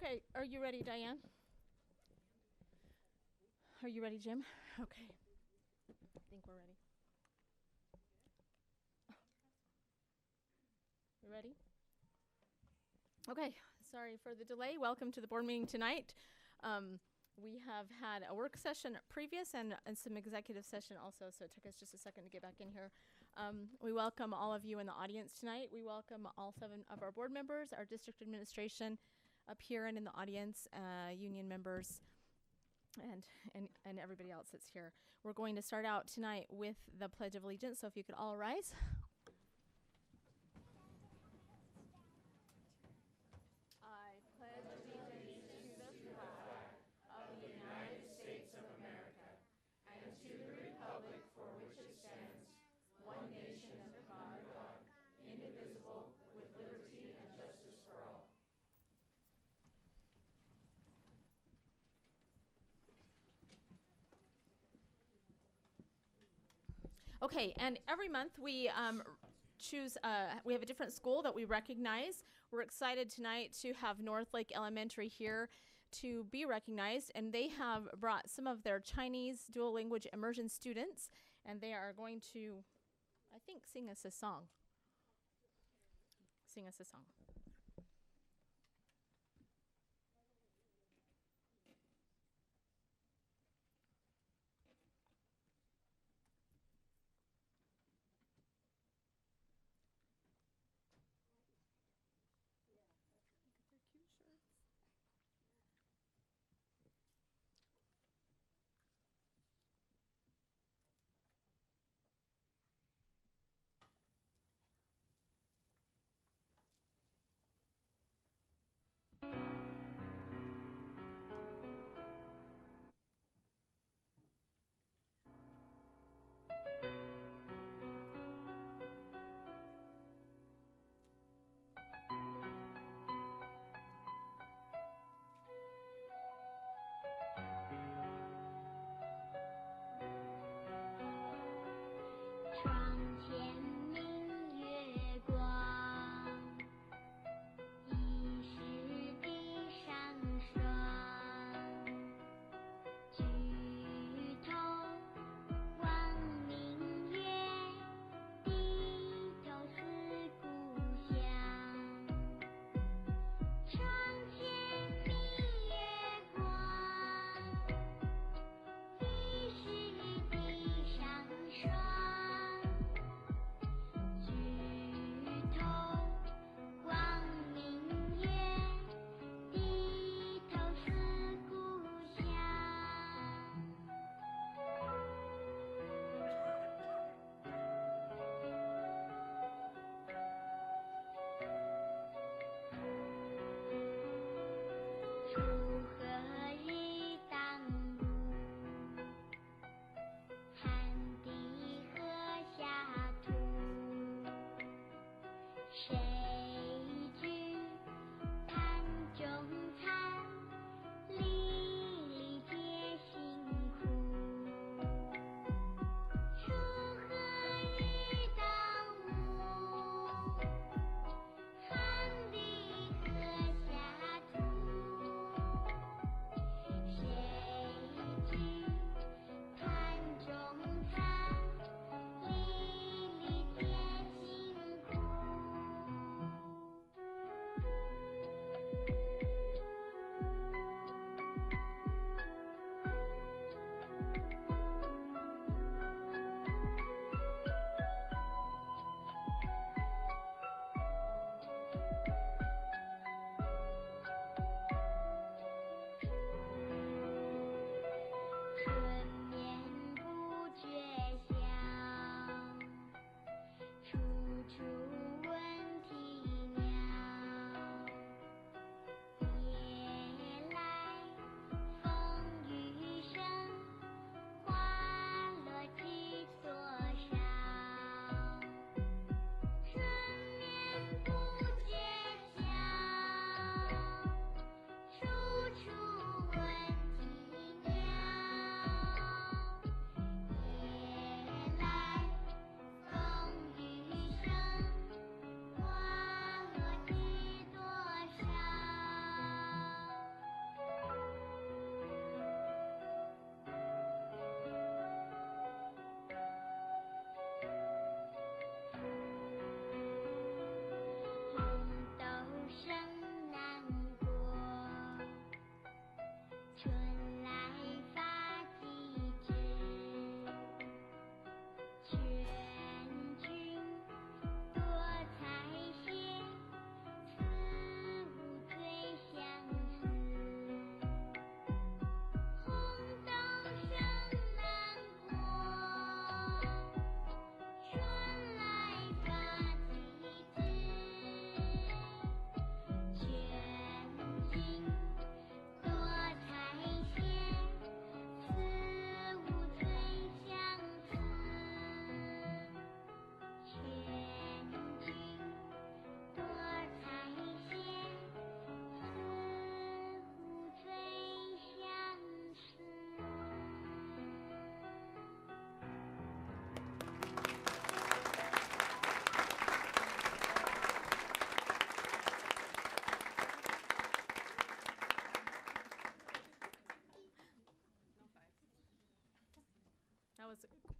Okay, are you ready, Diane? Are you ready, Jim? Okay. I think we're ready. You ready? Okay, sorry for the delay. Welcome to the board meeting tonight. We have had a work session previous and some executive session also, so it took us just a second to get back in here. We welcome all of you in the audience tonight. We welcome all 7 of our board members, our district administration up here and in the audience, union members, and everybody else that's here. We're going to start out tonight with the Pledge of Allegiance, so if you could all rise. I pledge allegiance to the flag of the United States of America and to the republic for which it stands, one nation under God, indivisible, with liberty and justice for all. Okay, and every month we we have a different school that we recognize. We're excited tonight to have Northlake Elementary here to be recognized, and they have brought some of their Chinese dual language immersion students, and they are going to, I think, sing us a song. Sing us a song.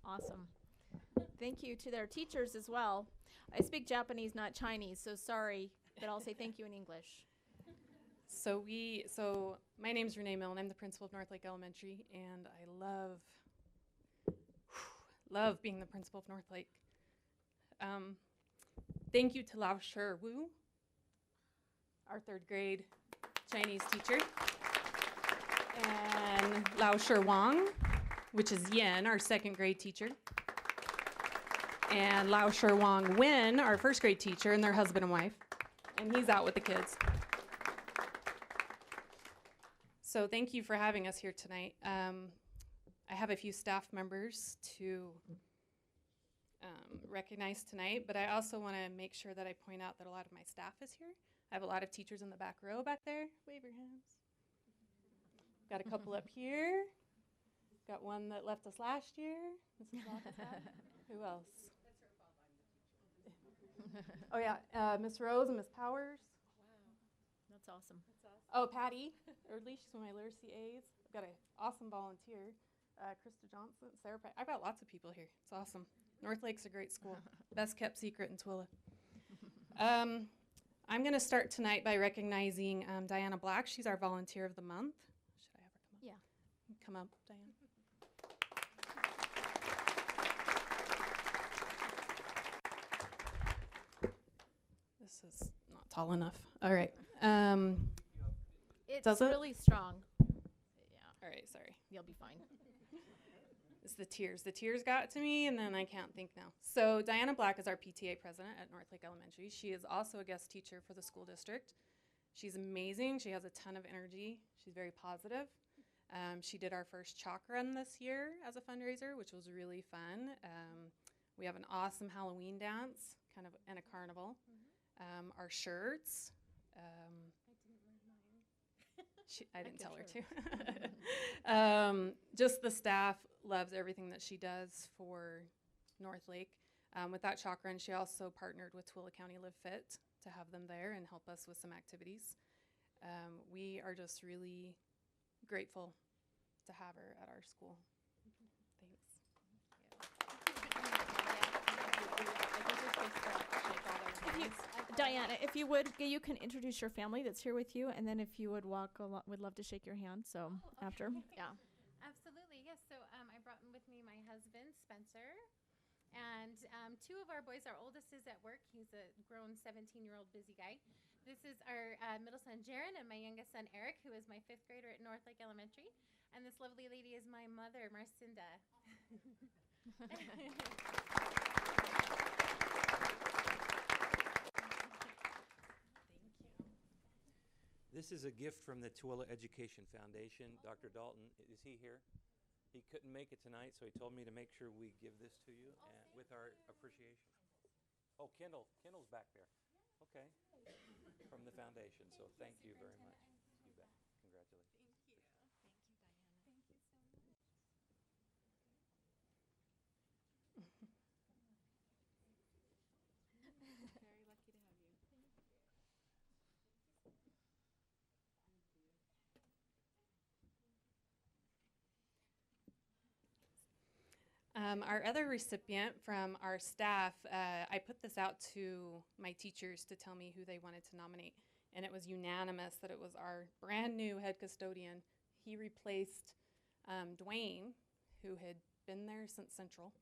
Awesome. Thank you to their teachers as well. I speak Japanese, not Chinese, so sorry, but I'll say thank you in English. So my name's Renee Milne. I'm the principal of North Lake Elementary, and I love being the principal of North Lake. Thank you to Lao Shi Wu, our 3rd grade Chinese teacher, and Lao Shi Wang, which is Yen, our 2nd grade teacher, and Lao Shi Wang Wen, our 1st grade teacher, and their husband and wife, and he's out with the kids. So thank you for having us here tonight. I have a few staff members to recognize tonight, but I also want to make sure that I point out that a lot of my staff is here. I have a lot of teachers in the back row back there. Wave your hands. Got a couple up here. Got one that left us last year. Mrs. Lockhart. Who else? Oh yeah, Miss Rose and Miss Powers. That's awesome. Oh, Patty Eardley, she's one of my literacy A's. I've got an awesome volunteer, Krista Johnson, Sarah I've got lots of people here. It's awesome. North Lake's a great school. Best kept secret in Tooele. I'm going to start tonight by recognizing Diana Black. She's our volunteer of the month. Should I have her come up? Yeah. Come up, Diana. This is not tall enough. All right. It's really strong. Yeah. All right, sorry. You'll be fine. It's the tears. The tears got to me, and then I can't think now. So Diana Black is our PTA president at North Lake Elementary. She is also a guest teacher for the school district. She's amazing. She has a ton of energy. She's very positive. She did our first chalk run this year as a fundraiser, which was really fun. We have an awesome Halloween dance, kind of, and a carnival. Our shirts. I didn't tell her to. Just the staff loves everything that she does for North Lake. With that chalk run, she also partnered with Tooele County Live Fit to have them there and help us with some activities. We are just really grateful to have her at our school. Thanks. Diana, if you would, you can introduce your family that's here with you, and then if you would walk along, we'd love to shake your hand. So after, yeah. Absolutely, yes. So I brought with me my husband, Spencer, and 2 of our boys. Our oldest is at work. He's a grown 17-year-old busy guy. This is our middle son, Jaron, and my youngest son, Eric, who is my 5th grader at North Lake Elementary. And this lovely lady is my mother, Marcinda. This is a gift from the Tooele Education Foundation. Dr. Dalton, is he here? He couldn't make it tonight, so he told me to make sure we give this to you with our appreciation. Oh, Kendall's back there. Okay. From the foundation, so thank you very much. You bet. Congratulations. Thank you. Thank you, Diana. Thank you so much. Very lucky to have you. Our other recipient from our staff, I put this out to my teachers to tell me who they wanted to nominate, and it was unanimous that it was our brand new head custodian. He replaced Dwayne, who had been there since Central.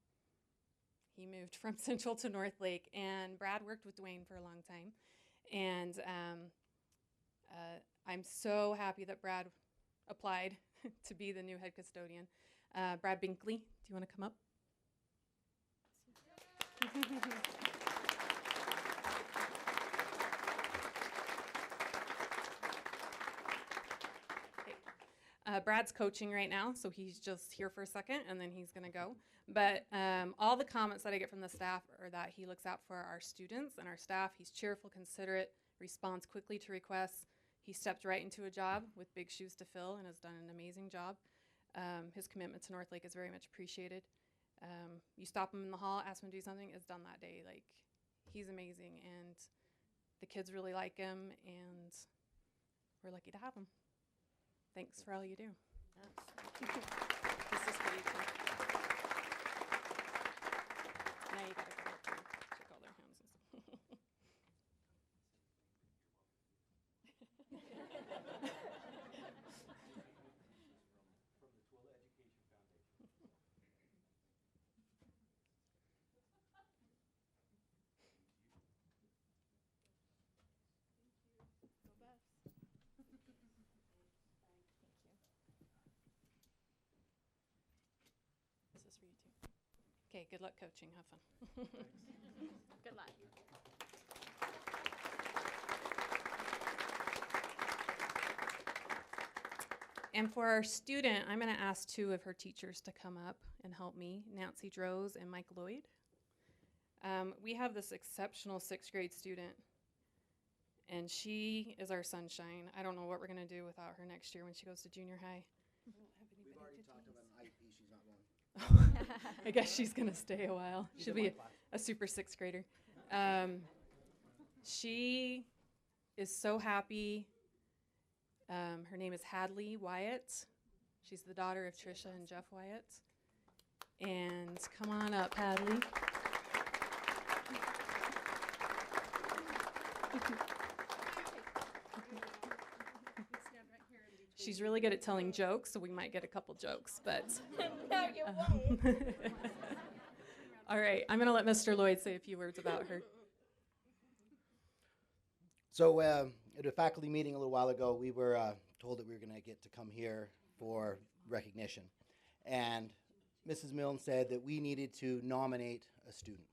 He moved from Central to North Lake, and Brad worked with Dwayne for a long time. And I'm so happy that Brad applied to be the new head custodian. Brad Binkley, do you want to come up? Brad's coaching right now, so he's just here for a second, and then he's going to go. But all the comments that I get from the staff are that he looks out for our students and our staff. He's cheerful, considerate, responds quickly to requests. He stepped right into a job with big shoes to fill and has done an amazing job. His commitment to North Lake is very much appreciated. You stop him in the hall, ask him to do something, it's done that day. Like, he's amazing, and the kids really like him, and we're lucky to have him. Thanks for all you do. This is for you too. you gotta go up and shake all their hands and stuff. From the Tooele Education Foundation. This is for you too. Okay, good luck coaching. Have fun. Good luck. And for our student, I'm going to ask 2 of her teachers to come up and help me, Nancy Droz and Mike Lloyd. We have this exceptional 6th grade student, and she is our sunshine. I don't know what we're going to do without her next year when she goes to junior high. We've already talked about an IEP. She's not going. I guess she's going to stay a while. She'll be a super 6th grader. She is so happy. Her name is Hadley Wyatt. She's the daughter of Trisha and Jeff Wyatt. And come on up, Hadley. She's really good at telling jokes, so we might get a couple jokes, but. No, you won't. All right, I'm going to let Mr. Lloyd say a few words about her. So at a faculty meeting a little while ago, we were told that we were going to get to come here for recognition. And Mrs. Milne said that we needed to nominate a student.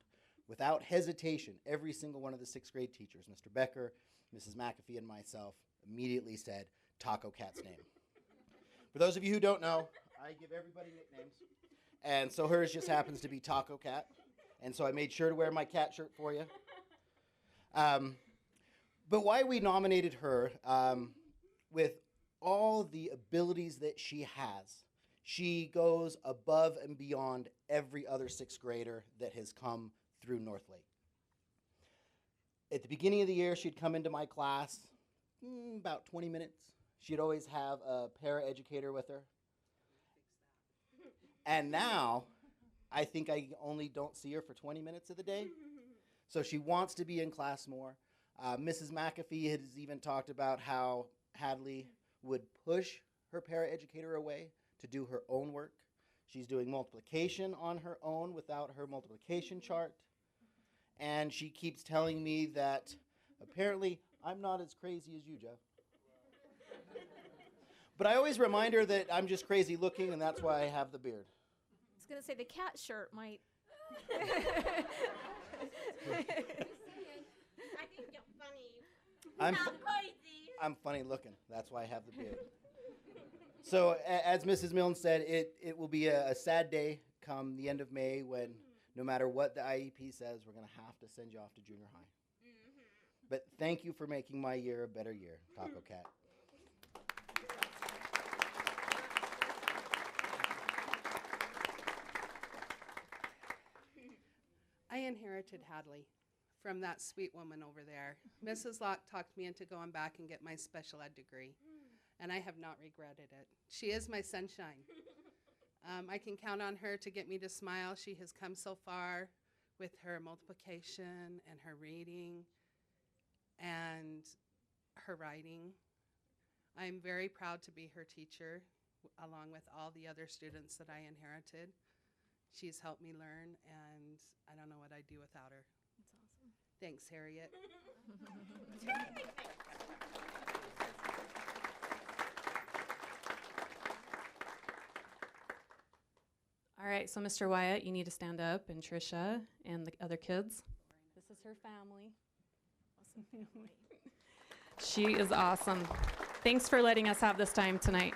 Without hesitation, every single one of the 6th grade teachers, Mr. Becker, Mrs. McAfee, and myself, immediately said Taco Cat's name. For those of you who don't know, I give everybody nicknames. And so hers just happens to be Taco Cat. And so I made sure to wear my cat shirt for you. But why we nominated her, with all the abilities that she has, she goes above and beyond every other 6th grader that has come through Northlake. At the beginning of the year, she'd come into my class, about 20 minutes. She'd always have a paraeducator with her. And now, I think I only don't see her for 20 minutes of the day. So she wants to be in class more. Mrs. McAfee has even talked about how Hadley would push her paraeducator away to do her own work. She's doing multiplication on her own without her multiplication chart. And she keeps telling me that apparently I'm not as crazy as you, Jeff. But I always remind her that I'm just crazy looking, and that's why I have the beard. I was going to say the cat shirt might. I think you're funny. I'm Not crazy. I'm funny looking. That's why I have the beard. So as Mrs. Milne said, it will be a sad day come the end of May when no matter what the IEP says, we're going to have to send you off to junior high. But thank you for making my year a better year, Taco Cat. I inherited Hadley from that sweet woman over there. Mrs. Locke talked me into going back and get my special ed degree, and I have not regretted it. She is my sunshine. I can count on her to get me to smile. She has come so far with her multiplication and her reading and her writing. I'm very proud to be her teacher, along with all the other students that I inherited. She's helped me learn, and I don't know what I'd do without her. That's awesome. Thanks, Harriet. All right, so Mr. Wyatt, you need to stand up, and Trisha and the other kids. This is her family. Awesome family. She is awesome. Thanks for letting us have this time tonight.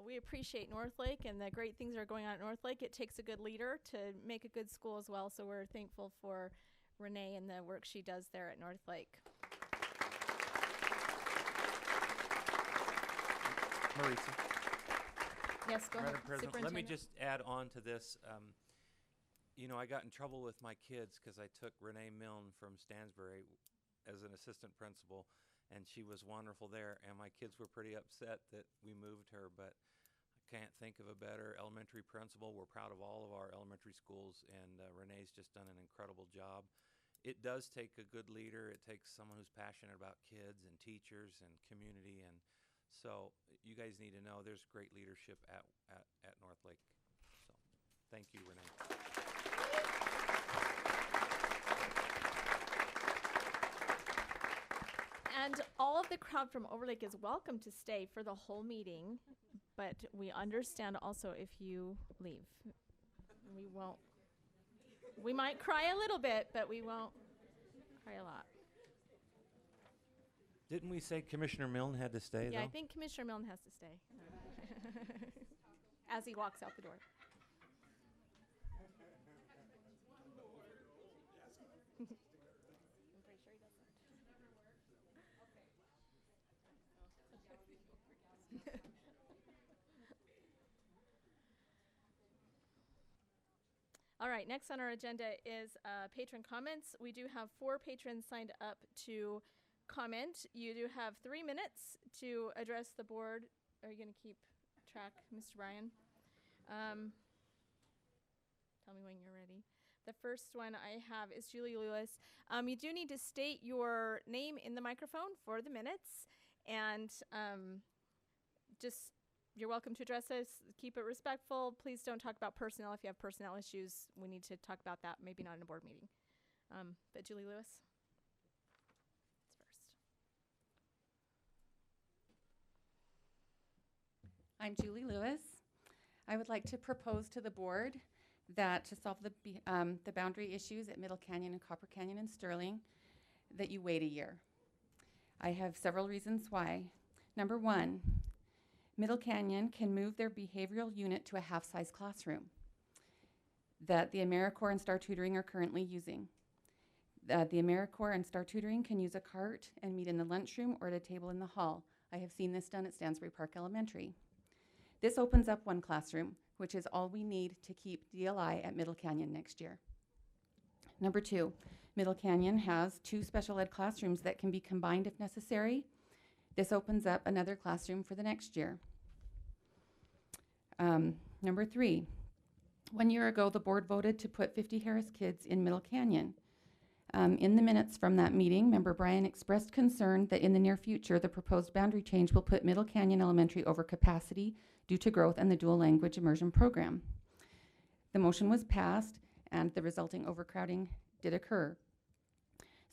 Well, we appreciate Northlake and the great things that are going on at Northlake. It takes a good leader to make a good school as well, so we're thankful for Renee and the work she does there at Northlake. Marisa. Yes, go ahead. Madam President, let me Superintendent. just add on to this. You know, I got in trouble with my kids because I took Renee Milne from Stansbury as an assistant principal, and she was wonderful there, and my kids were pretty upset that we moved her, but I can't think of a better elementary principal. We're proud of all of our elementary schools, and Renee's just done an incredible job. It does take a good leader. It takes someone who's passionate about kids and teachers and community, and so you guys need to know there's great leadership at Northlake. So thank you, Renee. And all of the crowd from Overlake is welcome to stay for the whole meeting, but we understand also if you leave. We won't. We might cry a little bit, but we won't cry a lot. Didn't we say Commissioner Milne had to stay, Yeah, though? I think Commissioner Milne has to stay as he walks out the door. I'm pretty sure he doesn't. All right, next on our agenda is patron comments. We do have 4 patrons signed up to comment. You do have 3 minutes to address the board. Are you going to keep track, Mr. Ryan? Tell me when you're ready. The first one I have is Julie Lewis. You do need to state your name in the microphone for the minutes, and just you're welcome to address us. Keep it respectful. Please don't talk about personnel. If you have personnel issues, we need to talk about that. Maybe not in a board meeting. But Julie Lewis. I'm Julie Lewis. I would like to propose to the board that to solve the boundary issues at Middle Canyon and Copper Canyon and Sterling, that you wait a year. I have several reasons why. Number 1, Middle Canyon can move their behavioral unit to a half-size classroom that the AmeriCorps and Star Tutoring are currently using. The AmeriCorps and Star Tutoring can use a cart and meet in the lunchroom or at a table in the hall. I have seen this done at Stansbury Park Elementary. This opens up 1 classroom, which is all we need to keep DLI at Middle Canyon next year. Number 2, Middle Canyon has 2 special ed classrooms that can be combined if necessary. This opens up another classroom for the next year. Number 3, 1 year ago, the board voted to put 50 Harris kids in Middle Canyon. In the minutes from that meeting, Member Bryan expressed concern that in the near future, the proposed boundary change will put Middle Canyon Elementary over capacity due to growth and the dual language immersion program. The motion was passed and the resulting overcrowding did occur.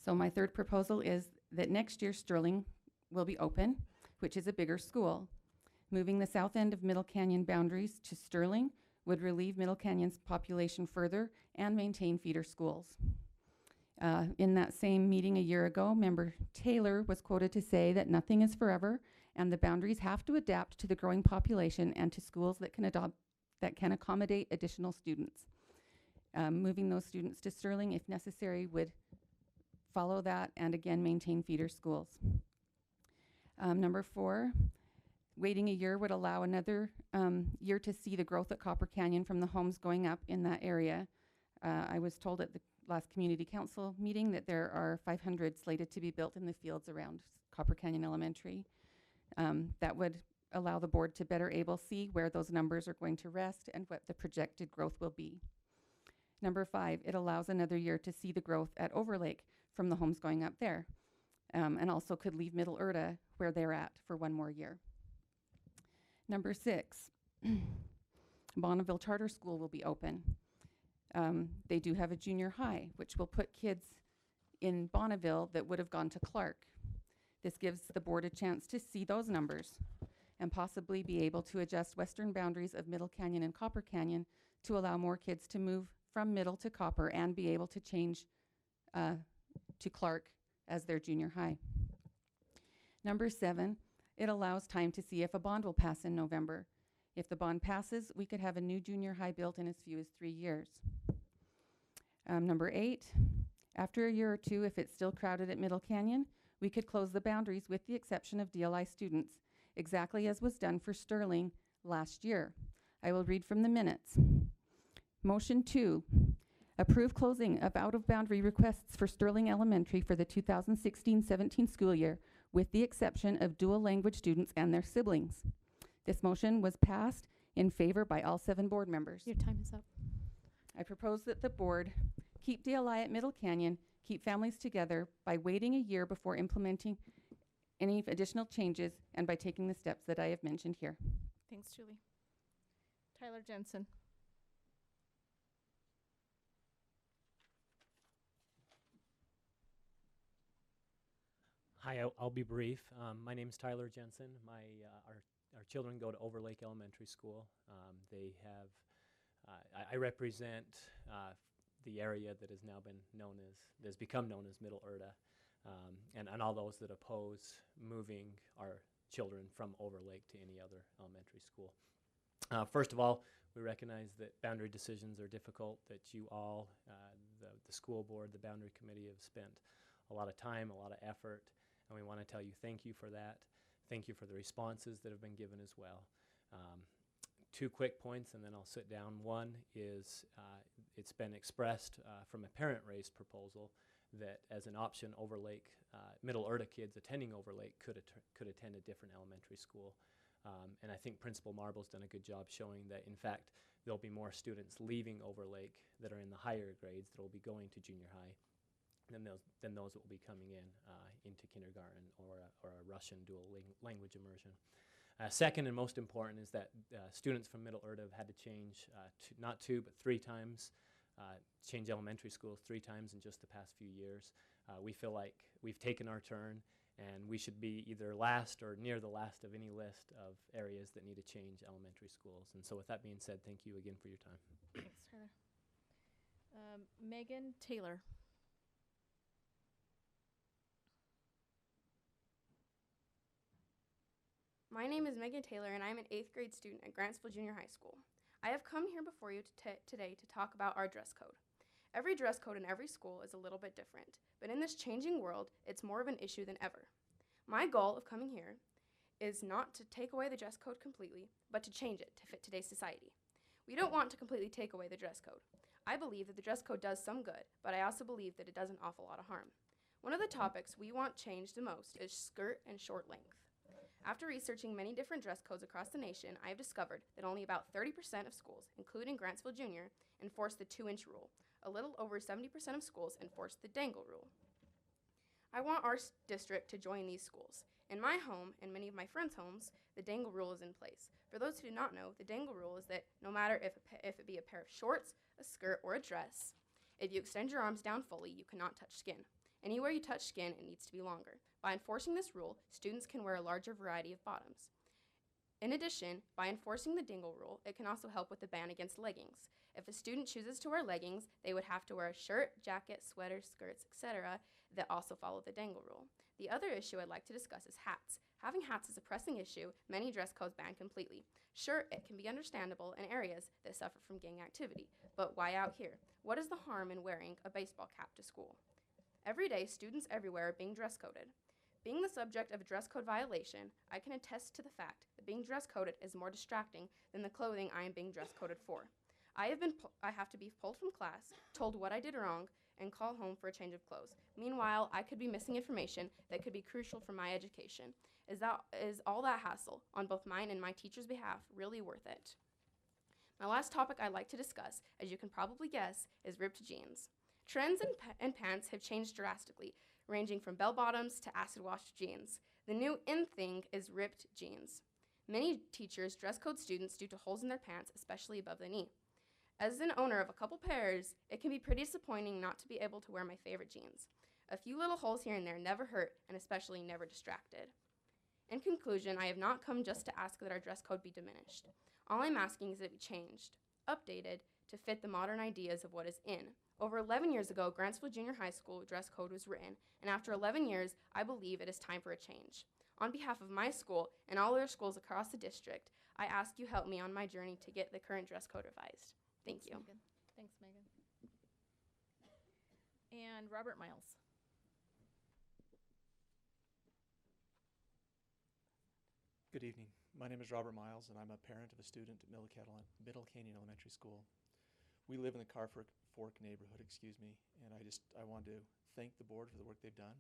So my 3rd proposal is that next year Sterling will be open, which is a bigger school. Moving the south end of Middle Canyon boundaries to Sterling would relieve Middle Canyon's population further and maintain feeder schools. In that same meeting a year ago, Member Taylor was quoted to say that nothing is forever and the boundaries have to adapt to the growing population and to schools that can accommodate additional students. Moving those students to Sterling, if necessary, would follow that and again maintain feeder schools. Number 4, waiting a year would allow another year to see the growth at Copper Canyon from the homes going up in that area. I was told at the last community council meeting that there are 500 slated to be built in the fields around Copper Canyon Elementary. That would allow the board to better able see where those numbers are going to rest and what the projected growth will be. Number 5, it allows another year to see the growth at Overlake from the homes going up there, and also could leave Middle Erta where they're at for 1 more year. Number 6, Bonneville Charter School will be open. They do have a junior high, which will put kids in Bonneville that would have gone to Clark. This gives the board a chance to see those numbers and possibly be able to adjust western boundaries of Middle Canyon and Copper Canyon to allow more kids to move from Middle to Copper and be able to change to Clark as their junior high. Number 7, it allows time to see if a bond will pass in November. If the bond passes, we could have a new junior high built in as few as 3 years. Number 8, after a year or two, if it's still crowded at Middle Canyon, we could close the boundaries with the exception of DLI students, exactly as was done for Sterling last year. I will read from the minutes. Motion 2, approve closing of out-of-boundary requests for Sterling Elementary for the 2016-17 school year, with the exception of dual language students and their siblings. This motion was passed in favor by all 7 board members. Your time is up. I propose that the board keep DLI at Middle Canyon, keep families together by waiting a year before implementing any additional changes and by taking the steps that I have mentioned here. Thanks, Julie. Tyler Jensen. Hi, I'll be brief. My name is Tyler Jensen. Our children go to Overlake Elementary School. They have, I represent the area that has now been known as, that has become known as Middle Erta, and all those that oppose moving our children from Overlake to any other elementary school. First of all, we recognize that boundary decisions are difficult, that you all, the school board, the boundary committee have spent a lot of time, a lot of effort, and we want to tell you thank you for that. Thank you for the responses that have been given as well. 2 quick points and then I'll sit down. One is it's been expressed from a parent-raised proposal that as an option, Overlake, Middle Erta kids attending Overlake could attend a different elementary school. And I think Principal Marble's done a good job showing that, in fact, there'll be more students leaving Overlake that are in the higher grades that will be going to junior high than those that will be coming into kindergarten or a Russian dual language immersion. Second and most important is that students from Middle Erta have had to change not 2 but 3 times, change elementary schools 3 times in just the past few years. We feel like we've taken our turn and we should be either last or near the last of any list of areas that need to change elementary schools. And so with that being said, thank you again for your time. Thanks, Tyler. Megan Taylor. My name is Megan Taylor, and I'm an 8th grade student at Grantsville Junior High School. I have come here before you today to talk about our dress code. Every dress code in every school is a little bit different, but in this changing world, it's more of an issue than ever. My goal of coming here is not to take away the dress code completely, but to change it to fit today's society. We don't want to completely take away the dress code. I believe that the dress code does some good, but I also believe that it does an awful lot of harm. One of the topics we want changed the most is skirt and short length. After researching many different dress codes across the nation, I have discovered that only about 30% of schools, including Grantsville Junior, enforce the 2-inch rule. A little over 70% of schools enforce the dangle rule. I want our district to join these schools. In my home and many of my friends' homes, the dangle rule is in place. For those who do not know, the dangle rule is that no matter if it be a pair of shorts, a skirt, or a dress, if you extend your arms down fully, you cannot touch skin. Anywhere you touch skin, it needs to be longer. By enforcing this rule, students can wear a larger variety of bottoms. In addition, by enforcing the dangle rule, it can also help with the ban against leggings. If a student chooses to wear leggings, they would have to wear a shirt, jacket, sweater, skirts, etc. that also follow the dangle rule. The other issue I'd like to discuss is hats. Having hats is a pressing issue many dress codes ban completely. Sure, it can be understandable in areas that suffer from gang activity, but why out here? What is the harm in wearing a baseball cap to school? Every day, students everywhere are being dress coded. Being the subject of a dress code violation, I can attest to the fact that being dress coded is more distracting than the clothing I am being dress coded for. I have to be pulled from class, told what I did wrong, and call home for a change of clothes. Meanwhile, I could be missing information that could be crucial for my education. Is all that hassle on both mine and my teacher's behalf really worth it? My last topic I'd like to discuss, as you can probably guess, is ripped jeans. Trends in pants have changed drastically, ranging from bell-bottoms to acid-washed jeans. The new in thing is ripped jeans. Many teachers dress code students due to holes in their pants, especially above the knee. As an owner of a couple pairs, it can be pretty disappointing not to be able to wear my favorite jeans. A few little holes here and there never hurt, and especially never distracted. In conclusion, I have not come just to ask that our dress code be diminished. All I'm asking is that it be changed, updated, to fit the modern ideas of what is in. Over 11 years ago, Grantsville Junior High School dress code was written, and after 11 years, I believe it is time for a change. On behalf of my school and all other schools across the district, I ask you help me on my journey to get the current dress code revised. Thank you. Megan. Thanks, Megan. And Robert Miles. Good evening. My name is Robert Miles, and I'm a parent of a student at Middle Canyon Elementary School. We live in the Carfork neighborhood, and I want to thank the board for the work they've done,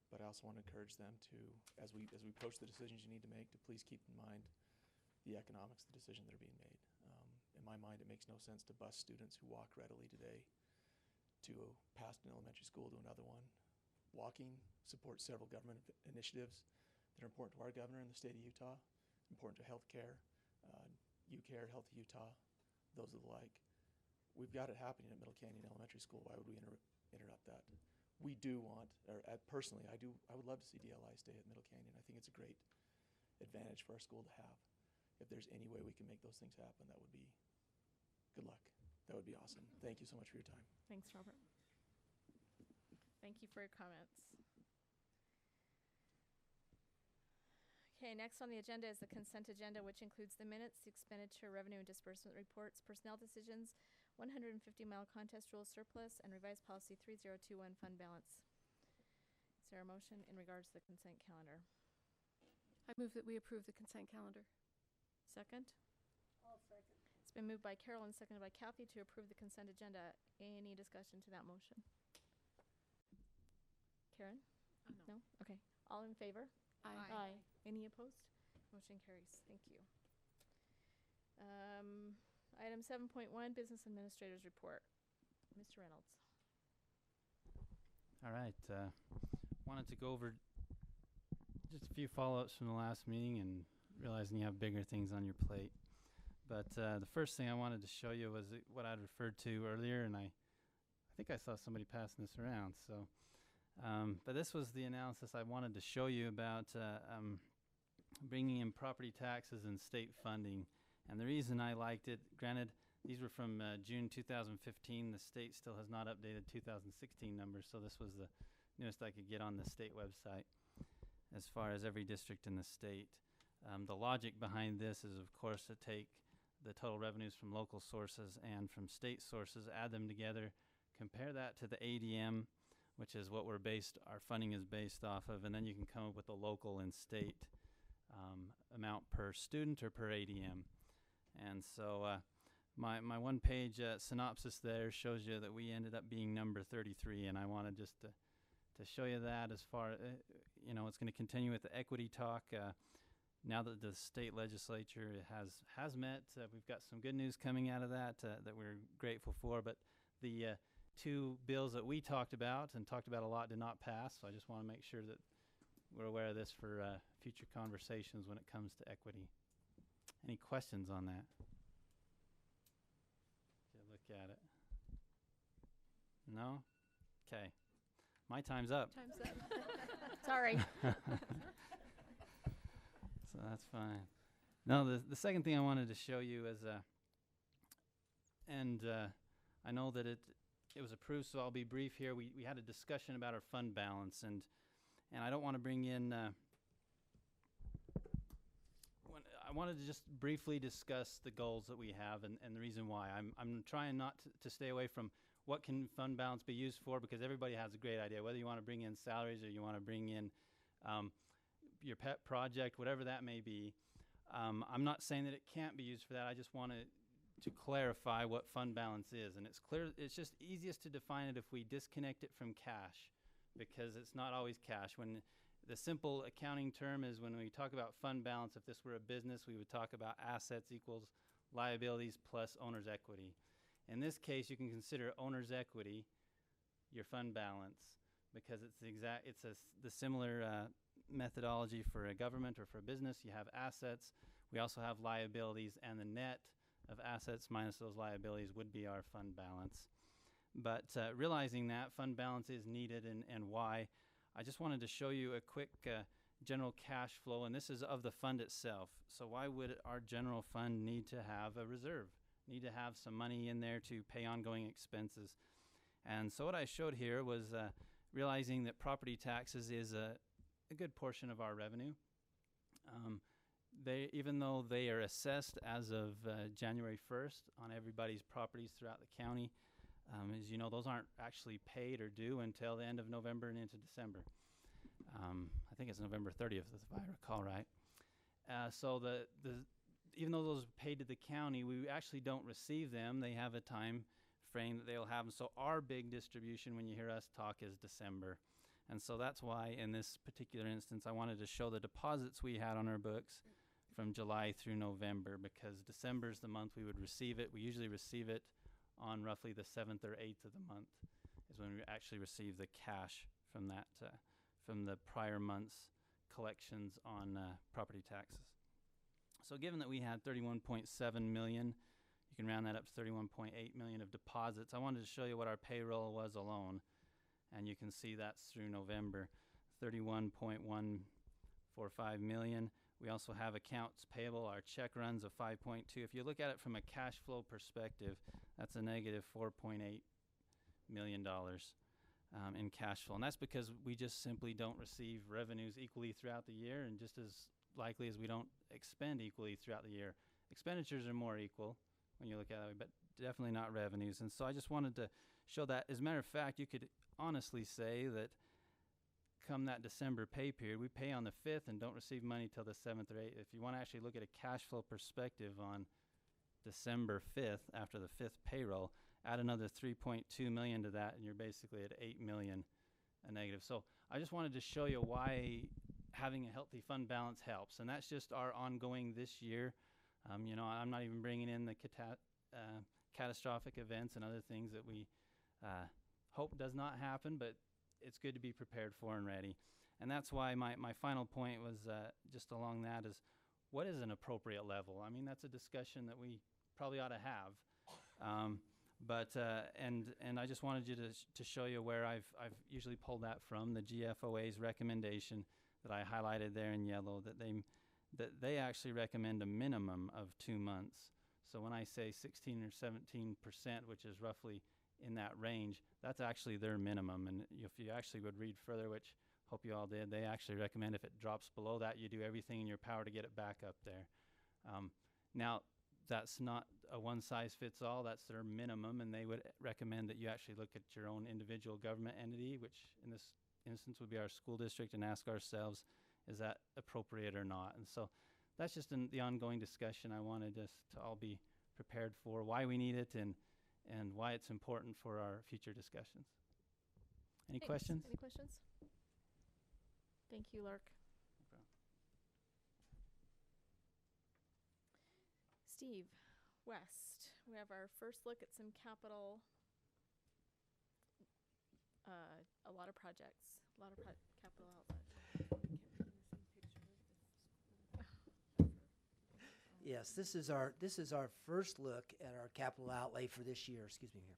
but I also want to encourage them to, as we approach the decisions you need to make, to please keep in mind the economics of the decisions that are being made. In my mind, it makes no sense to bus students who walk readily today to past an elementary school to another one. Walking supports several government initiatives that are important to our governor in the state of Utah, important to healthcare, UCare, Healthy Utah, those are the like. We've got it happening at Middle Canyon Elementary School. Why would we interrupt that? We do want, personally, I would love to see DLI stay at Middle Canyon. I think it's a great advantage for our school to have. If there's any way we can make those things happen, that would be good luck. That would be awesome. Thank you so much for your time. Thanks, Robert. Thank you for your comments. Okay, next on the agenda is the consent agenda, which includes the minutes, the expenditure, revenue, and disbursement reports, personnel decisions, 150-mile contest rules surplus, and revised policy 3021 fund balance. Is there a motion in regards to the consent calendar? I move that we approve the consent calendar. Second? I'll second. It's been moved by Carol and seconded by Kathy to approve the consent agenda. Any discussion to that motion? Karen? No? Okay. All in favor? Aye. Any opposed? Motion carries. Thank you. Item 7.1, Business Administrator's Report. Mr. Reynolds. All right. Wanted to go over just a few follow-ups from the last meeting and realizing you have bigger things on your plate. But the first thing I wanted to show you was what I'd referred to earlier, and I think I saw somebody passing this around. So, but this was the analysis I wanted to show you about bringing in property taxes and state funding. And the reason I liked it, granted, these were from June 2015. The state still has not updated 2016 numbers, so this was the newest I could get on the state website as far as every district in the state. The logic behind this is, of course, to take the total revenues from local sources and from state sources, add them together, compare that to the ADM, which is what our funding is based off of, and then you can come up with the local and state amount per student or per ADM. And so my one-page synopsis there shows you that we ended up being number 33, and I wanted just to show you that as far, it's going to continue with the equity talk. Now that the state legislature has met, we've got some good news coming out of that that we're grateful for. But the two bills that we talked about a lot did not pass. So I just want to make sure that we're aware of this for future conversations when it comes to equity. Any questions on that? Look at it. No? Okay. My time's up. Time's up. Sorry. So that's fine. No, the second thing I wanted to show you is, I know that it was approved, so I'll be brief here. We had a discussion about our fund balance, and I don't want to bring in. I wanted to just briefly discuss the goals that we have and the reason why. I'm trying not to stay away from what can fund balance be used for, because everybody has a great idea, whether you want to bring in salaries or you want to bring in your pet project, whatever that may be. I'm not saying that it can't be used for that. I just wanted to clarify what fund balance is. And it's clear, it's just easiest to define it if we disconnect it from cash, because it's not always cash. When the simple accounting term is when we talk about fund balance, if this were a business, we would talk about assets equals liabilities plus owner's equity. In this case, you can consider owner's equity your fund balance, because it's the similar methodology for a government or for a business. You have assets, we also have liabilities, and the net of assets minus those liabilities would be our fund balance. But realizing that fund balance is needed and why, I just wanted to show you a quick general cash flow, and this is of the fund itself. So why would our general fund need to have a reserve, need to have some money in there to pay ongoing expenses? And so what I showed here was realizing that property taxes is a good portion of our revenue. even though they are assessed as of January 1st on everybody's properties throughout the county, as you know, those aren't actually paid or due until the end of November and into December. I think it's November 30th, if I recall right. So even though those are paid to the county, we actually don't receive them. They have a time frame that they'll have them. So our big distribution, when you hear us talk, is December. And so that's why in this particular instance, I wanted to show the deposits we had on our books from July through November, because December is the month we would receive it. We usually receive it on roughly the 7th or 8th of the month is when we actually receive the cash from that, from the prior month's collections on property taxes. So given that we had 31.7 million, you can round that up to 31.8 million of deposits. I wanted to show you what our payroll was alone. And you can see that's through November, 31.145 million. We also have accounts payable, our check runs of 5.2. If you look at it from a cash flow perspective, that's a negative $4.8 million in cash flow. And that's because we just simply don't receive revenues equally throughout the year, and just as likely as we don't expend equally throughout the year. Expenditures are more equal when you look at it, but definitely not revenues. And so I just wanted to show that. As a matter of fact, you could honestly say that come that December pay period, we pay on the 5th and don't receive money till the 7th or 8th. If you want to actually look at a cash flow perspective on December 5th, after the 5th payroll, add another 3.2 million to that, and you're basically at 8 million a negative. So I just wanted to show you why having a healthy fund balance helps, and that's just our ongoing this year. You know, I'm not even bringing in the catastrophic events and other things that we hope does not happen, but it's good to be prepared for and ready. And that's why my final point was just along that is, what is an appropriate level? I mean, that's a discussion that we probably ought to have. And I just wanted you to show you where I've usually pulled that from, the GFOA's recommendation that I highlighted there in yellow, that they actually recommend a minimum of 2 months. So when I say 16 or 17%, which is roughly in that range, that's actually their minimum. And if you actually would read further, which hope you all did, they actually recommend if it drops below that, you do everything in your power to get it back up there. Now, that's not a one-size-fits-all. That's their minimum, and they would recommend that you actually look at your own individual government entity, which in this instance would be our school district, and ask ourselves, is that appropriate or not? And so that's just the ongoing discussion I wanted us to all be prepared for, why we need it, and why it's important for our future discussions. Any questions? Any questions? Thank you, Lark. No problem. Steve, West, we have our first look at some capital, a lot of projects, a lot of capital outlets. Yes, this is our first look at our capital outlay for this year. Excuse me here.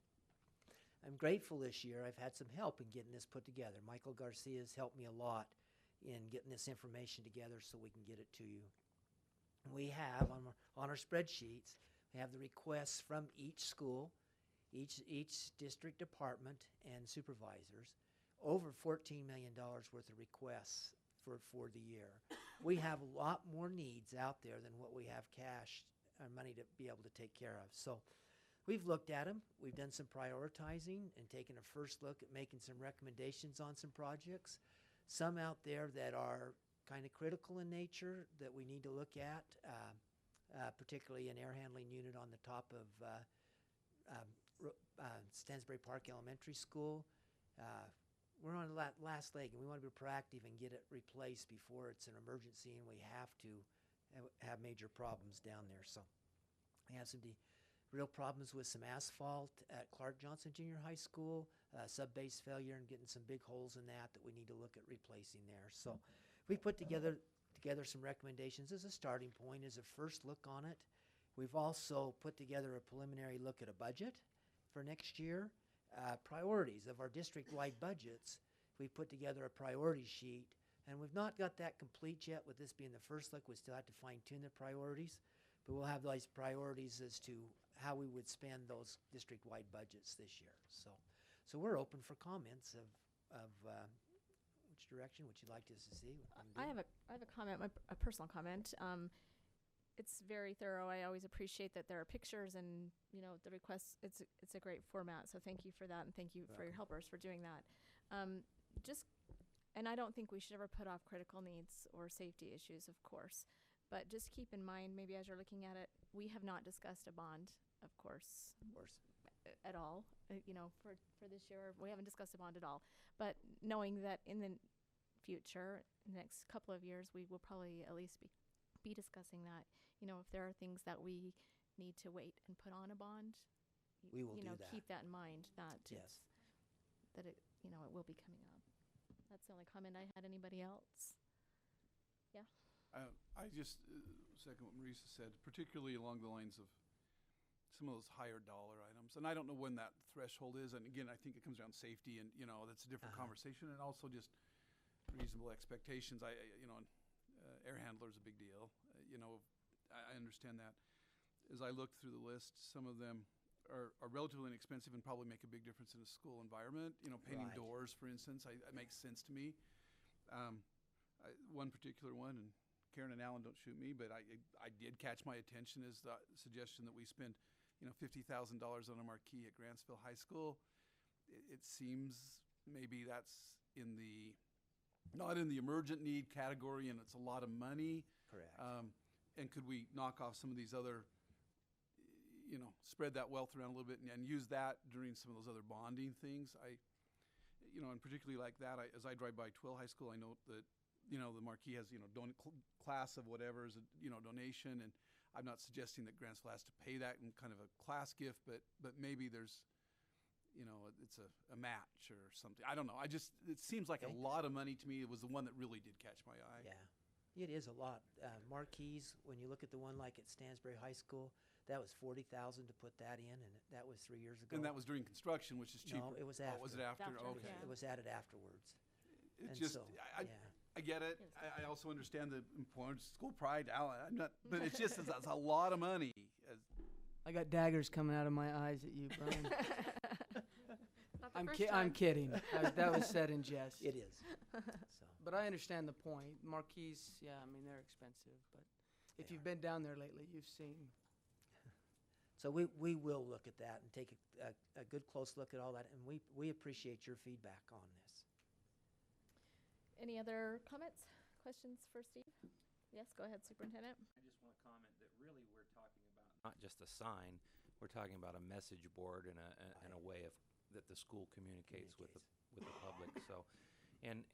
I'm grateful this year. I've had some help in getting this put together. Michael Garcia has helped me a lot in getting this information together so we can get it to you. We have on our spreadsheets, we have the requests from each school, each district department and supervisors, over $14 million worth of requests for the year. We have a lot more needs out there than what we have cash or money to be able to take care of. So we've looked at them. We've done some prioritizing and taken a first look at making some recommendations on some projects. Some out there that are kind of critical in nature that we need to look at, particularly an air handling unit on the top of Stansbury Park Elementary School. We're on the last leg, and we want to be proactive and get it replaced before it's an emergency and we have to have major problems down there. So we have some real problems with some asphalt at Clark Johnson Junior High School, sub-base failure, and getting some big holes in that we need to look at replacing there. So we put together some recommendations as a starting point, as a first look on it. We've also put together a preliminary look at a budget for next year. Priorities of our district-wide budgets. We've put together a priority sheet, and we've not got that complete yet with this being the first look. We still have to fine-tune the priorities, but we'll have those priorities as to how we would spend those district-wide budgets this year. So we're open for comments of which direction would you like us to see? I have a comment, a personal comment. it's very thorough. I always appreciate that there are pictures and, you know, the requests. It's a great format. So thank you for that, and thank you for your helpers for doing that. And I don't think we should ever put off critical needs or safety issues, of course. But just keep in mind, maybe as you're looking at it, we have not discussed a bond, of course. At all, you know, for this year. We haven't discussed a bond at all. But knowing that in the future, the next couple of years, we will probably at least be discussing that. You know, if there are things that we need to wait and put on a bond, We will you know, do that. keep that in mind, that Yes. that it, you know, it will be coming up. That's the only comment I had. Anybody else? Yeah. I just second what Marisa said, particularly along the lines of some of those higher dollar items. And I don't know when that threshold is. And again, I think it comes around safety, and you know, that's a different conversation, and also just reasonable expectations. You know, air handler is a big deal. You know, I understand that. As I look through the list, some of them are relatively inexpensive and probably make a big difference in a school environment. You know, painting Right. doors, for instance, it makes sense to me. One particular one, and Karen and Alan, don't shoot me, but I did catch my attention, is the suggestion that we spend, you know, $50,000 on a marquee at Grantsville High School. It seems maybe that's not in the emergent need category, and it's a lot of money. Correct. And could we knock off some of these other, you know, spread that wealth around a little bit and use that during some of those other bonding things? You know, and particularly like that, as I drive by Tooele High School, I note that, you know, the marquee has, you know, class of whatever is a, you know, donation, and I'm not suggesting that Grantsville has to pay that in kind of a class gift, but maybe there's, you know, it's a match or something. I don't know. It seems like a lot of money to me. It was the one that really did catch my eye. Yeah, it is a lot. Marquees, when you look at the one like at Stansbury High School, that was $40,000 to put that in, and that was 3 years ago. And that was during construction, which is cheaper. No, it was after. Oh, was it after? Okay. It was added afterwards. It's And just, so, I get it. I also understand the importance of school pride. I'm not, but it's just, it's a lot of money. I got daggers coming out of my eyes at you, Brian. Not the I'm, first I'm time. kidding. That was said in jest. It is. But I understand the point. Marquees, yeah, I mean, they're expensive. But if you've been down there lately, you've seen. So we will look at that and take a good close look at all that, and we appreciate your feedback on this. Any other comments, questions for Steve? Yes, go ahead, Superintendent. I just want to comment that really we're talking about not just a sign, we're talking about a message board and a way of that the school communicates with the public. So, and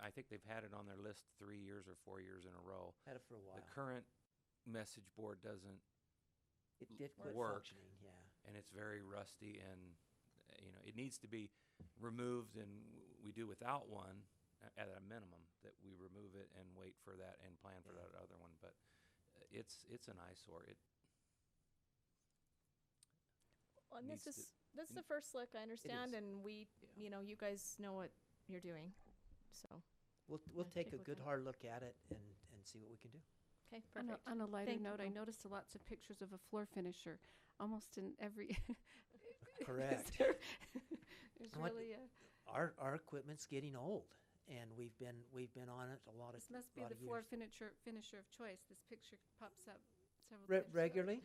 I think they've had it on their list 3 years or 4 years in a row. Had it for a while. The current message board doesn't did quit work, functioning, yeah. and it's very rusty, and you know, it needs to be removed, and we do without one at a minimum, that we remove it and wait for that and plan for that other one. But it's an eyesore. Well, and needs this is the first look, I understand, and we, you know, you guys know what you're doing, so. We'll take a good hard look at it and see what we can do. Okay, On perfect. a lighter Thank note, I you. noticed lots of pictures of a floor finisher, almost in every. Correct. There's What- really a. Our equipment's getting old, and we've been on it a lot of This must be lot the of floor years. finisher of choice. This picture pops up several times. Regularly.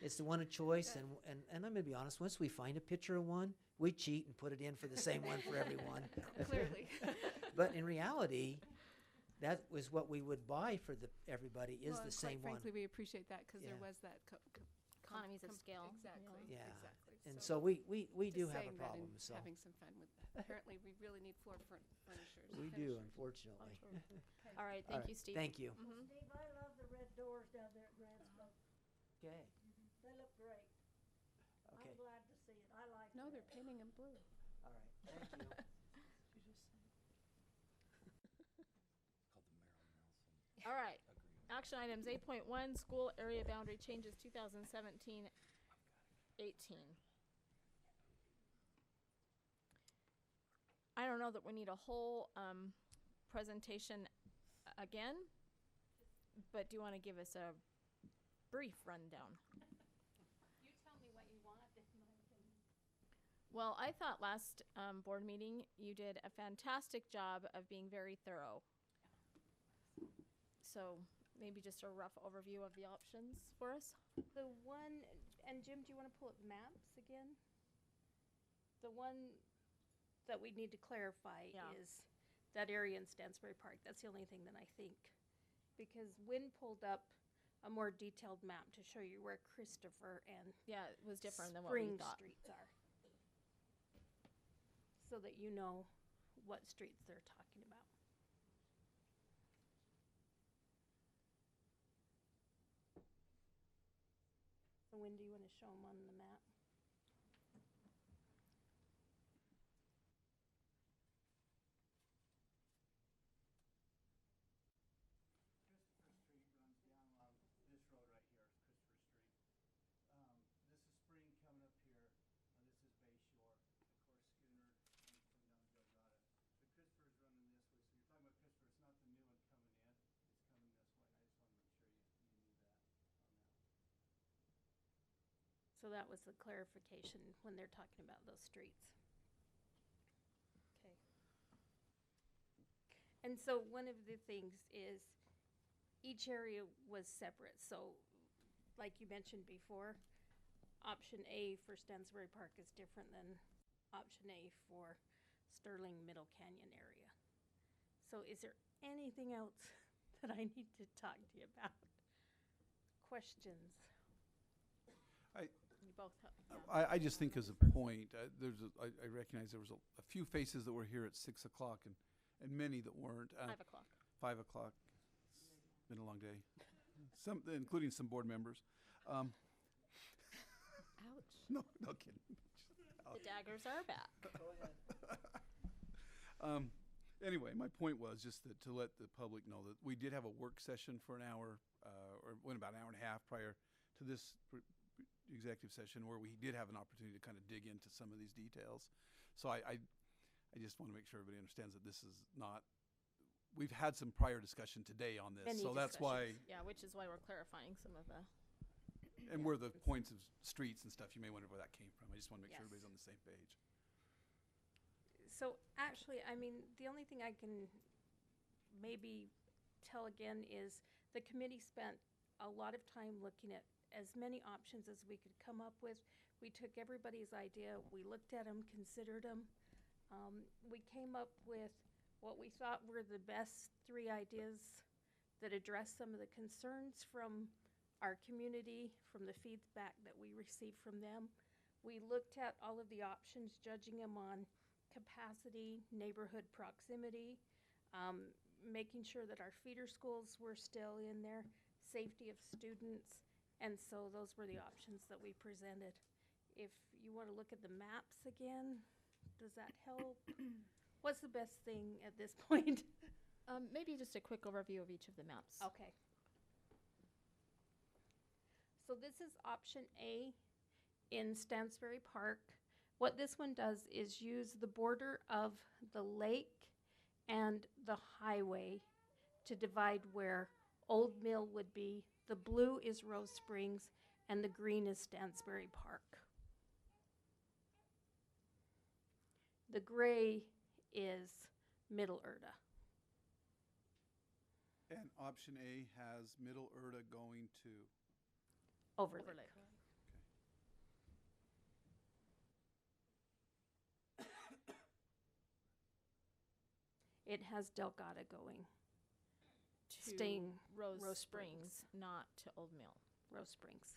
It's the one of choice, and I'm gonna be honest. Once we find a picture of one, we cheat and put it in for the same one for everyone. Clearly. But in reality, that was what we would buy for everybody is Well, the and same quite one. frankly, we appreciate that because there Yeah. was that Economies of scale. Exactly. Yeah. Exactly. And so we do just have a saying that problem. and So having some fun with that. Apparently, we really need floor furnishers. we do, unfortunately. All right, thank you, Steve. Thank you. Mhm. Steve, I love the red doors down there at Grantsville. Okay. They look great. Okay. I'm glad to see it. I like No, that. they're painting them blue. All right. Thank you. All right. Action items 8.1, school area boundary changes 2017-18. I don't know that we need a whole presentation again, but do you want to give us a brief rundown? You tell me what you want, in my opinion. Well, I thought last board meeting you did a fantastic job of being very thorough. So maybe just a rough overview of the options for us? The one, and Jim, do you want to pull up maps again? The one that we need to clarify is that area in Stansbury Park. That's the only thing that I think. Because Wynn pulled up a more detailed map to show you where Christopher and Yeah, it was different than what we Spring thought. Streets are. So that you know what streets they're talking about. So Wynn, do you want to show them on the map? This road right here is Christopher Street. This is Spring coming up here. This is Bay Shore. Of course, Schooner and coming down the Delgado. But Christopher's running this way. So you're talking about Christopher. It's not the new one coming in. It's coming this way. And I just want to make sure you knew that on that. So that was the clarification when they're talking about those streets. Okay. And so one of the things is each area was separate. So like you mentioned before, option A for Stansbury Park is different than option A for Sterling Middle Canyon area. So is there anything else that I need to talk to you about? Questions? You both have. Yeah. I just think as a point, I recognize there was a few faces that were here at 6 o'clock and many that weren't. 5 o'clock. 5 o'clock. It's been a long day. Some, including some board members. Ouch. No kidding. The daggers are back. Go ahead. Anyway, my point was just to let the public know that we did have a work session for an hour, or went about an hour and a half prior to this executive session where we did have an opportunity to kind of dig into some of these details. So I just want to make sure everybody understands that this is not, we've had some prior discussion today on this. Many so that's why. Yeah, which is why we're clarifying some of the. And where the points of streets and stuff, you may wonder where that came from. I just want to make sure everybody's on the same page. So actually, I mean, the only thing I can maybe tell again is the committee spent a lot of time looking at as many options as we could come up with. We took everybody's idea, we looked at them, considered them. We came up with what we thought were the best 3 ideas that address some of the concerns from our community, from the feedback that we received from them. We looked at all of the options, judging them on capacity, neighborhood proximity, making sure that our feeder schools were still in there, safety of students, and so those were the options that we presented. If you want to look at the maps again, does that help? What's the best thing at this point? Maybe just a quick overview of each of the maps. Okay. So this is option A in Stansbury Park. What this one does is use the border of the lake and the highway to divide where Old Mill would be. The blue is Rose Springs and the green is Stansbury Park. The gray is Middle Erta. And option A has Middle Erta going to? Overlake. It has Delgado going. To Staying Rose Rose Springs, not to Old Mill. Rose Springs.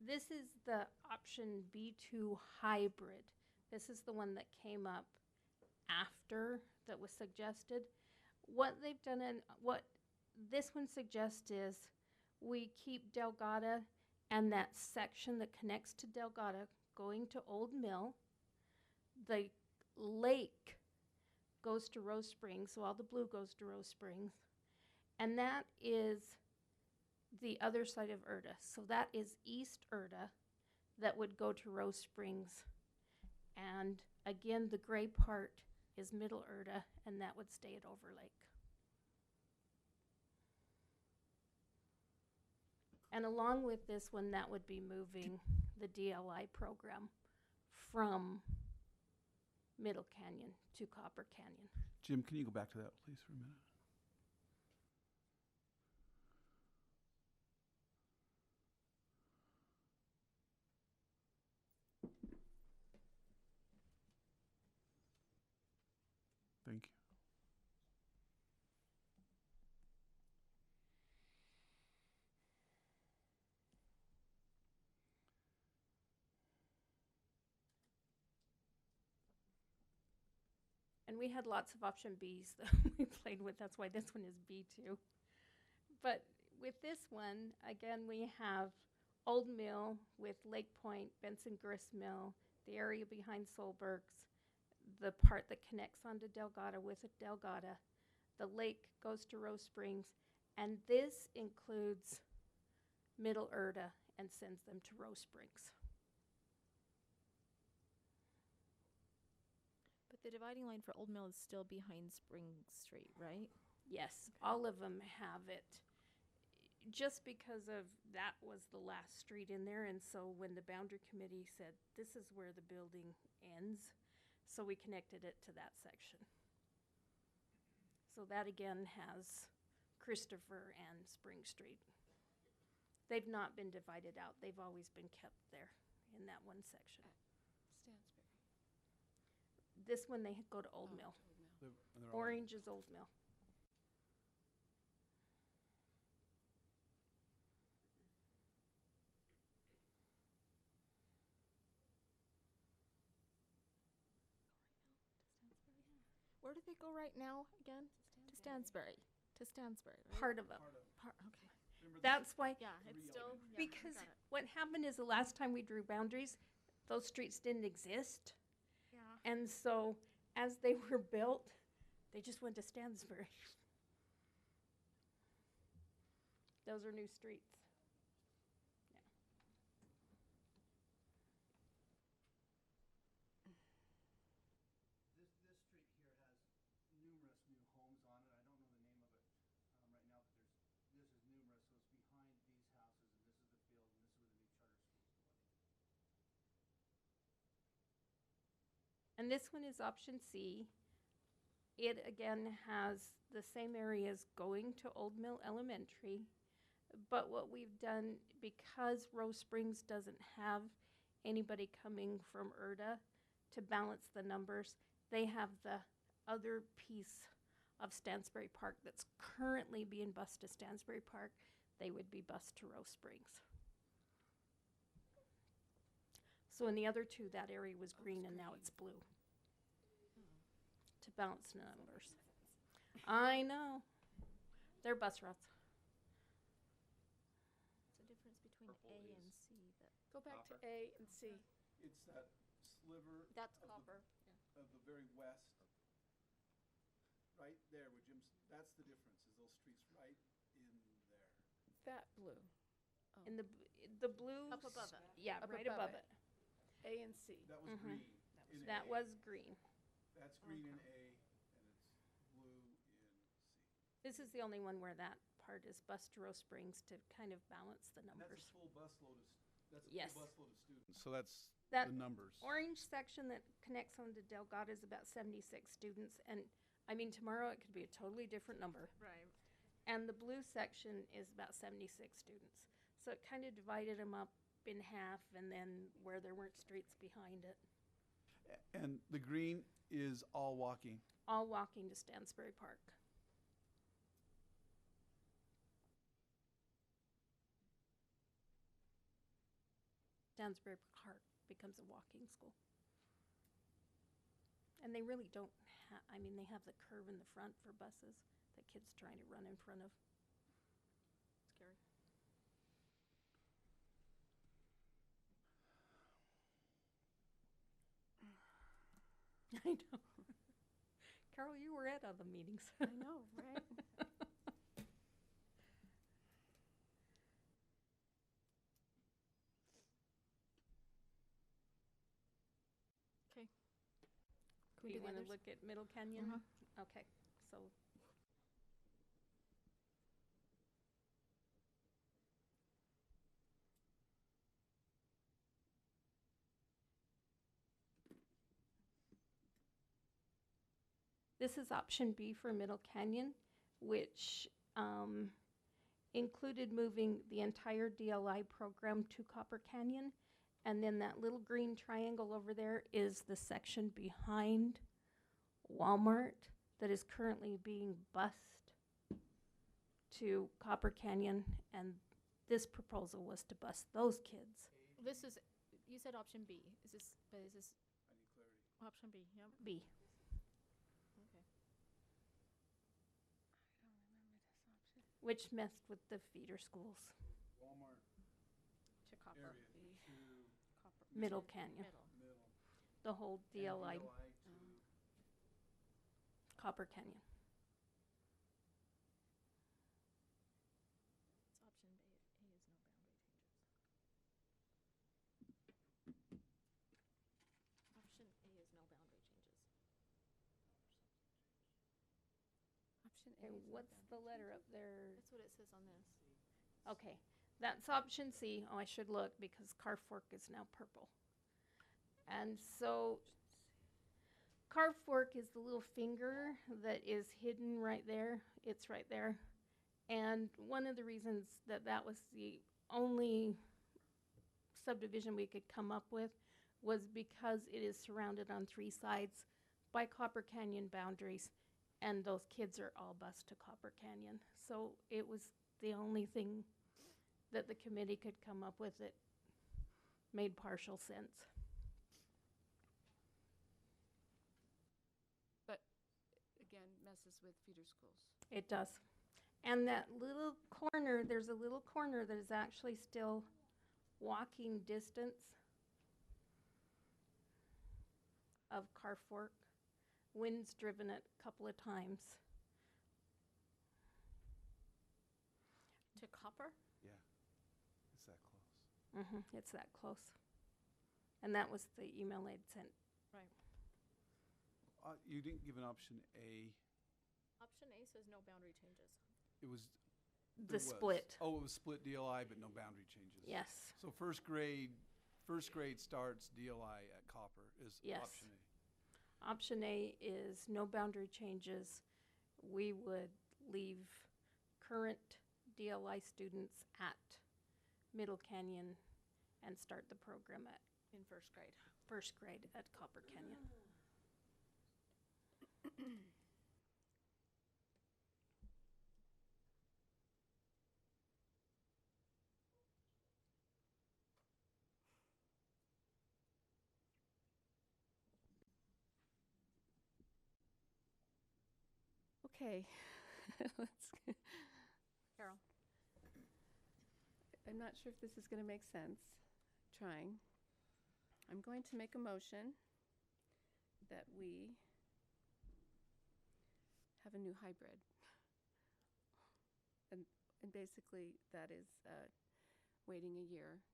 This is the option B2 hybrid. This is the one that came up after that was suggested. What they've done and what this one suggests is we keep Delgado and that section that connects to Delgado going to Old Mill. The lake goes to Rose Springs, so all the blue goes to Rose Springs. And that is the other side of Erta. So that is East Erta that would go to Rose Springs. And again, the gray part is Middle Erta, and that would stay at Overlake. And along with this one, that would be moving the DLI program from Middle Canyon to Copper Canyon. Jim, can you go back to that, please, for a minute? Thank you. And we had lots of option Bs that we played with. That's why this one is B2. But with this one, again, we have Old Mill with Lake Point, Benson Grist Mill, the area behind Solberg's, the part that connects onto Delgado with Delgado. The lake goes to Rose Springs, and this includes Middle Erda and sends them to Rose Springs. But the dividing line for Old Mill is still behind Spring Street, right? Yes, all of them have it. Just because of that was the last street in there, and so when the boundary committee said, this is where the building ends, so we connected it to that section. So that again has Christopher and Spring Street. They've not been divided out. They've always been kept there in that one section. Stansbury. This one, they go to Old Mill. Orange is Old Mill. Where do they go right now again? To Stansbury. To Stansbury, right? Part of them. Okay. That's why. Yeah, it's still. Yeah, Because got it. what happened is the last time we drew boundaries, those streets didn't exist. Yeah. And so as they were built, they just went to Stansbury. Those are new streets. This street here has numerous new homes on it. I don't know the name of it right now, but this is numerous. So it's behind these houses, and this is the field, and this is where the new charter school's going. And this one is option C. It again has the same areas going to Old Mill Elementary. But what we've done, because Rose Springs doesn't have anybody coming from Erda to balance the numbers, they have the other piece of Stansbury Park that's currently being bused to Stansbury Park. They would be bused to Rose Springs. So in the other two, that area was green and now it's blue. To balance the numbers. I know. They're bus routes. What's the difference between A and C? Go back to A and C. It's that sliver That's of copper. of the very west, right there where Jim's, that's the difference, is those streets right in there. That blue. In the blue. Up above it. Yeah, Up right above above it. A and C. That was green. in That A. was green. That's green in A, and it's blue in C. This is the only one where that part is bus to Rose Springs to kind of balance the And numbers. that's a full busload of, that's a Yes. full busload of students. So that's That the numbers. orange section that connects onto Delgado is about 76 students. And I mean, tomorrow it could be a totally different number. Right. And the blue section is about 76 students. So it kind of divided them up in half, and then where there weren't streets behind it. And the green is all walking. All walking to Stansbury Park. Stansbury Park becomes a walking school. And they really don't I mean, they have the curve in the front for buses that kids trying to run in front of. Scary. I know. Carol, you were at all the meetings. I know, right? Okay. Do you want to look at Middle Canyon? Okay, so. This is option B for Middle Canyon, which included moving the entire DLI program to Copper Canyon. And then that little green triangle over there is the section behind Walmart that is currently being bused to Copper Canyon. And this proposal was to bus those kids. This is, you said option B. Is this, but is this? I need clarity. Option B, yep. B. Okay. Which messed with the feeder schools. Walmart To Copper. area to Copper. Middle Canyon. middle. The whole And DLI, to Copper Canyon. It's option A. A is no boundary changes. Option A is no boundary changes. Option A. And is no what's the boundary letter up there? That's what it says on this. Okay, that's option C. Oh, I should look because Car Fork is now purple. And so Car Fork is the little finger that is hidden right there. It's right there. And one of the reasons that that was the only subdivision we could come up with was because it is surrounded on 3 sides by Copper Canyon boundaries, and those kids are all bused to Copper Canyon. So it was the only thing that the committee could come up with that made partial sense. But again, messes with feeder schools. It does. And that little corner, there's a little corner that is actually still walking distance of Car Fork. Wind's driven it a couple of times. To Copper? Yeah, it's that close. It's that close. And that was the email they'd sent. Right. You didn't give an option A. Option A says no boundary changes. It was The there was. split. Oh, it was split DLI, but no boundary changes. Yes. So first grade starts DLI at Copper is Yes. option A. Option A is no boundary changes. We would leave current DLI students at Middle Canyon and start the program at In first grade. at Copper Canyon. Okay. Let's Carol. I'm not sure if this is going to make sense. Trying. I'm going to make a motion that we have a new hybrid. And basically that is waiting a year,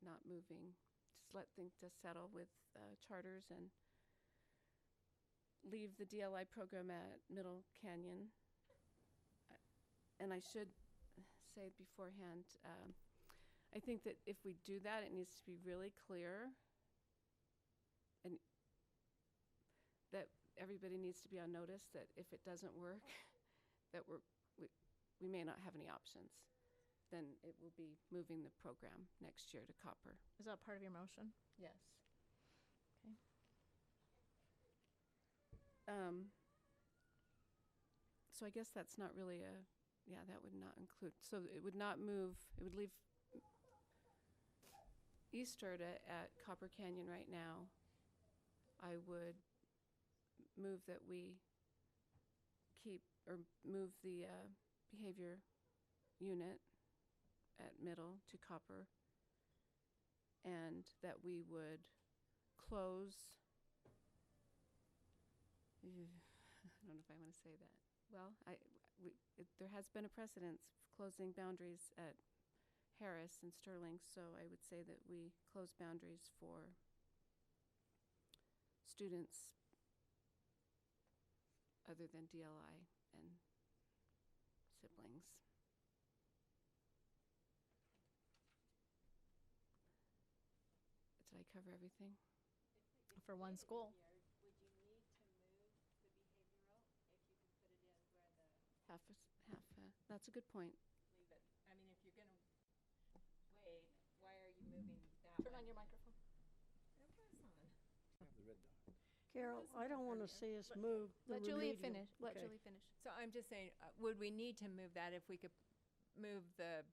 not moving, just let things just settle with charters and leave the DLI program at Middle Canyon. And I should say beforehand, I think that if we do that, it needs to be really clear and that everybody needs to be on notice that if it doesn't work, that we may not have any options. Then it will be moving the program next year to Copper. Is that part of your motion? Yes. Okay. So I guess that's not really that would not include, so it would not move, it would leave Eastern at Copper Canyon right now. I would move that we keep, or move the behavior unit at Middle to Copper, and that we would close, I don't know if I want to say that. Well, there has been a precedence closing boundaries at Harris and Sterling, so I would say that we close boundaries for students other than DLI and siblings. Did I cover everything? For one school. That's a good point. Leave it. I mean, if you're going to wait, why are you moving that Turn way? on your microphone. It was on. Carol, I don't want to see us move the Let Julie remedial. finish. Let Okay. Julie finish. So I'm just saying, would we need to move that if we could move the,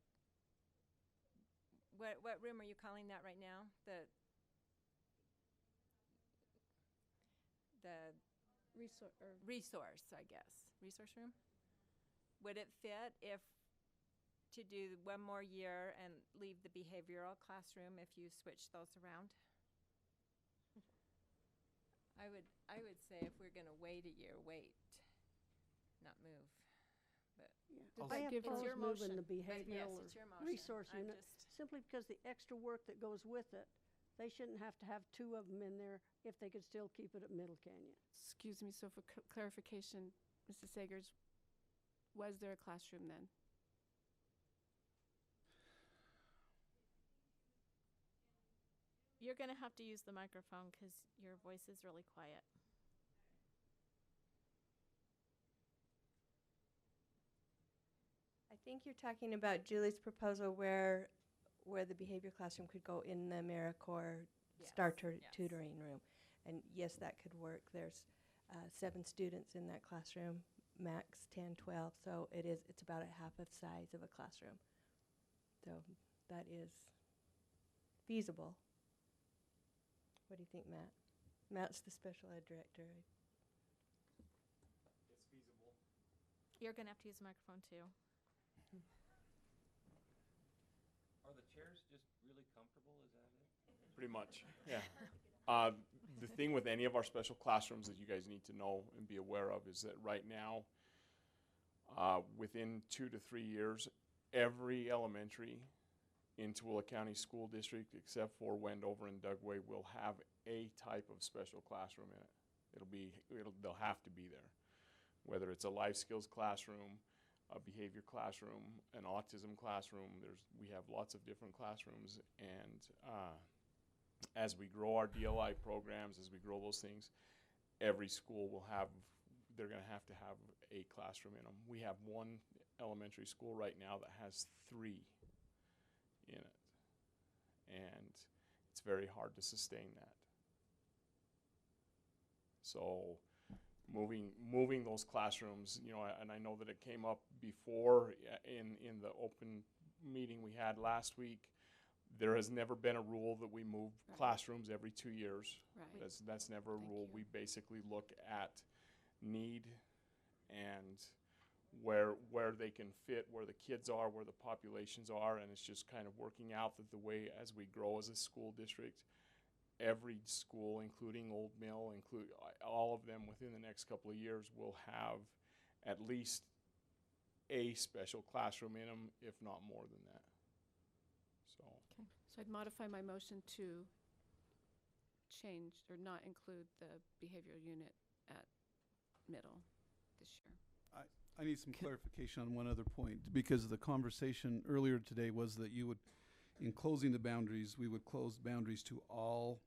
what room are you calling that right now? The resource, I guess. Resource room? Would it fit if, to do one more year and leave the behavioral classroom if you switch those around? I would say if we're gonna wait a year, wait, not move, but. I oppose your moving motion. the behavioral Yes, it's your or motion. resource I'm unit, just- simply because the extra work that goes with it, they shouldn't have to have two of them in there if they could still keep it at Middle Canyon. Excuse me, so for clarification, Mrs. Sagers, was there a classroom then? You're going to have to use the microphone because your voice is really quiet. I think you're talking about Julie's proposal where the behavior classroom could go in the AmeriCorps tutoring room. And yes, that could work. There's 7 students in that classroom, max 10, 12. So it's about a half of size of a classroom. So that is feasible. What do you think, Matt? Matt's the special ed director. It's feasible. You're going to have to use the microphone too. Are the chairs just really comfortable? Is that it? Pretty much, yeah. The thing with any of our special classrooms that you guys need to know and be aware of is that right now, within 2 to 3 years, every elementary in Tooele County School District, except for Wendover and Dugway, will have a type of special classroom in it. They'll have to be there. Whether it's a life skills classroom, a behavior classroom, an autism classroom, we have lots of different classrooms, and as we grow our DLI programs, as we grow those things, every school they're going to have a classroom in them. We have one elementary school right now that has 3 in it, and it's very hard to sustain that. So moving those classrooms, and I know that it came up before in the open meeting we had last week. There has never been a rule that we move classrooms every 2 years. Right. That's never a rule. We basically look at need and where they can fit, where the kids are, where the populations are, and it's just kind of working out that the way as we grow as a school district, every school, including Old Mill, all of them within the next couple of years will have at least a special classroom in them, if not more than that. So. Okay. So I'd modify my motion to change or not include the behavioral unit at middle this year. I need some clarification on one other point, because the conversation earlier today was that you would, in closing the boundaries, we would close boundaries to all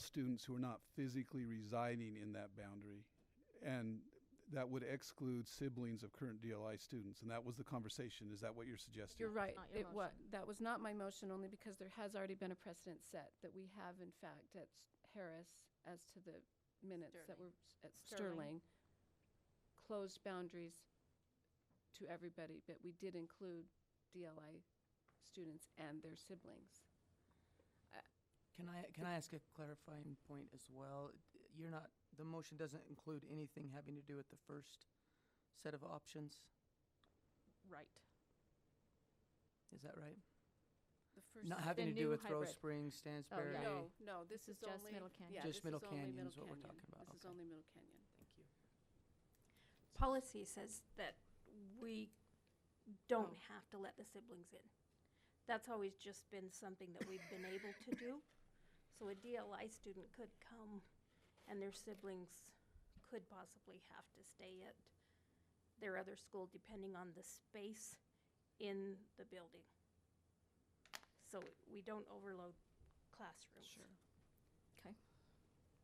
students who are not physically residing in that boundary, and that would exclude siblings of current DLI students, and that was the conversation. Is that what you're suggesting? You're right. That was not my motion, only because there has already been a precedent set that we have, in fact, at Harris, as to the minutes that were at Sterling, closed boundaries to everybody, but we did include DLI students and their siblings. Can I ask a clarifying point as well? The motion doesn't include anything having to do with the first set of options? Right. Is that right? The first, not having to do with Rose Springs, Oh, Stansbury? No, this is just only Middle Canyon. Yeah, Just this Middle is only Canyon Middle is what we're Canyon. talking about. This is Okay. only Middle Canyon. Thank you. Policy says that we don't have to let the siblings in. That's always just been something that we've been able to do. So a DLI student could come and their siblings could possibly have to stay at their other school depending on the space in the building. So we don't overload classrooms. Sure. Okay.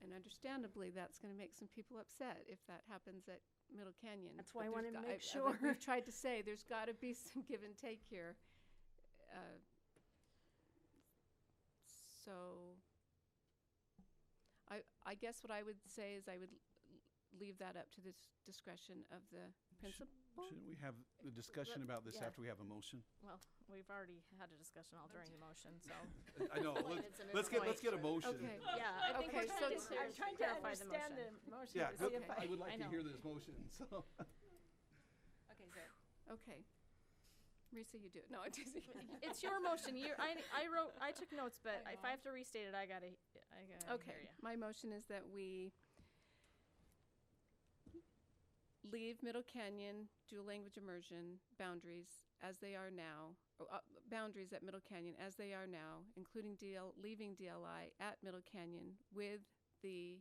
And understandably, that's going to make some people upset if that happens at Middle Canyon. That's why I But wanted there's to got- make like sure. we've tried to say, there's got to be some give and take here. So I guess what I would say is I would leave that up to the discretion of the principal. Shouldn't we have the discussion about this yeah. after we have a motion? Well, we've already had a discussion all during the motion, so. I know. Like Let's- it's a moot let's get a point. motion. Okay. Yeah, I think Okay, we're so trying it's- to I'm trying to clarify the understand motion. the motion Yeah, to see if I would like I to know. hear this motion, so. Okay, so Okay. Risa, you do it. No, I'm teasing. It's your motion. I took notes, but if I have to restate it, I gotta Okay, hear ya. my motion is that we leave Middle Canyon dual language immersion boundaries as they are now, boundaries at Middle Canyon as they are now, including leaving DLI at Middle Canyon with the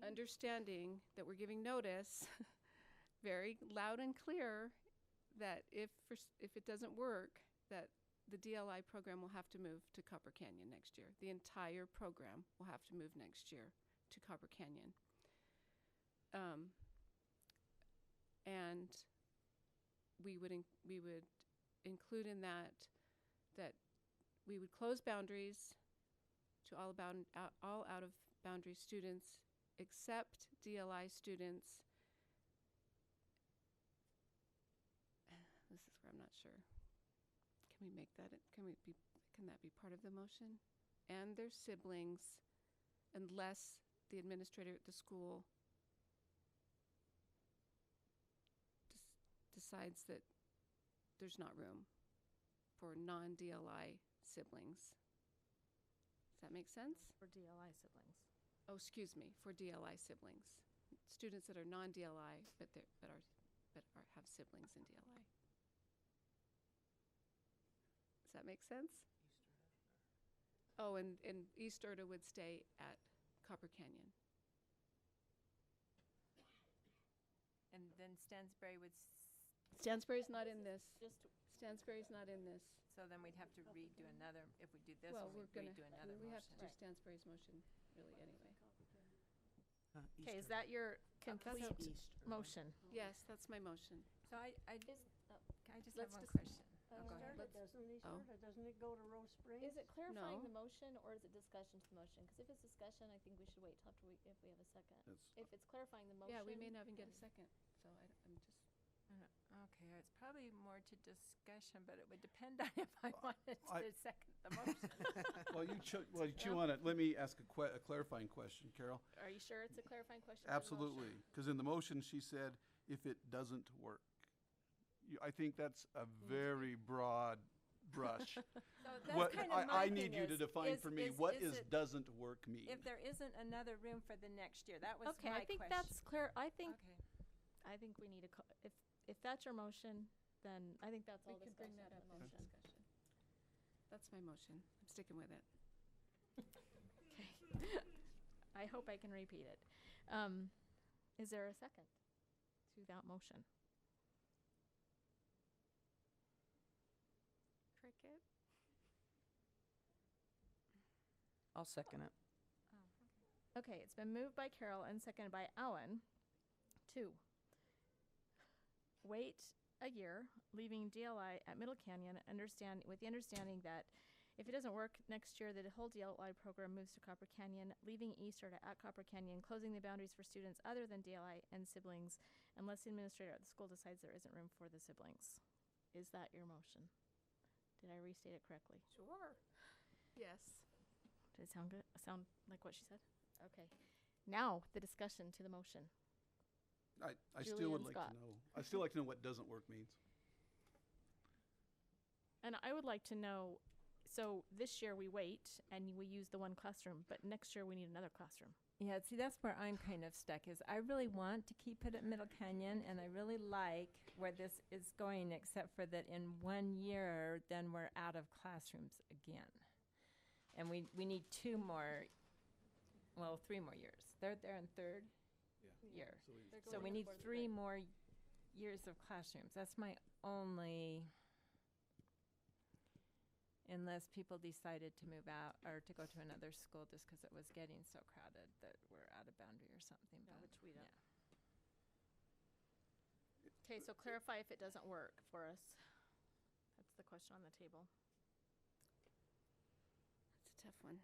understanding that we're giving notice very loud and clear that if it doesn't work, that the DLI program will have to move to Copper Canyon next year. The entire program will have to move next year to Copper Canyon. And we would include in that we would close boundaries to all out of boundary students except DLI students. This is where I'm not sure. Can we make that? Can that be part of the motion? And their siblings, unless the administrator at the school decides that there's not room for non-DLI siblings. Does that make sense? For DLI siblings. Oh, excuse me, for DLI siblings. Students that are non-DLI but have siblings in DLI. Does that make sense? Oh, and East Erta would stay at Copper Canyon. and then Stansbury would. Stansbury's not in this. Stansbury's not in this. So then we'd have to redo another, if we do this, Well, we'd we're gonna, redo another we have to do motion. Stansbury's motion, really, anyway. Okay, is that your complete motion? Yes, that's my motion. So I just have let's one just- question. Oh, go ahead. Doesn't it go to Rose Springs? Is it clarifying No. the motion or is it discussion to the motion? Because if it's discussion, I think we should wait till after if we have a second. If it's clarifying the motion. Yeah, we may not even get a second, so I'm just. Okay, it's probably more to discussion, but it would depend on if I wanted to second the motion. Well, you chew on it. Let me ask a clarifying question, Carol. Are you sure it's a clarifying question? to the motion? Absolutely, because in the motion she said, if it doesn't work. I think that's a very broad brush. that's kind of my I need thing you to define for me, what is it- doesn't work mean? If there isn't another room for the next year, that was Okay, my I think question. that's clear. I think Okay. we need if that's your motion, then I think that's all We can discussion. bring that up in in the motion. discussion. That's my motion. I'm sticking with it. Okay. I hope I can repeat it. Is there a second to that motion? Cricket? I'll second it. Okay, it's been moved by Carol and seconded by Alan to wait a year, leaving DLI at Middle Canyon, with the understanding that if it doesn't work next year, the whole DLI program moves to Copper Canyon, leaving East Erta at Copper Canyon, closing the boundaries for students other than DLI and siblings, unless the administrator at the school decides there isn't room for the siblings. Is that your motion? Did I restate it correctly? Sure. Yes. Did it sound good? Sound like what she said? Okay. Now, the discussion to the motion. I Julie still would and like Scott. to know. I still like to know what doesn't work means. And I would like to know, so this year we wait and we use the one classroom, but next year we need another classroom. Yeah, see, that's where I'm kind of stuck, is I really want to keep it at Middle Canyon, and I really like where this is going, except for that in 1 year, then we're out of classrooms again. And we need 3 more years. They're in third year. So we need 3 more years of classrooms. That's my only unless people decided to move out or to go to another school just because it was getting so crowded that we're out of boundary or something. Yeah, but which we don't. Yeah. Okay, so clarify if it doesn't work for us. That's the question on the table. That's a tough one.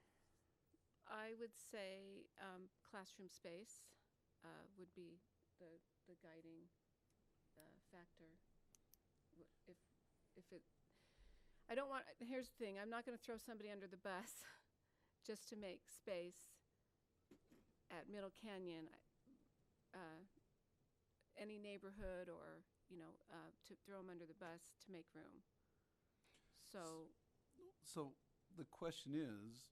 I would say classroom space would be the guiding factor. If it, I don't want. Here's the thing: I'm not going to throw somebody under the bus just to make space at Middle Canyon. Any neighborhood, or to throw them under the bus to make room. So the question is,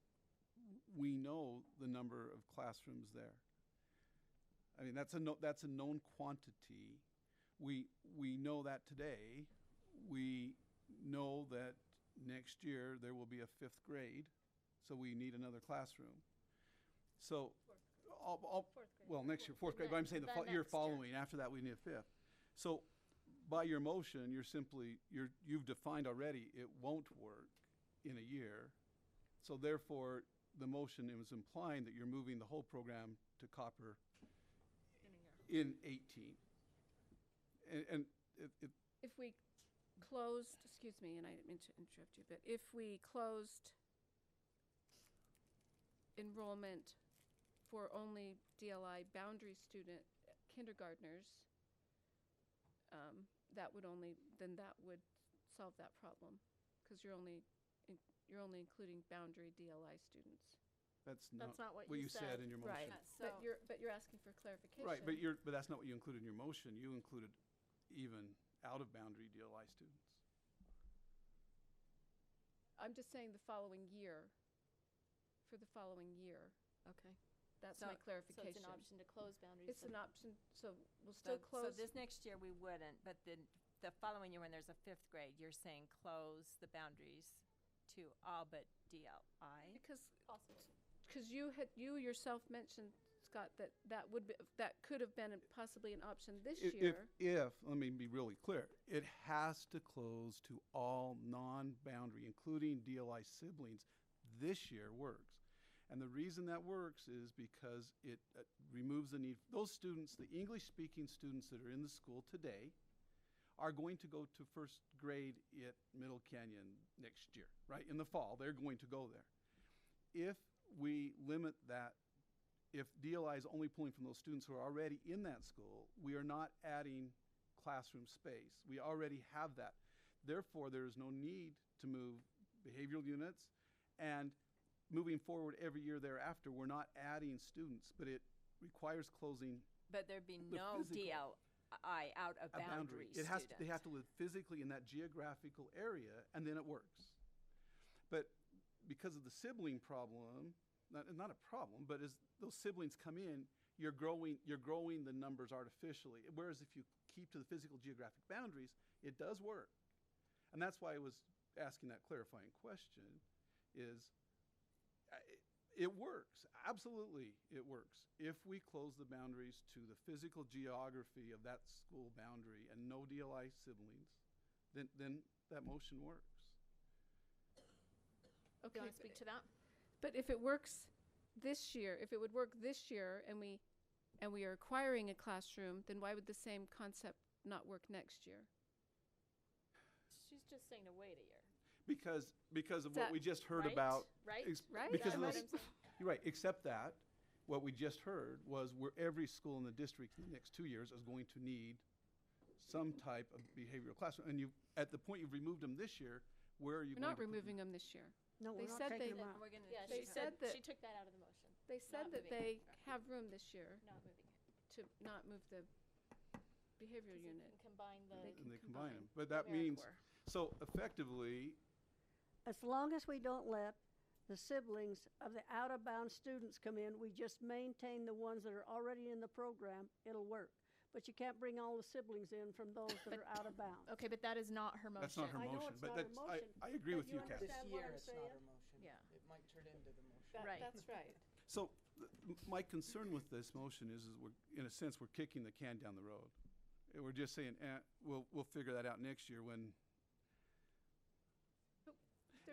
we know the number of classrooms there. I mean, that's a known quantity. We know that today. We know that next year there will be a 5th grade, so we need another classroom. So, well, next year, 4th grade. But I'm saying the year following. After that, we need a 5th. So, by your motion, you've defined already it won't work in a year. So therefore, the motion was implying that you're moving the whole program to Copper in 18. And if we closed, excuse me, and I didn't mean to interrupt you, but if we closed enrollment for only DLI boundary student kindergartners, that would solve that problem, because you're only including boundary DLI students. That's not what you said in your motion. Right. But you're asking for clarification. Right, but that's not what you included in your motion. You included even out of boundary DLI students. I'm just saying the following year. For the following year. Okay. That's my clarification. So it's an option to close boundaries. It's an option, so we'll still close. So this next year we wouldn't, but the following year when there's a 5th grade, you're saying close the boundaries to all but DLI? Because you yourself mentioned, Scott, that could have been possibly an option this year. If let me be really clear, it has to close to all non-boundary, including DLI siblings. This year works. And the reason that works is because it removes the need. Those students, the English-speaking students that are in the school today, are going to go to 1st grade at Middle Canyon next year, right? In the fall, they're going to go there. If we limit that, if DLI is only pulling from those students who are already in that school, we are not adding classroom space. We already have that. Therefore, there is no need to move behavioral units, and moving forward every year thereafter, we're not adding students, but it requires closing. But there'd be no DLI out of boundary They have to live physically in that geographical area, and then it works. But because of the sibling problem, not a problem, but as those siblings come in, you're growing the numbers artificially. Whereas if you keep to the physical geographic boundaries, it does work. And that's why I was asking that clarifying question is, it works. Absolutely, it works. If we close the boundaries to the physical geography of that school boundary and no DLI siblings, then that motion works. Okay. Do you want to speak to that? But if it works this year, if it would work this year, and we are acquiring a classroom, then why would the same concept not work next year? She's just saying to wait a year. Because of what we just heard about. Right? Because of those, you're right, except that what we just heard was where every school in the district in the next 2 years is going to need some type of behavioral classroom. And at the point you've removed them this year, where are you We're not removing them this year. No, we're not taking them out. She said that she took that out of the motion. They said that they have room this year Not moving it. to not move the behavioral unit. Can combine the. And they combine them. But that means, so effectively, As long as we don't let the siblings of the out-of-bounds students come in, we just maintain the ones that are already in the program, it'll work. But you can't bring all the siblings in from those that are out of bounds. Okay, but that is not her motion. that's not her I know motion. it's But not her motion, I agree but with you you, Kathy. This understand what year, I'm it's not saying? our motion. Yeah. It might turn into the motion. Right. That's right. So my concern with this motion is we're, in a sense, we're kicking the can down the road. And we're just saying, we'll figure that out next year when.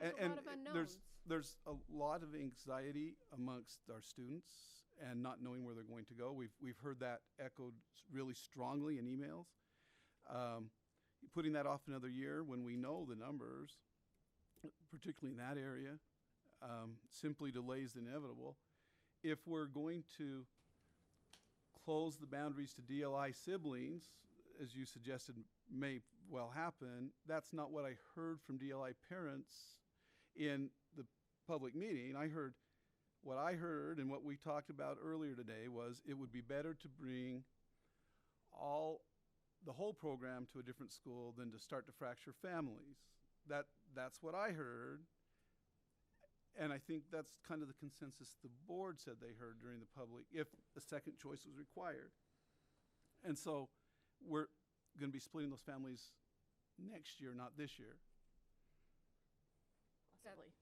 there's a lot of unknowns. There's a lot of anxiety amongst our students and not knowing where they're going to go. We've heard that echoed really strongly in emails. Putting that off another year when we know the numbers, particularly in that area, simply delays the inevitable. If we're going to close the boundaries to DLI siblings, as you suggested may well happen, that's not what I heard from DLI parents in the public meeting. What I heard and what we talked about earlier today was it would be better to bring the whole program to a different school than to start to fracture families. That's what I heard. And I think that's kind of the consensus the board said they heard during the public, if a second choice was required. And so we're going to be splitting those families next year, not this year.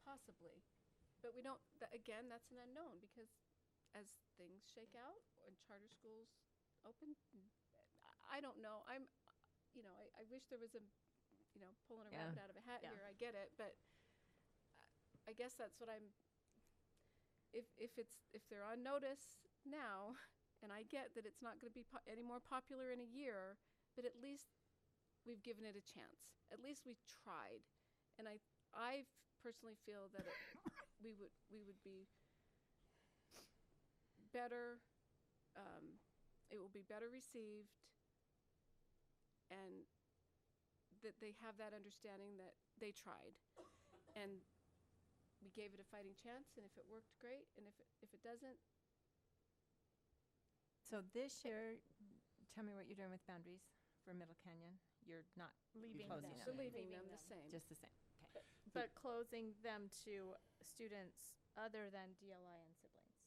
Possibly. But we don't, again, that's an unknown because as things shake out and charter schools open, I don't know. I wish there was a, pulling a rabbit out of a hat here. I get it, but I guess that's what I'm. If they're on notice now, and I get that it's not going to be any more popular in a year, but at least we've given it a chance. At least we tried, and I personally feel that we would be better. It will be better received, and that they have that understanding that they tried, and we gave it a fighting chance, and if it worked, great, and if it doesn't. So this year, tell me what you're doing with boundaries for Middle Canyon. You're not Leaving closing them. them. Leaving them the same. Just the same. Okay. But closing them to students other than DLI and siblings.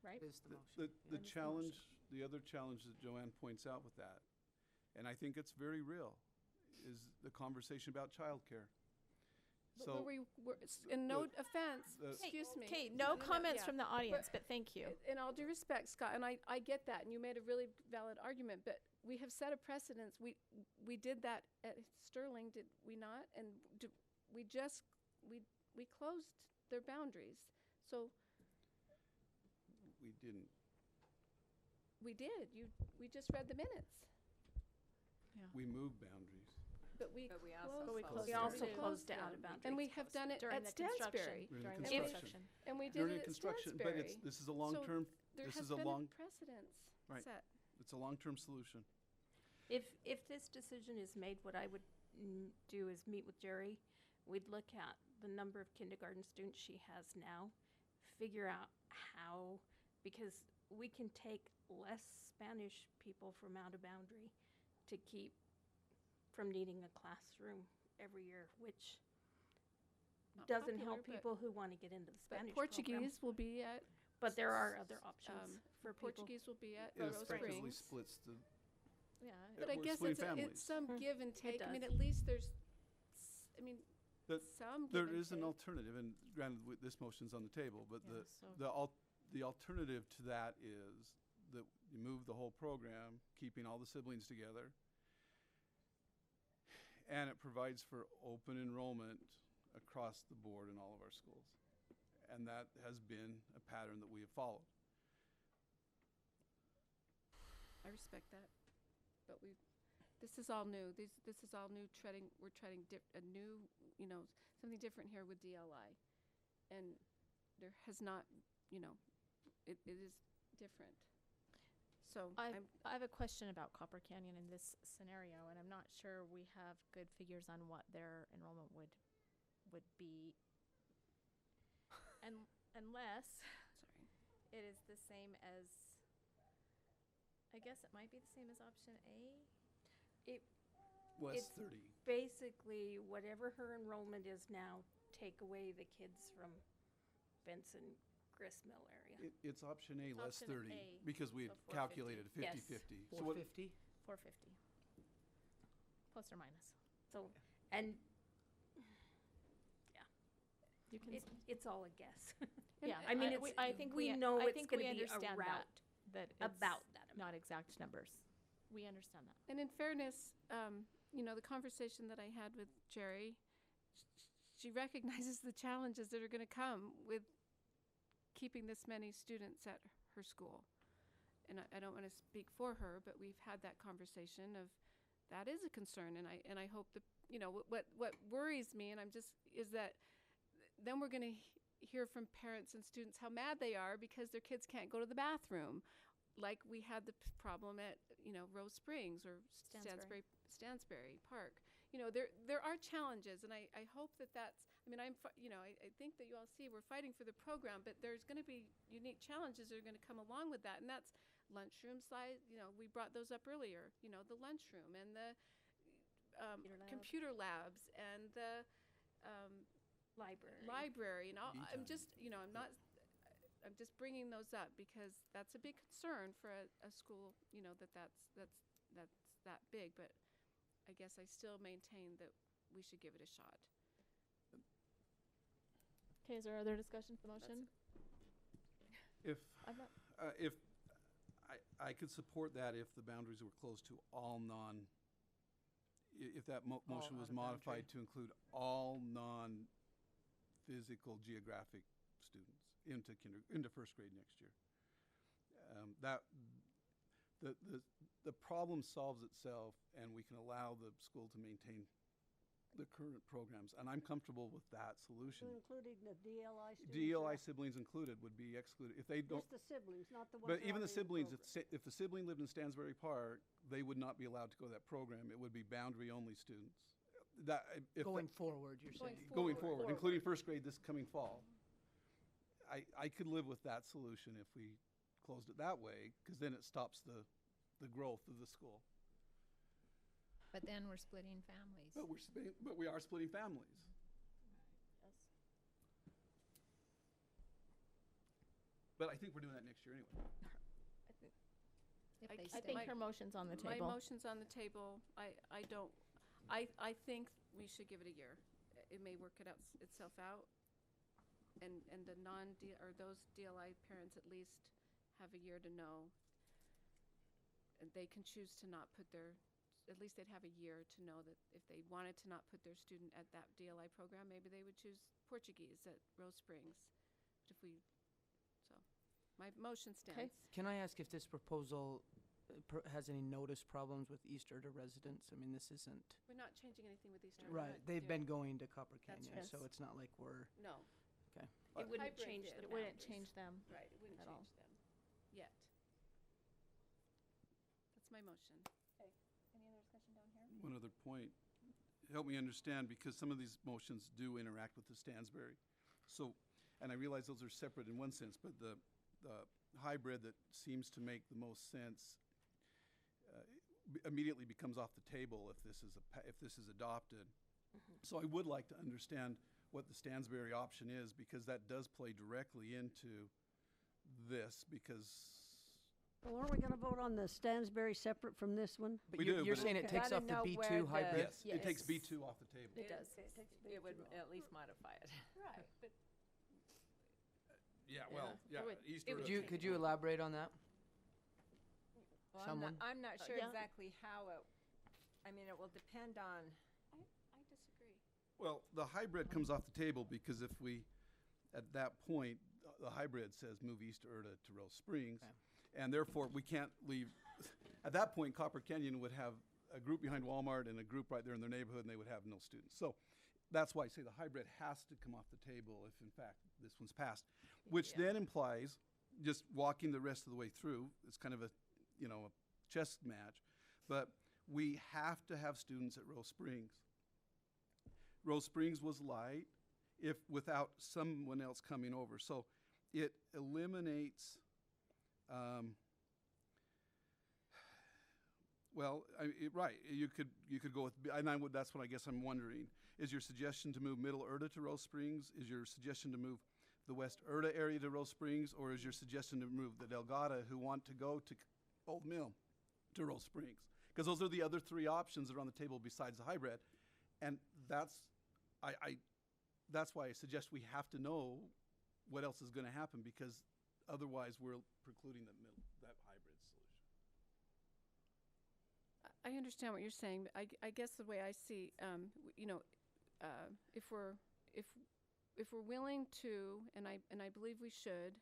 Right? Is the motion. The challenge, the other challenge that Joanne points out with that, and I think it's very real, is the conversation about childcare. So and no offense, excuse me. Okay, no comments from the audience, but thank you. In all due respect, Scott, and I get that, and you made a really valid argument, but we have set a precedence. We did that at Sterling, did we not? And we closed their boundaries. So we didn't. We did. We just read the minutes. Yeah. We moved boundaries. But we also closed it out of boundaries. And we have done it during at the Stansbury. During the Construction. construction. And we did During it at construction, Stansbury. but this is a long-term. There This has is a been long a precedence right. set. It's a long-term solution. If this decision is made, what I would do is meet with Jerry. We'd look at the number of kindergarten students she has now, figure out how, because we can take less Spanish people from out of boundary to keep from needing a classroom every year, which doesn't help people who want to get into the Spanish Portuguese program. will be at. But there are other options for people. Portuguese will be at It Rose effectively Springs. splits the. Yeah, Yeah, but I we're guess splitting it's some families. give and take. I mean, does. at least there's, That some give there and is an take. alternative, and granted, this motion's on the table, but Yeah, the alternative to that is that you move the whole program, keeping all the siblings together, and it provides for open enrollment across the board in all of our schools, and that has been a pattern that we have followed. I respect that, but this is all new. This is all new. We're treading a new, something different here with DLI, and there has not, it is different. So I have a question about Copper Canyon in this scenario, and I'm not sure we have good figures on what their enrollment would be, unless it is the same as. I guess it might be the same as option A. West It's 30. basically whatever her enrollment is now, take away the kids from Benson, Gristmill area. It's option A, It's less option 30, A, because we so had 450. calculated Yes. 50-50. So what- 450? 450. Plus or minus. So, and You can. it's all a guess. Yeah, I mean, I think we we know I it's think going we to be a understand route that it's about that amount. not exact numbers. We understand that. And in fairness, the conversation that I had with Jerry, she recognizes the challenges that are going to come with keeping this many students at her school. And I don't want to speak for her, but we've had that conversation of that is a concern, and I hope that, you know, what worries me, and is that then we're going to hear from parents and students how mad they are because their kids can't go to the bathroom, like we had the problem at, you know, Rose Springs or Stansbury Park. You know, there are challenges, and I hope that's, I mean, you know, I think that you all see we're fighting for the program, but there's going to be unique challenges that are going to come along with that, and that's lunchroom size. You know, we brought those up earlier, you know, the lunchroom and the computer labs and the library and all. I'm just, you know, I'm just bringing those up because that's a big concern for a school, you know, that's that big, but I guess I still maintain that we should give it a shot. Okay, is there other discussion for the motion? If I could support that if the boundaries were closed to all if that motion was modified to include all non-physical geographic students into first grade next year. The problem solves itself, and we can allow the school to maintain the current programs, and I'm comfortable with that solution. Including the DLI students? DLI siblings included would be excluded if they don't. Just the siblings, not the ones. But even the siblings, if the sibling lived in Stansbury Park, they would not be allowed to go to that program. It would be boundary-only students. Going forward, you're saying. Going forward, including first grade this coming fall. I could live with that solution if we closed it that way, because then it stops the growth of the school. But then we're splitting families. But we are splitting families. Yes. But I think we're doing that next year anyway. I think her motion's on the table. My motion's on the table. I think we should give it a year. It may work itself out, and the or those DLI parents at least have a year to know. And they can choose to not put at least they'd have a year to know that if they wanted to not put their student at that DLI program, maybe they would choose Portuguese at Rose Springs. But my motion stands. Can I ask if this proposal has any notice problems with East Erda residents? I mean, this isn't. We're not changing anything with East Erda. Right, they've been going to Copper Canyon, right. so it's not like we're. No. Okay. It wouldn't change them. It wouldn't change them. Right, it wouldn't at all. change them yet. That's my motion. Okay. Any other discussion down here? One other point. Help me understand, because some of these motions do interact with the Stansbury. So, and I realize those are separate in one sense, but the hybrid that seems to make the most sense immediately becomes off the table if this is adopted. So I would like to understand what the Stansbury option is, because that does play directly into this, because. Well, aren't we going to vote on the Stansbury separate from this one? But you're saying it takes off the B2 hybrid? Yes, it takes B2 off the table. It does. It would at least modify it. Right, but. Yeah, well, yeah. Could you elaborate on that? Well, Someone? I'm not sure yeah. exactly how it. I mean, it will depend on. I disagree. Well, the hybrid comes off the table because if we, at that point, the hybrid says move East Erda to Rose Springs, and therefore we can't leave. At that point, Copper Canyon would have a group behind Walmart and a group right there in their neighborhood, and they would have no students. So that's why I say the hybrid has to come off the table if, in fact, this one's passed, which then implies just walking the rest of the way through. It's kind of a chess match, but we have to have students at Rose Springs. Rose Springs was light without someone else coming over. So it eliminates, right, you could go with, and that's what I guess I'm wondering. Is your suggestion to move Middle Erda to Rose Springs? Is your suggestion to move the West Erda area to Rose Springs? Or is your suggestion to move the Delgado who want to go to Old Mill to Rose Springs? Because those are the other three options that are on the table besides the hybrid. And that's why I suggest we have to know what else is going to happen, because otherwise we're precluding that hybrid solution. I understand what you're saying, but I guess the way I see, if we're if we're willing to, and I believe we should,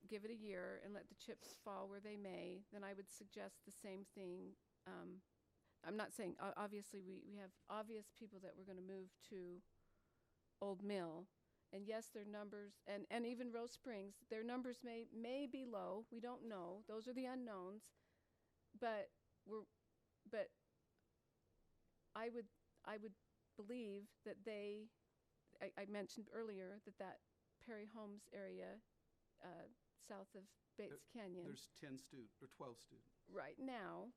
give it a year and let the chips fall where they may, then I would suggest the same thing. I'm not saying, obviously, we have obvious people that we're going to move to Old Mill. And yes, their numbers, and even Rose Springs, their numbers may be low. We don't know. Those are the unknowns. But I would believe that I mentioned earlier that Perry Holmes area, south of Bates Canyon. There's 10 students or 12 students. Right now.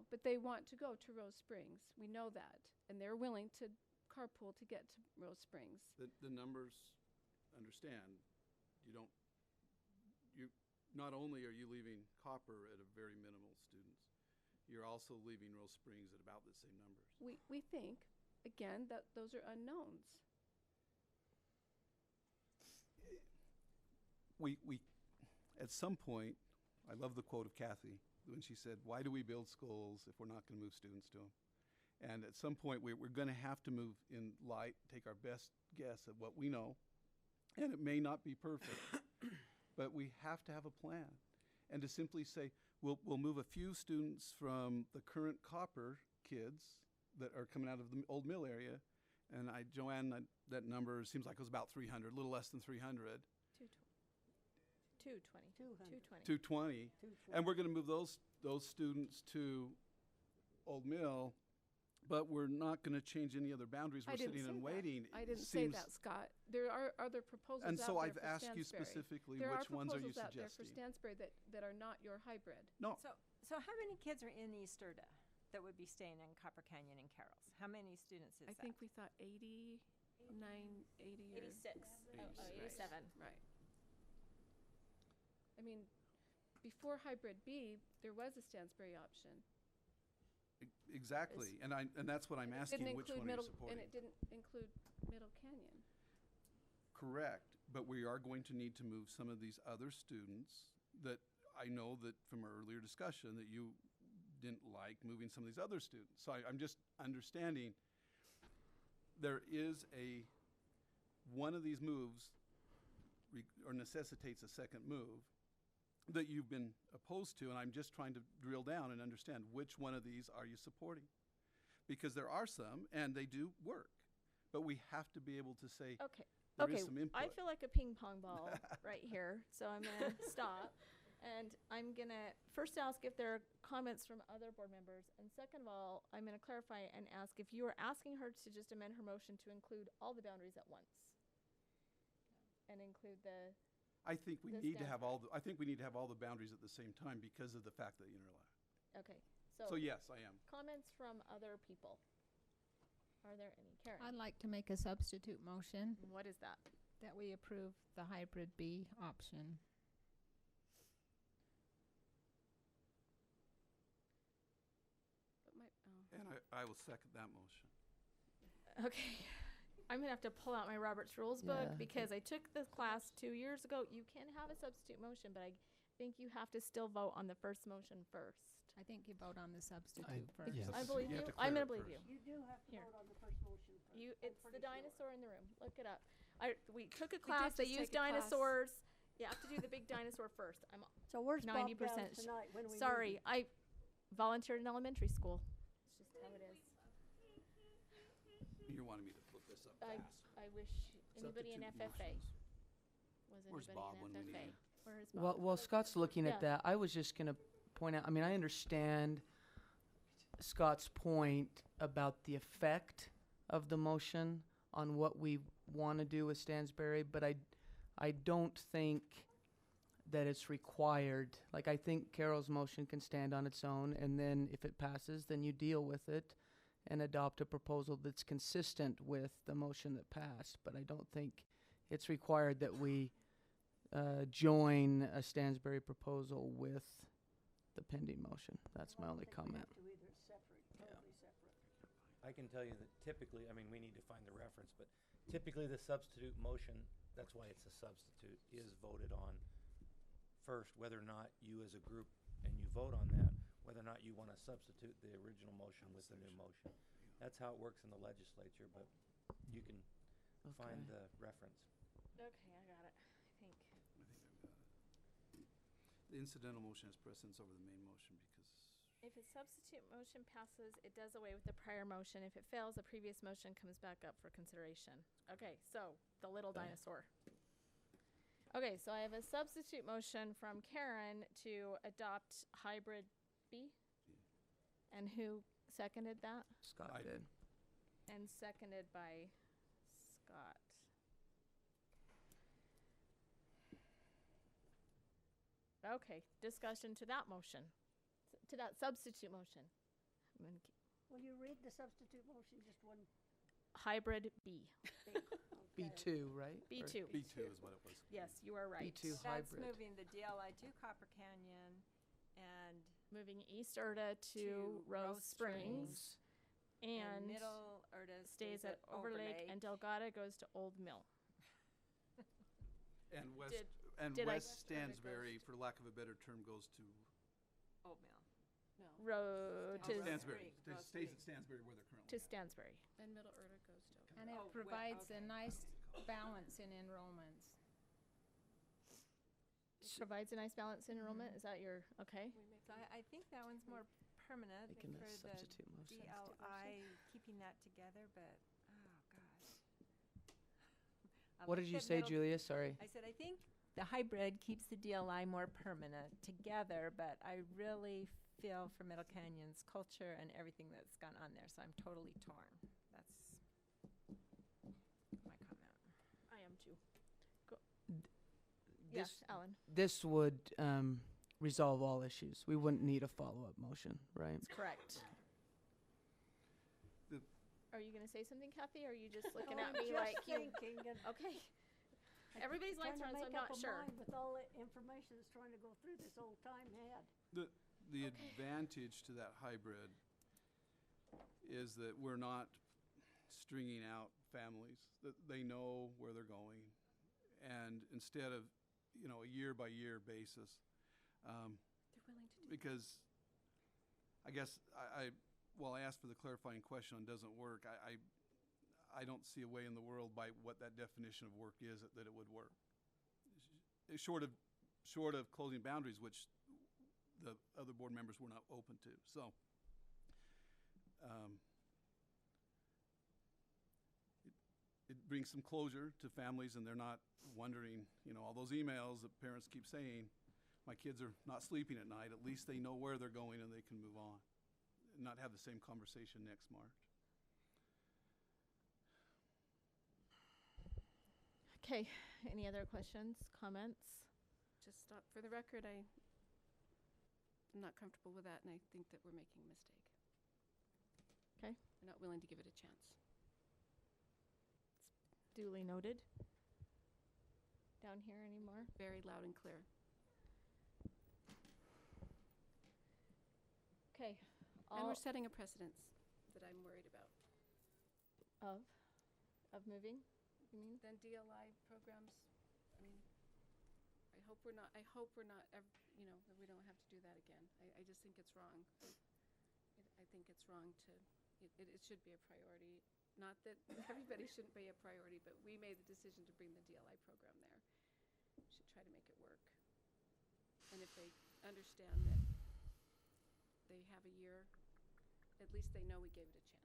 But they want to go to Rose Springs. We know that. And they're willing to carpool to get to Rose Springs. The numbers, understand, not only are you leaving Copper at a very minimal students, you're also leaving Rose Springs at about the same numbers. We think, again, that those are unknowns. We at some point, I love the quote of Kathy when she said, "Why do we build schools if we're not going to move students to them?" And at some point, we're going to have to move in light, take our best guess at what we know, and it may not be perfect, but we have to have a plan. And to simply say, we'll move a few students from the current Copper kids that are coming out of the Old Mill area, and Joanne, that number seems like it was about 300, a little less than 300. 220. And we're going to move those students to Old Mill, but we're not going to change any other boundaries. We're sitting and waiting. I didn't say that, Scott. There are other proposals and out so there I've for asked you Stansbury. specifically There which ones are you proposals out there for suggesting? Stansbury that are not your hybrid. No. So how many kids are in Easterda that would be staying in Copper Canyon and Carroll's? How many students is I that? think we thought 80. 86. 87. Right. I mean, before hybrid B, there was a Stansbury option. Exactly, and that's what I'm asking, which one are you supporting? And it didn't include Middle Canyon. Correct, but we are going to need to move some of these other students that I know that from our earlier discussion that you didn't like moving some of these other students. So I'm just understanding there is one of these moves or necessitates a second move that you've been opposed to, and I'm just trying to drill down and understand which one of these are you supporting. Because there are some, and they do work, but we have to be able to say, there is some input. I feel like a ping pong ball right here, so I'm going to stop. And I'm going to first ask if there are comments from other board members, and second of all, I'm going to clarify and ask if you are asking her to just amend her motion to include all the boundaries at once and include the I think we need to have all the boundaries at the same time because of the fact that interlap. Okay. So yes, I am. Comments from other people. Are there any? Karen? I'd like to make a substitute motion. What is that? That we approve the hybrid B option. And I will second that motion. Okay. I'm going to have to pull out my Robert's Rules book because I took this class 2 years ago. You can have a substitute motion, but I think you have to still vote on the first motion first. I think you vote on the substitute first. Yes. I believe you. I'm going to believe you. You do have to vote on the first motion first. It's the dinosaur in the room. Look it up. We took a class. They used dinosaurs. You have to do the big dinosaur first. I'm so where's 90% Bob Brown tonight when we sorry, I volunteered in elementary school. It's just how it is. You're wanting me to flip this up fast. I wish anybody in FFA was Where's Bob when we need him? Where is Bob? Well, Scott's looking at Yeah. that. I was just going to point out, I mean, I understand Scott's point about the effect of the motion on what we want to do with Stansbury, but I don't think that it's required. Like, I think Carol's motion can stand on its own, and then if it passes, then you deal with it and adopt a proposal that's consistent with the motion that passed. But I don't think it's required that we join a Stansbury proposal with the pending motion. That's my only comment. I can tell you that typically, I mean, we need to find the reference, but typically the substitute motion, that's why it's a substitute, is voted on first, whether or not you as a group, and you vote on that, whether or not you want to substitute the original motion with the new motion. That's how it works in the legislature, but you can find the reference. Okay, I got it, I think. The incidental motion has precedence over the main motion because If a substitute motion passes, it does away with the prior motion. If it fails, the previous motion comes back up for consideration. Okay, so the little dinosaur. Okay, so I have a substitute motion from Karen to adopt hybrid B. And who seconded that? Scott I did. And seconded by Scott. Okay, discussion to that motion, to that substitute motion. I'm gonna Will you read the substitute motion, just one? Hybrid B. B2, right? B2. B2 is what it was. Yes, you are right. B2 That's hybrid. moving the DLI to Copper Canyon and Moving East Erta to Rose Springs. And Middle Erta stays at Overlake, and Delgado goes to Old Mill. And West Did- and did I- West Stansbury, for lack of a better term, goes to Old Mill. Road to Stansbury. Stays at Stansbury where they're currently. to Stansbury. And Middle Erta goes to. And it provides a nice balance in enrollments. Provides a nice balance in enrollment. Is that your okay? So I think that one's more permanent Making for a the substitute motion. DLI, keeping that together, but, oh, gosh. I What like did you the say, middle- Julia? Sorry. I said, I think the hybrid keeps the DLI more permanent together, but I really feel for Middle Canyon's culture and everything that's gone on there, so I'm totally torn. That's my comment. I am too. Go. This, Yes, Alan. This would resolve all issues. We wouldn't need a follow-up motion, right? That's correct. The- Are you going to say something, Kathy? Or are you just looking No, at I'm me just like you? thinking and Okay. I Everybody's keep lights trying are on, so to I'm make not up a sure. mind with all the information that's trying to go through this old time had. The advantage to that hybrid is that we're not stringing out families, that they know where they're going. And instead of, a year by year basis, They're willing to do because I guess while I asked for the clarifying question on doesn't work, I don't see a way in the world by what that definition of work is that it would work. Short of closing boundaries, which the other board members were not open to. So it brings some closure to families, and they're not wondering, all those emails that parents keep saying, my kids are not sleeping at night. At least they know where they're going and they can move on and not have the same conversation next March. Okay. Any other questions, comments? Just stop, for the record, I'm not comfortable with that, and I think that we're making a mistake. Okay. We're not willing to give it a chance. Duly noted. Down here anymore? Very loud and clear. Okay. And we're setting a precedence that I'm worried about. Of moving, you mean? Then DLI programs, I hope we're not, that we don't have to do that again. I just think it's wrong. I think it's wrong to, it should be a priority. Not that everybody shouldn't be a priority, but we made the decision to bring the DLI program there. Should try to make it work. And if they understand that they have a year, at least they know we gave it a chance.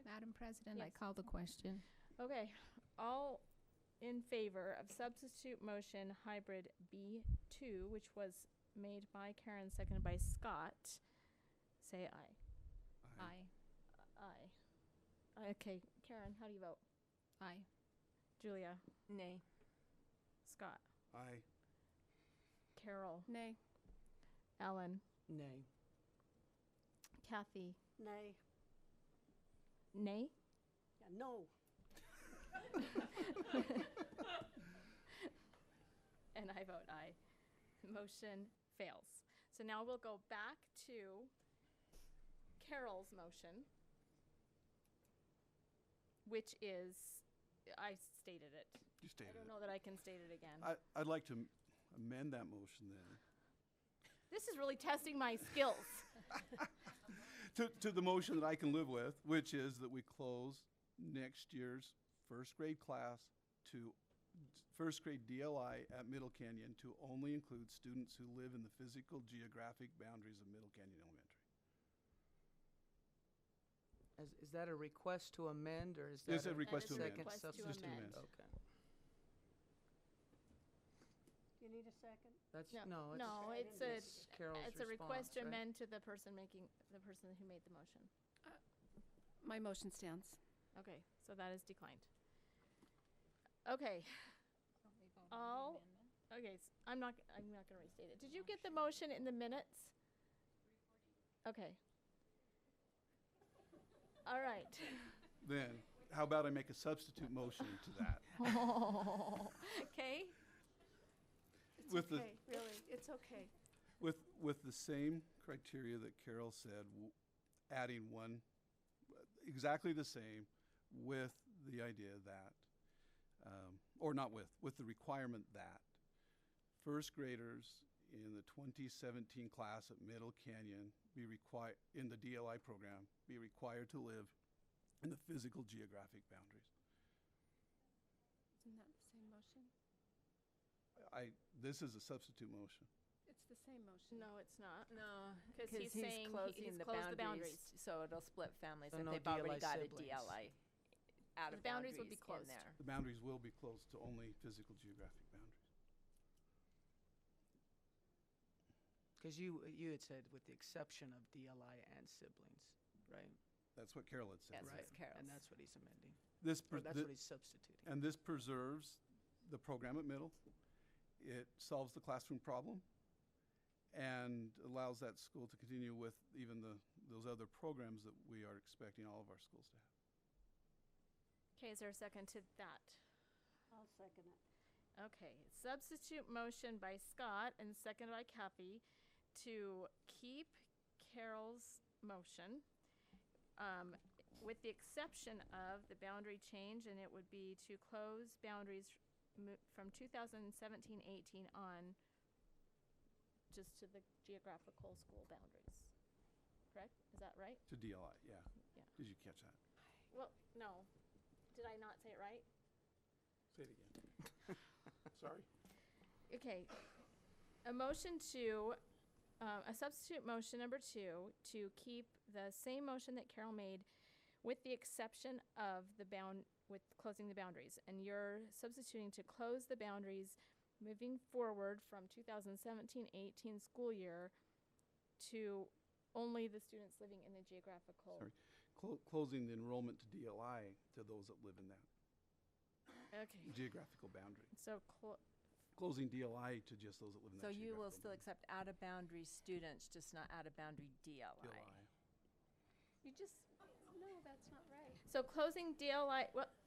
Madam President, I Yes. call the question. Okay. All in favor of substitute motion hybrid B2, which was made by Karen, seconded by Scott, say aye. Aye. Aye. Okay. Karen, how do you vote? Aye. Julia? Nay. Scott? Aye. Carol? Nay. Ellen? Nay. Kathy? Nay. Nay? Yeah, no. And I vote aye. Motion fails. So now we'll go back to Carol's motion, which is, I stated it. You stated I don't it. know that I can state it again. I'd like to amend that motion then. This is really testing my skills. to the motion that I can live with, which is that we close next year's first grade class to first grade DLI at Middle Canyon to only include students who live in the physical geographic boundaries of Middle Canyon Elementary. Is that a request to amend, or is that It's a request to amend. second Request to substitute? Just to amend. Okay. You need a second? That's, No, no, it's a, Carol's it's a request to response, right? amend to the person who made the motion. My motion stands. Okay, so that is declined. Okay. Okay, I'm not gonna restate it. Did you get the motion in the minutes? Okay. All right. Then, how about I make a substitute motion to that? Okay. It's With the- okay, really, it's okay. With the same criteria that Carol said, adding one, exactly the same, with the idea that, or not with the requirement that first graders in the 2017 class at Middle Canyon be required, in the DLI program, be required to live in the physical geographic boundaries. Isn't that the same motion? This is a substitute motion. It's the same motion. No, it's not. No, Because because he's he's saying closing he's the closed boundaries, the boundaries. so it'll split families So if no they've already DLI got siblings. a DLI out The of boundaries would be in closed. there. The boundaries will be closed to only physical geographic boundaries. Because you had said with the exception of DLI and siblings, right? That's what Carol had said. That's Right. what's Carol's. And that's what he's amending. Or Or that's what he's substituting. And this preserves the program at Middle. It solves the classroom problem and allows that school to continue with even those other programs that we are expecting all of our schools to have. Okay, is there a second to that? I'll second it. Okay, substitute motion by Scott and second by Kathy to keep Carol's motion, with the exception of the boundary change, and it would be to close boundaries from 2017-18 on just to the geographical school boundaries. Correct? Is that right? To DLI, yeah. Yeah. Did you catch that? Well, no. Did I not say it right? Say it again. Sorry. Okay. A motion to, a substitute motion number 2 to keep the same motion that Carol made with the exception of with closing the boundaries. And you're substituting to close the boundaries moving forward from 2017-18 school year to only the students living in the geographical. Sorry. Closing the enrollment to DLI to those that live in that Okay. geographical boundary. So Closing DLI to just those that live in So that you will geographical still accept out-of-boundary students, just not out-of-boundary DLI. DLI. You just, no, that's not right. So closing DLI,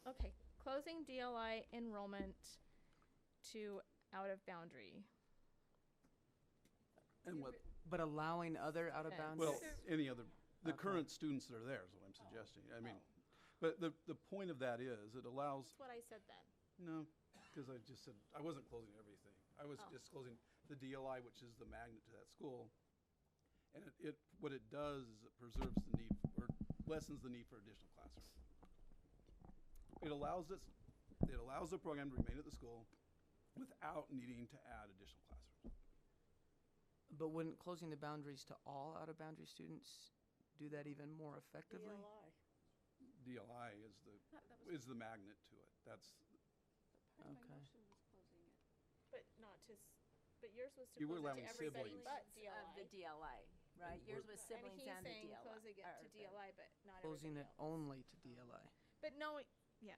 okay, closing DLI enrollment to out of boundary. And what, But allowing other out-of-bounds? well, any other, the Okay. current students that are there is what I'm suggesting. I mean, but the point of that is it allows, That's what I said then. no, because I just said, I wasn't closing everything. I was Oh. just closing the DLI, which is the magnet to that school. And what it does is it preserves the need, or lessens the need for additional classrooms. It allows the program to remain at the school without needing to add additional classrooms. But wouldn't closing the boundaries to all out-of-boundary students do that even more effectively? DLI is the magnet to it. That's, Part of my Okay. motion was closing it. But not to, but yours was to You were close it allowing to everybody siblings. but Of DLI. the DLI, right? Yours was siblings and the And he's saying DLI. closing it or to the- DLI, but not Closing it everybody else. only to DLI. But no, yeah.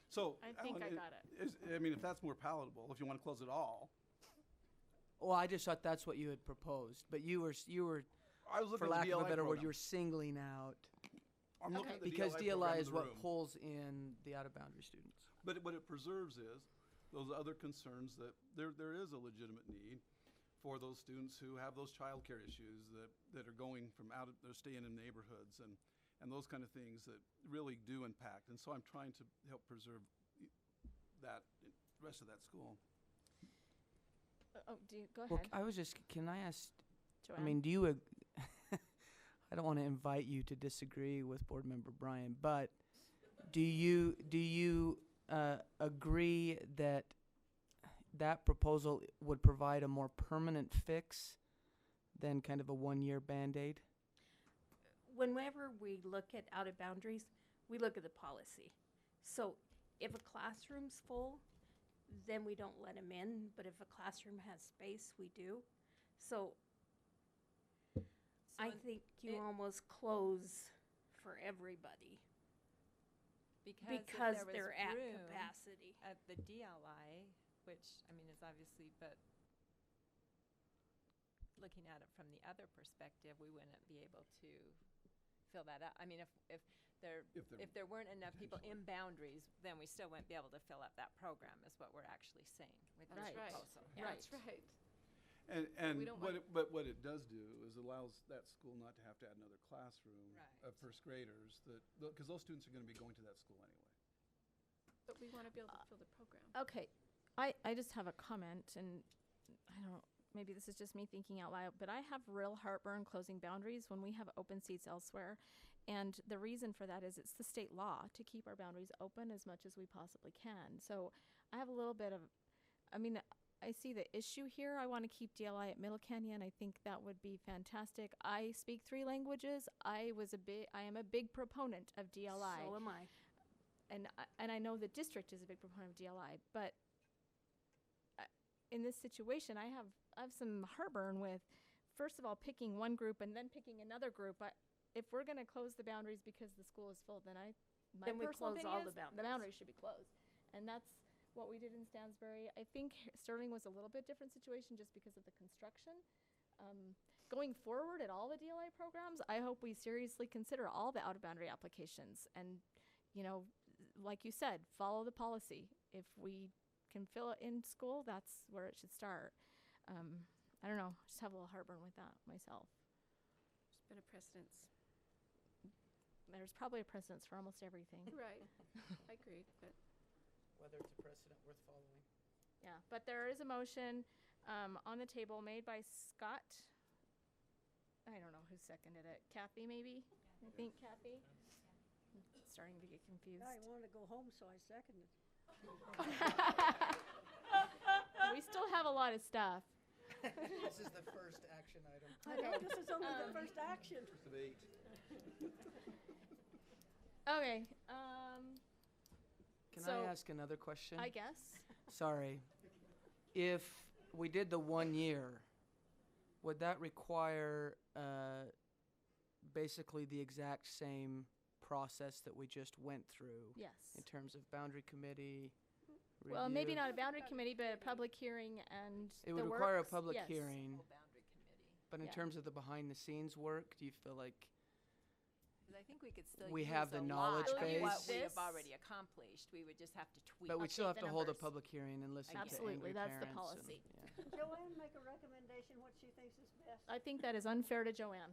so. I think I got it. I mean, if that's more palatable, if you want to close it all. Well, I just thought that's what you had proposed, but you were, I was looking for at lack the of a DLI better word, program. you were singling out. I'm looking at the Because DLI DLI program is in the what room. pulls in the out-of-boundary students. But what it preserves is those other concerns that there is a legitimate need for those students who have those childcare issues that are going from they're staying in neighborhoods and those kind of things that really do impact. And so I'm trying to help preserve that rest of that school. Oh, go Well, ahead. I was just, can I ask, I Joanne? mean, do you, I don't want to invite you to disagree with Board Member Bryan, but do you agree that that proposal would provide a more permanent fix than kind of a one-year Band-Aid? Whenever we look at out of boundaries, we look at the policy. So if a classroom's full, then we don't let them in. But if a classroom has space, we do. So I think you almost close for everybody. Because if there was they're at room capacity. at the DLI, which, I mean, is obviously, but looking at it from the other perspective, we wouldn't be able to fill that up. I mean, if there weren't enough people in boundaries, then we still wouldn't be able to fill up that program, is what we're actually saying with this proposal. Yeah. That's right. And We don't but what it does do is allows that school not to have to add another classroom of first graders, because those students are going to be going to that school anyway. But we want to be able to fill the program. Okay, I just have a comment, and I don't, maybe this is just me thinking out loud, but I have real heartburn closing boundaries when we have open seats elsewhere. And the reason for that is it's the state law to keep our boundaries open as much as we possibly can. So I have a little bit of, I mean, I see the issue here. I want to keep DLI at Middle Canyon. I think that would be fantastic. I speak 3 languages. I am a big proponent of DLI. So am I. And I know the district is a big proponent of DLI, but in this situation, I have some heartburn with, first of all, picking one group and then picking another group. But if we're going to close the boundaries because the school is full, then my we personal close opinion all is the the boundaries should be closed. And that's what we did in Stansbury. I think Sterling was a little bit different situation just because of the construction. Going forward at all the DLI programs, I hope we seriously consider all the out-of-boundary applications and, you know, like you said, follow the policy. If we can fill it in school, that's where it should start. I don't know, just have a little heartburn with that myself. There's been a precedence. There's probably a precedence for almost everything. Right. I agree, but Whether it's a precedent worth following. Yeah, but there is a motion on the table made by Scott. I don't know who seconded it. Kathy, maybe? I think Kathy. Starting to get confused. I wanted to go home, so I seconded. We still have a lot of stuff. This is the first action item. I know, this is only the first action. Debate. Okay. Can So, I ask another question? I guess. Sorry. If we did the 1 year, would that require basically the exact same process that we just went through? Yes. In terms of boundary committee? Well, maybe review? not a boundary committee, but a public hearing and It would the require a works, public yes. hearing. But in Yeah. terms of the behind-the-scenes work, do you feel like 'Cause I think we could still we use have the a knowledge lot of base? what we have already accomplished. We would just have to tweak. But we'd still have the to hold a numbers. public hearing and listen to Absolutely, angry that's the parents policy. and- Joanne, make a recommendation what she thinks is best. I think that is unfair to Joanne.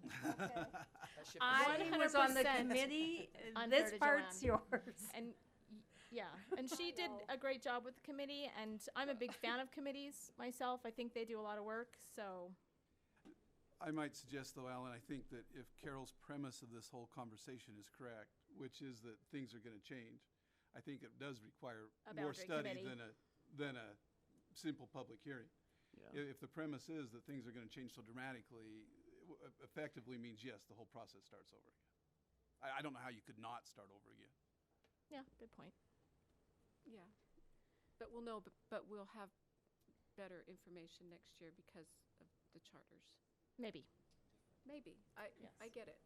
I was on the 100% committee. unfair This to part's Joanne. yours. And yeah, and she did a great job with the committee, and I'm a big fan of committees myself. I think they do a lot of work, so. I might suggest, though, Alan, I think that if Carol's premise of this whole conversation is correct, which is that things are going to change, I think it does require A more boundary study committee. than a simple public hearing. Yeah. If the premise is that things are going to change so dramatically, effectively means, yes, the whole process starts over again. I don't know how you could not start over again. Yeah, good point. yeah. But we'll know, but we'll have better information next year because of the charters. Maybe. Maybe. I get it.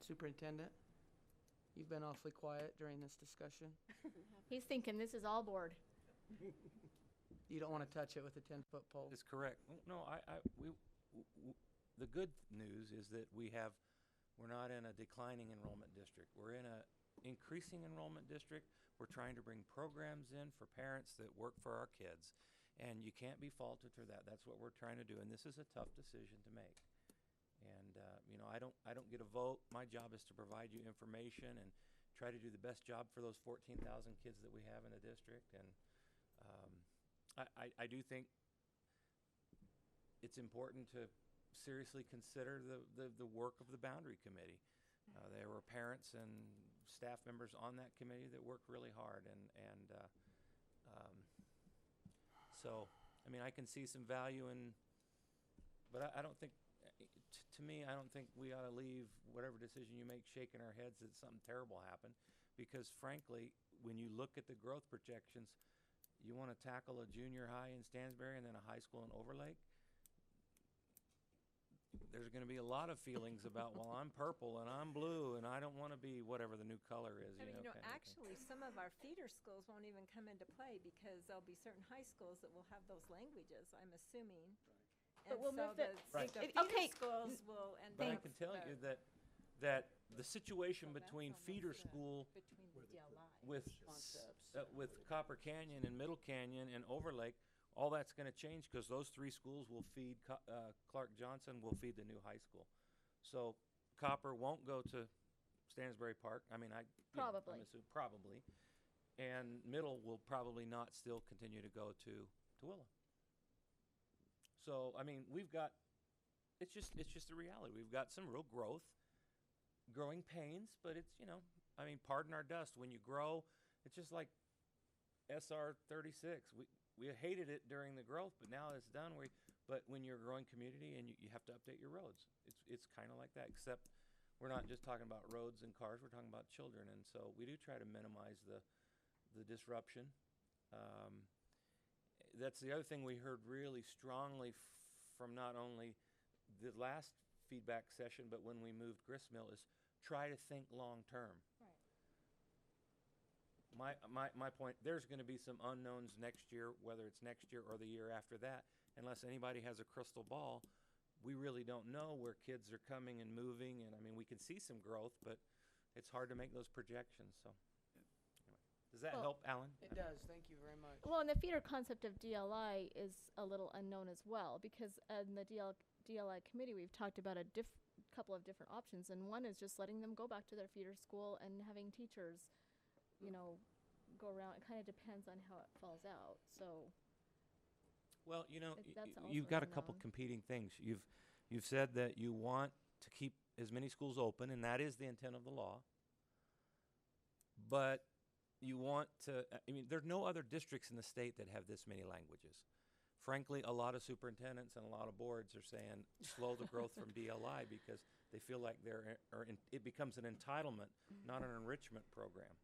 Superintendent, you've been awfully quiet during this discussion. He's thinking this is all board. You don't want to touch it with a 10-foot pole. That's correct. No, the good news is that we're not in a declining enrollment district. We're in a increasing enrollment district. We're trying to bring programs in for parents that work for our kids. And you can't be faulted for that. That's what we're trying to do. And this is a tough decision to make. And, I don't get a vote. My job is to provide you information and try to do the best job for those 14,000 kids that we have in the district. And I do think it's important to seriously consider the work of the boundary committee. There were parents and staff members on that committee that worked really hard, so I mean, I can see some value in, but I don't think, to me, I don't think we ought to leave whatever decision you make shaking our heads that something terrible happened, because frankly, when you look at the growth projections, you want to tackle a junior high in Stansbury and then a high school in Overlake, there's going to be a lot of feelings about, well, I'm purple and I'm blue and I don't want to be whatever the new color is. I mean, kind of thing. actually, some of our feeder schools won't even come into play because there'll be certain high schools that will have those languages, I'm assuming. But we'll move the, it- Right. the If- feeder okay. schools will end But I up can tell the- you that the situation between feeder almost, school between the DLI. with Copper Canyon and Middle Canyon and Overlake, all that's going to change because those three schools will feed Clark Johnson will feed the new high school. So Copper won't go to Stansbury Park. I mean, I'm assuming probably, and Middle will probably not still continue to go to Tooele. So I mean, it's just the reality. We've got some real growing pains, but it's, I mean, pardon our dust. When you grow, it's just like SR 36. We hated it during the growth, but now it's done. But when you're a growing community and you have to update your roads, it's kind of like that, except we're not just talking about roads and cars, we're talking about children. And so we do try to minimize the disruption. That's the other thing we heard really strongly from not only the last feedback session, but when we moved gristmill, is try to think long term. My point, there's going to be some unknowns next year, whether it's next year or the year after that. Unless anybody has a crystal ball, we really don't know where kids are coming and moving. And I mean, we can see some growth, but it's hard to make those projections. So anyway, does that help, Alan? It does. Thank you very much. Well, and the feeder concept of DLI is a little unknown as well, because in the DLI committee, we've talked about a couple of different options, and one is just letting them go back to their feeder school and having teachers, go around. It kind of depends on how it falls out. So. Well, That's you've also got a couple unknown. competing things. You've said that you want to keep as many schools open, and that is the intent of the law. But you want to, I mean, there are no other districts in the state that have this many languages. Frankly, a lot of superintendents and a lot of boards are saying slow the growth from DLI because they feel like it becomes an entitlement, not an enrichment program.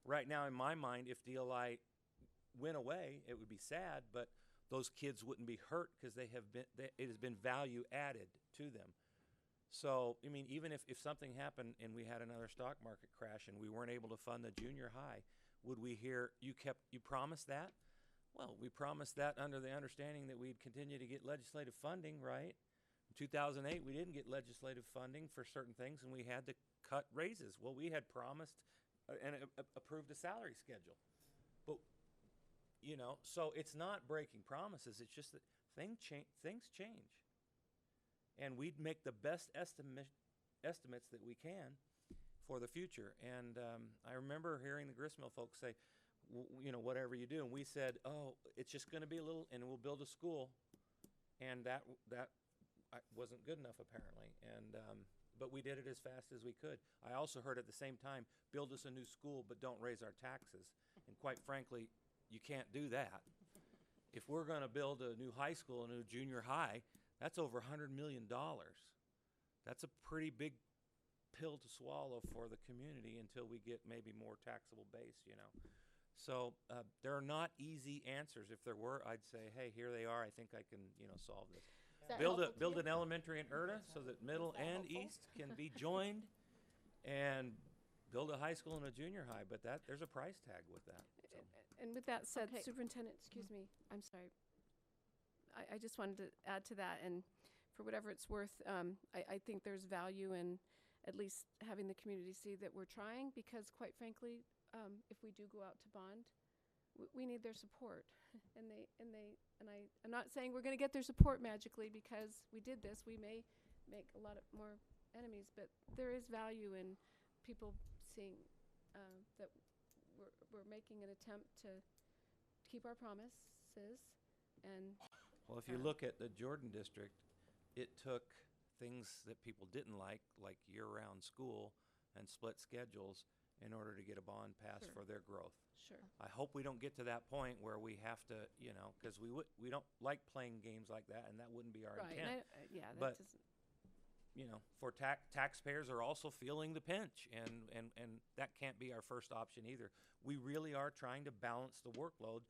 Right now, in my mind, if DLI went away, it would be sad, but those kids wouldn't be hurt because it has been value added to them. So, I mean, even if something happened and we had another stock market crash and we weren't able to fund the junior high, would we hear, you promised that? Well, we promised that under the understanding that we'd continue to get legislative funding, right? In 2008, we didn't get legislative funding for certain things and we had to cut raises. Well, we had promised and approved a salary schedule. But so it's not breaking promises. It's just that things change. And we'd make the best estimates that we can for the future. And I remember hearing the gristmill folks say, whatever you do. And we said, oh, it's just going to be a little, and we'll build a school. And that wasn't good enough, apparently. And but we did it as fast as we could. I also heard at the same time, build us a new school, but don't raise our taxes. And quite frankly, you can't do that. If we're going to build a new high school, a new junior high, that's over $100 million. That's a pretty big pill to swallow for the community until we get maybe more taxable base, So there are not easy answers. If there were, I'd say, hey, here they are. I think I can, solve this. Build an elementary in Erta so that middle and east can be joined, and build a high school and a junior high. But there's a price tag with that. So. And with that said, Okay. Superintendent, excuse me, I'm sorry. I just wanted to add to that, and for whatever it's worth, I think there's value in at least having the community see that we're trying, because quite frankly, if we do go out to bond, we need their support. I'm not saying we're going to get their support magically because we did this. We may make a lot of more enemies, but there is value in people seeing that we're making an attempt to keep our promises. And well, if you look at the Jordan district, it took things that people didn't like year-round school and split schedules in order to get a bond passed Sure. for their growth. Sure. I hope we don't get to that point where we have to, because we don't like playing games like that, and that wouldn't be our Right, and intent. yeah, that But doesn't. for taxpayers are also feeling the pinch, and that can't be our first option either. We really are trying to balance the workload,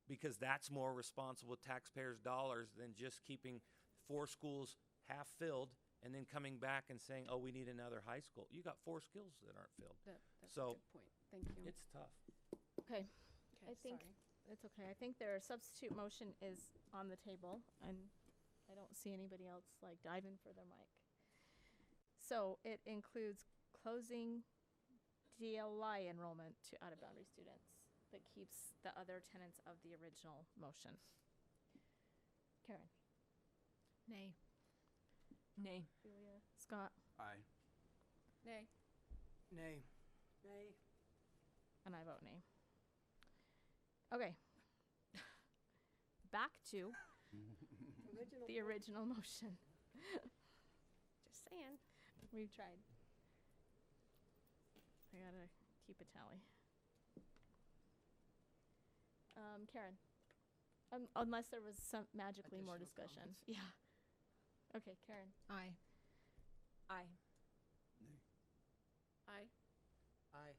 because that's more responsible taxpayers' dollars than just keeping 4 schools half filled and then coming back and saying, oh, we need another high school. You got 4 schools that aren't filled. That's So a good point. Thank you. it's tough. Okay. Okay, I think sorry. it's okay. I think their substitute motion is on the table, and I don't see anybody else like diving for their mic. So it includes closing DLI enrollment to out-of-boundary students, but keeps the other tenets of the original motion. Karen. Nay. Nay. Julia. Scott. Aye. Nay. Nay. Nay. And I vote nay. Okay. Back to the original motion. Just saying. We've tried. I gotta keep a tally. Karen. Unless there was some magically more Additional discussion. comments? Yeah. Okay, Karen. Aye. Aye. Aye. Aye.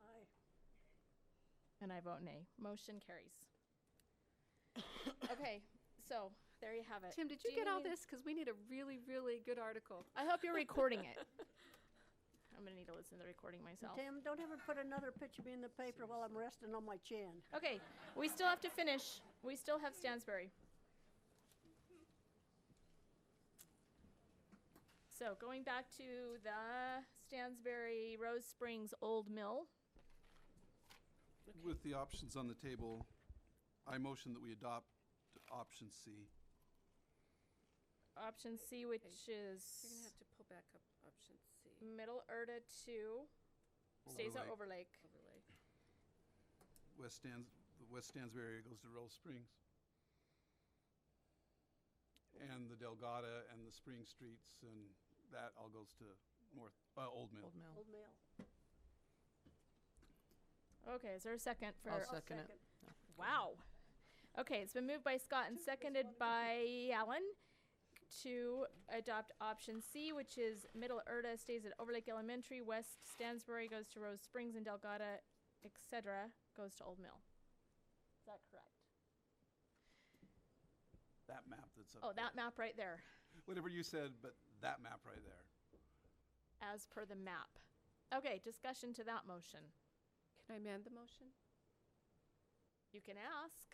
Aye. And I vote nay. Motion carries. Okay, so there you have it. Tim, did Do you get all need- this? Because we need a really, really good article. I hope you're recording it. I'm gonna need to listen to the recording myself. Tim, don't ever put another picture of me in the paper while I'm resting on my chin. Okay, we still have to finish. We still have Stansbury. So going back to the Stansbury Rose Springs Old Mill. With the options on the table, I motion that we adopt option C. Option C, which is You're gonna have to pull back up option C. Middle Erta 2 stays at Overlake. Overlake. The West Stansbury area goes to Rose Springs. And the Delgado and the Spring Streets and that all goes to Old Mill. Old Mill. Old Mill. Okay, is there a second for? I'll second it. Wow. Okay, it's been moved by Scott and seconded by Alan to adopt option C, which is Middle Erta stays at Overlake Elementary, West Stansbury goes to Rose Springs, and Delgado, etc., goes to Old Mill. Is that correct? That map that's up Oh, there. that map right there, Whatever you said, but that map right there. as per the map. Okay, discussion to that motion. Can I amend the motion? You can ask.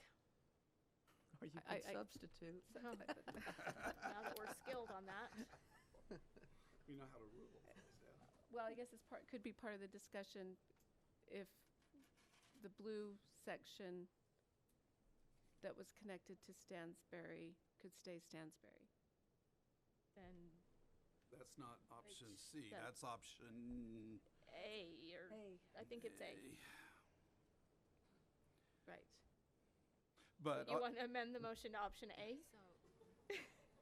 Or you I- can substitute. Now that we're skilled on that. We know how to rule. Well, I guess could be part of the discussion if the blue section that was connected to Stansbury could stay Stansbury. Then That's not option H, C. that- That's option A, or I think it's A. Right. But You want to amend the motion to option A?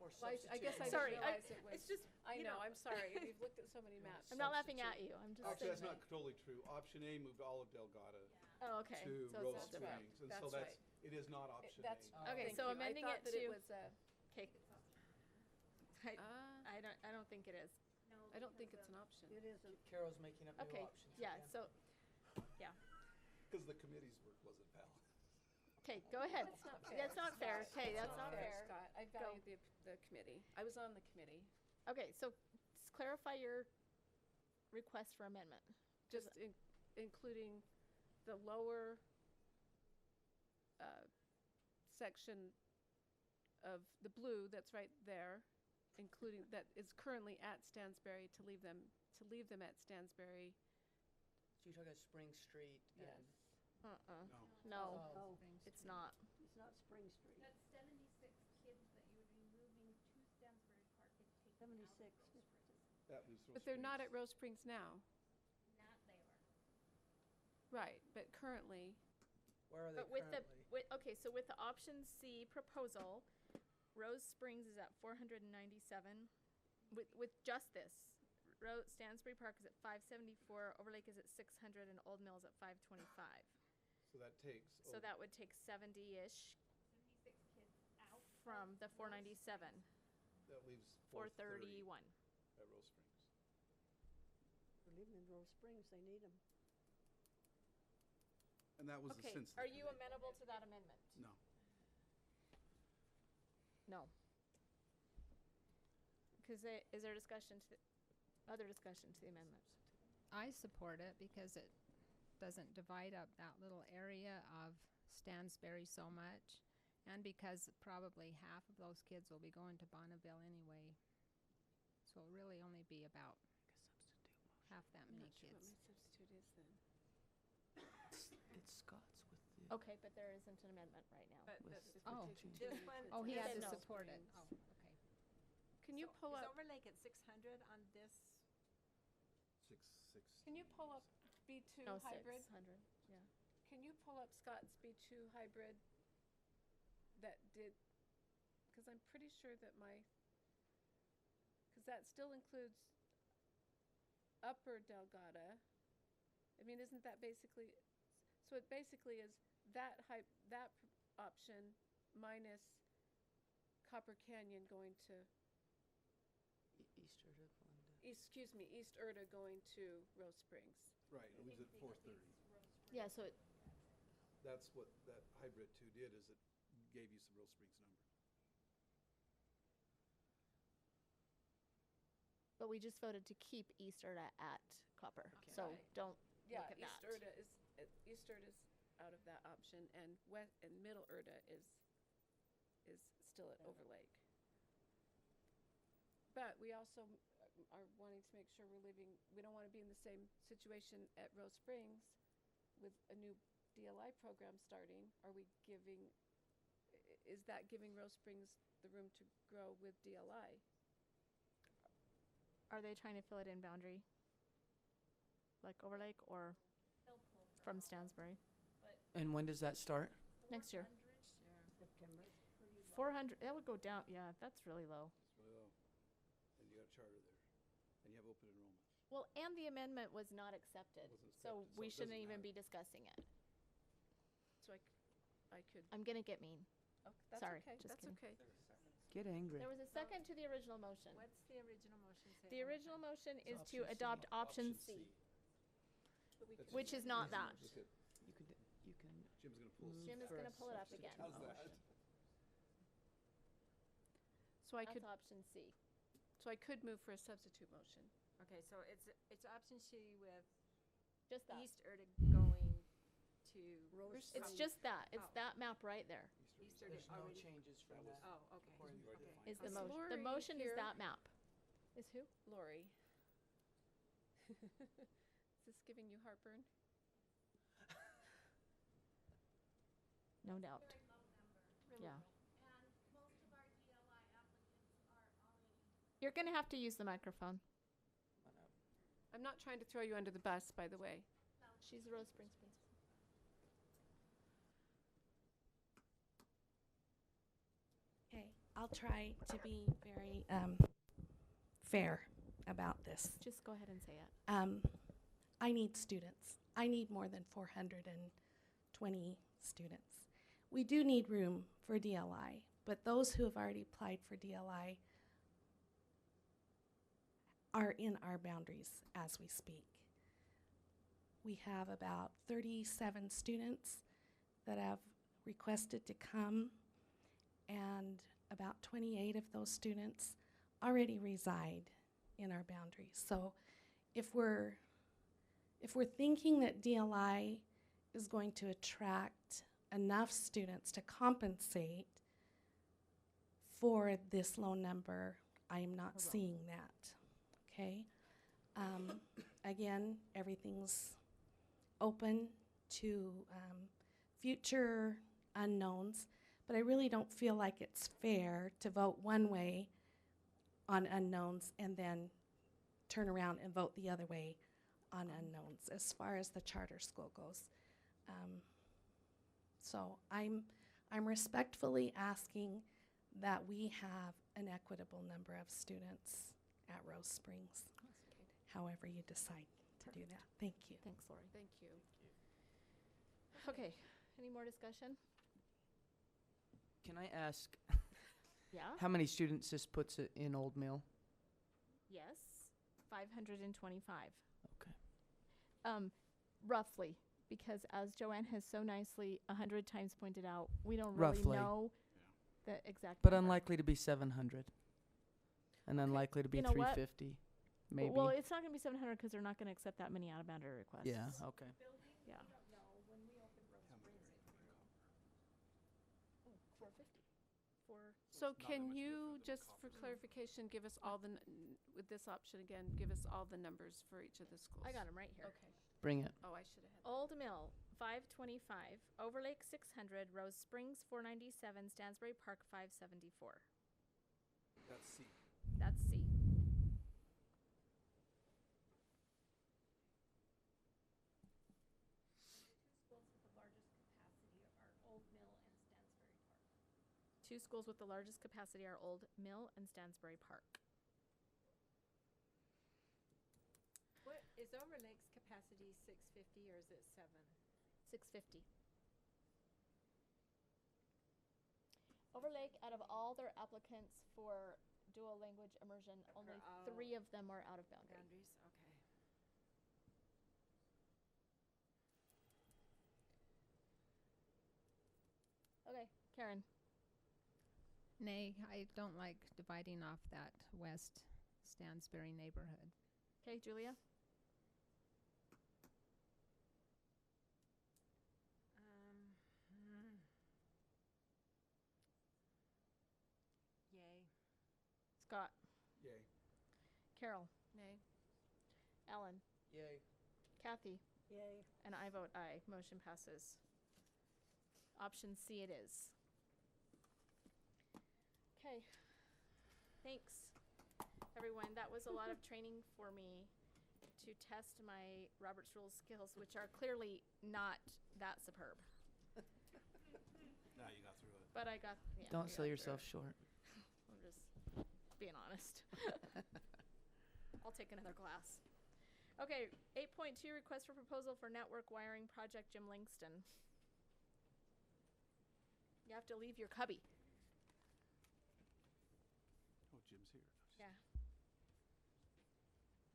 Or Well, I guess I Sorry, didn't realize it was. it's just, I you know, know. I'm sorry. We've looked at so many maps. I'm not laughing at you. I'm just actually, saying. that's not totally true. Option A moved all of Delgado Oh, okay. to So Rose it's not different. Springs, and so That's it is not option A. That's Okay, thank so you. amending I it thought that to- it was Okay. I don't think it is. I don't think it's an option. It isn't. Carol's making up new Okay, options. yeah, again. so, yeah. Because the committee's work wasn't valid. Okay, go ahead. That's not fair. That's not fair. Scott. Okay, that's not fair. Scott. I value the committee. I was on the committee. Okay, so just clarify your request for amendment. Just including the lower section of the blue that's right there, including that is currently at Stansbury, to leave them at Stansbury. So you're talking about Spring Street and. No, Oh. it's not. It's not Spring Street. That's 76 kids that you would be moving to Stansbury Park and taking 76. That was But they're not at Rose Springs now. Not they were. Right, but currently. Where are they But with currently? okay, so with the option C proposal, Rose Springs is at 497 with just this. Stansbury Park is at 574, Overlake is at 600, and Old Mill's at 525. So that takes. So that would take 70-ish 76 kids out. from the 497. That leaves 431. at Rose Springs. We're living in Rose Springs, they need them. And that was the Okay, sense. of are the you committee. amenable to that amendment? No. No. Because is there discussion to, other discussion to the amendment? I support it because it doesn't divide up that little area of Stansbury so much, and because probably half of those kids will be going to Bonneville anyway. So it'll really only be about half that I'm many not sure what kids. my substitute is then. It's Scott's with the. Okay, but there isn't an amendment right now. But With this, the oh, change. this one, Oh, he has has to no. support it. Oh, okay. Can you So pull is up, Overlake at 600 on this? Six. can you pull up B2 Oh, hybrid? 600, yeah. Can you pull up Scott's B2 hybrid that did, because I'm pretty sure that because that still includes Upper Delgado. I mean, isn't that basically, so it basically is that option minus Copper Canyon going to, East Urda going to. excuse me, East Urda going to Rose Springs. Right, it leaves at 430. Yeah, so it, That's what that hybrid 2 did, is it gave you some Rose Springs numbers. but we just voted to keep East Urda at Copper. Okay. So Right. don't Yeah, look at East that. Urda is, East Urda is out of that option, and Middle Urda is still at Overlake. But we also are wanting to make sure we don't want to be in the same situation at Rose Springs with a new DLI program starting. Is that giving Rose Springs the room to grow with DLI? Are they trying to fill it in boundary? Like Overlake or from Stansbury? And when does that start? Next year. September. 400, that would go down, yeah, that's really low. It's really low. And you got a charter there. And you have open enrollment. Well, and the amendment was not accepted, Wasn't so accepted, so we it shouldn't doesn't even matter. be discussing it. So I could, I'm gonna get mean. that's Sorry, okay, just that's kidding. okay. Get angry. There was a second to the original motion. What's the original motion say? The original motion is to option C. adopt option C, But we That's could- which is not that. Look at, You can, Jim's gonna pull. Move Jim is for gonna a pull it up substitute again. How's that? motion. So I That's could, option C. move for a substitute motion. Okay, so it's option C with Just that. East Urda going to. It's just that. It's Oh. that map right there. East Urda There's no already. changes from that. Oh, okay. according to Okay. Is the Is motion. The Lori motion is here? that map. Is who? Lori. Is this giving you heartburn? No doubt. Yeah. You're gonna have to use the microphone. I'm not trying to throw you under the bus, by the way. She's the Rose Springs principal. Okay, I'll try to be very fair about this. Just go ahead and say it. I need students. I need more than 420 students. We do need room for DLI, but those who have already applied for DLI are in our boundaries as we speak. We have about 37 students that have requested to come, and about 28 of those students already reside in our boundaries. So if we're thinking that DLI is going to attract enough students to compensate for this low number, I am not seeing that. Okay? Again, everything's open to future unknowns, but I really don't feel like it's fair to vote one way on unknowns and then turn around and vote the other way on unknowns as far as the charter school goes. So I'm respectfully asking that we have an equitable number of students at Rose Springs, however you decide to do that. Thank you. Thanks, Lori. Thank you. Okay, any more discussion? Can I ask Yeah? how many students this puts it in Old Mill? Yes, 525. Okay. Roughly, because as Joanne has so nicely 100 times pointed out, we don't really Roughly. know the exact But number. unlikely to be 700. And unlikely to be You know what? 350, maybe. Well, it's not going to be 700 because they're not going to accept that many out-of-boundary requests. Yeah, okay. Yeah. 450. So can you, just for clarification, give us all the, with this option again, give us all the numbers for each of the schools? I got them right here. Okay. Bring it. Oh, I should have had. Old Mill, 525. Overlake, 600. Rose Springs, 497. Stansbury Park, 574. That's C. That's C. Two schools with the largest capacity are Old Mill and Stansbury Park. What is Overlake's capacity 650 or is it 7? 650. Overlake, out of all their applicants for dual language immersion, only all 3 of them are out of boundary. Boundaries, okay. Okay, Karen. Nay, I don't like dividing off that West Stansbury neighborhood. Okay, Julia. Yay. Scott. Yay. Carol. Nay. Ellen. Yay. Kathy. Yay. And I vote aye. Motion passes. Option C it is. Okay. Thanks, everyone. That was a lot of training for me to test my Robert's Rules skills, which are clearly not that superb. Now you got through it. But I got, yeah. Don't we sell got yourself through short. it. I'm just being honest. I'll take another class. Okay, 8.2, request for proposal for network wiring project, Jim Langston. You have to leave your cubby. Oh, Jim's here. Yeah.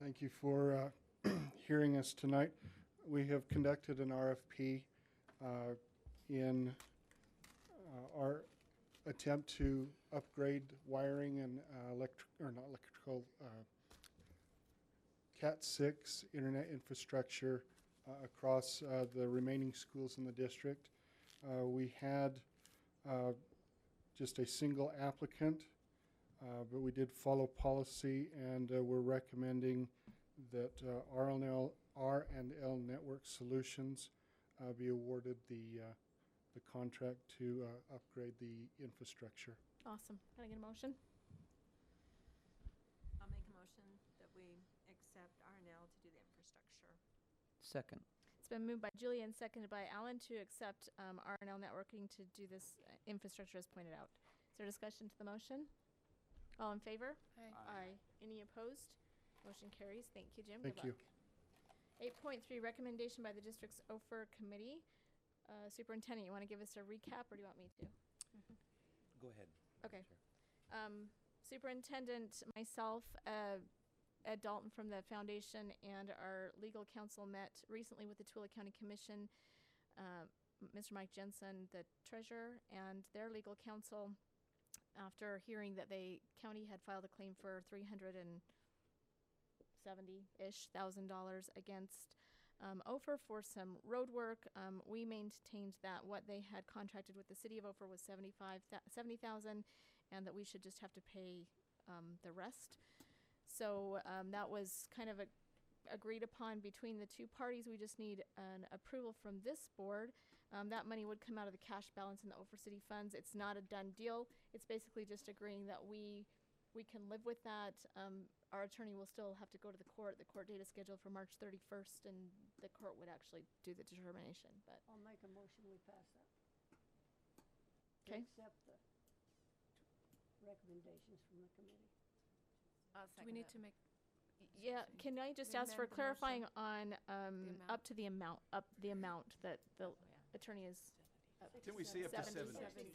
Thank you for hearing us tonight. We have conducted an RFP in our attempt to upgrade wiring and Cat 6 internet infrastructure across the remaining schools in the district. We had just a single applicant, but we did follow policy, and we're recommending that R&L Network Solutions be awarded the contract to upgrade the infrastructure. Awesome. Can I get a motion? I'll make a motion that we accept R&L to do the infrastructure. Second. It's been moved by Julie and seconded by Alan to accept R&L Networking to do this infrastructure as pointed out. Is there discussion to the motion? All in favor? Aye. Aye. Any opposed? Motion carries. Thank you, Jim. Thank Good you. luck. 8.3, recommendation by the district's OFER committee. Superintendent, you want to give us a recap, or do you want me to? Go ahead. Okay. Superintendent, myself, Ed Dalton from the foundation, and our legal counsel met recently with the Tooele County Commission, Mr. Mike Jensen, the treasurer, and their legal counsel, after hearing that the county had filed a claim for $370-ish thousand against OFER for some road work. We maintained that what they had contracted with the city of OFER was $70,000, and that we should just have to pay the rest. So that was kind of agreed upon between the two parties. We just need an approval from this board. That money would come out of the cash balance in the OFER city funds. It's not a done deal. It's basically just agreeing that we can live with that. Our attorney will still have to go to the court. The court date is scheduled for March 31st, and the court would actually do the determination. But I'll make a motion we pass that. Okay. Accept the recommendations from the committee. Do we need to make? Yeah, can I just ask for Amend the clarifying motion. on up to the amount that the attorney is. Can we say up to 70? 70.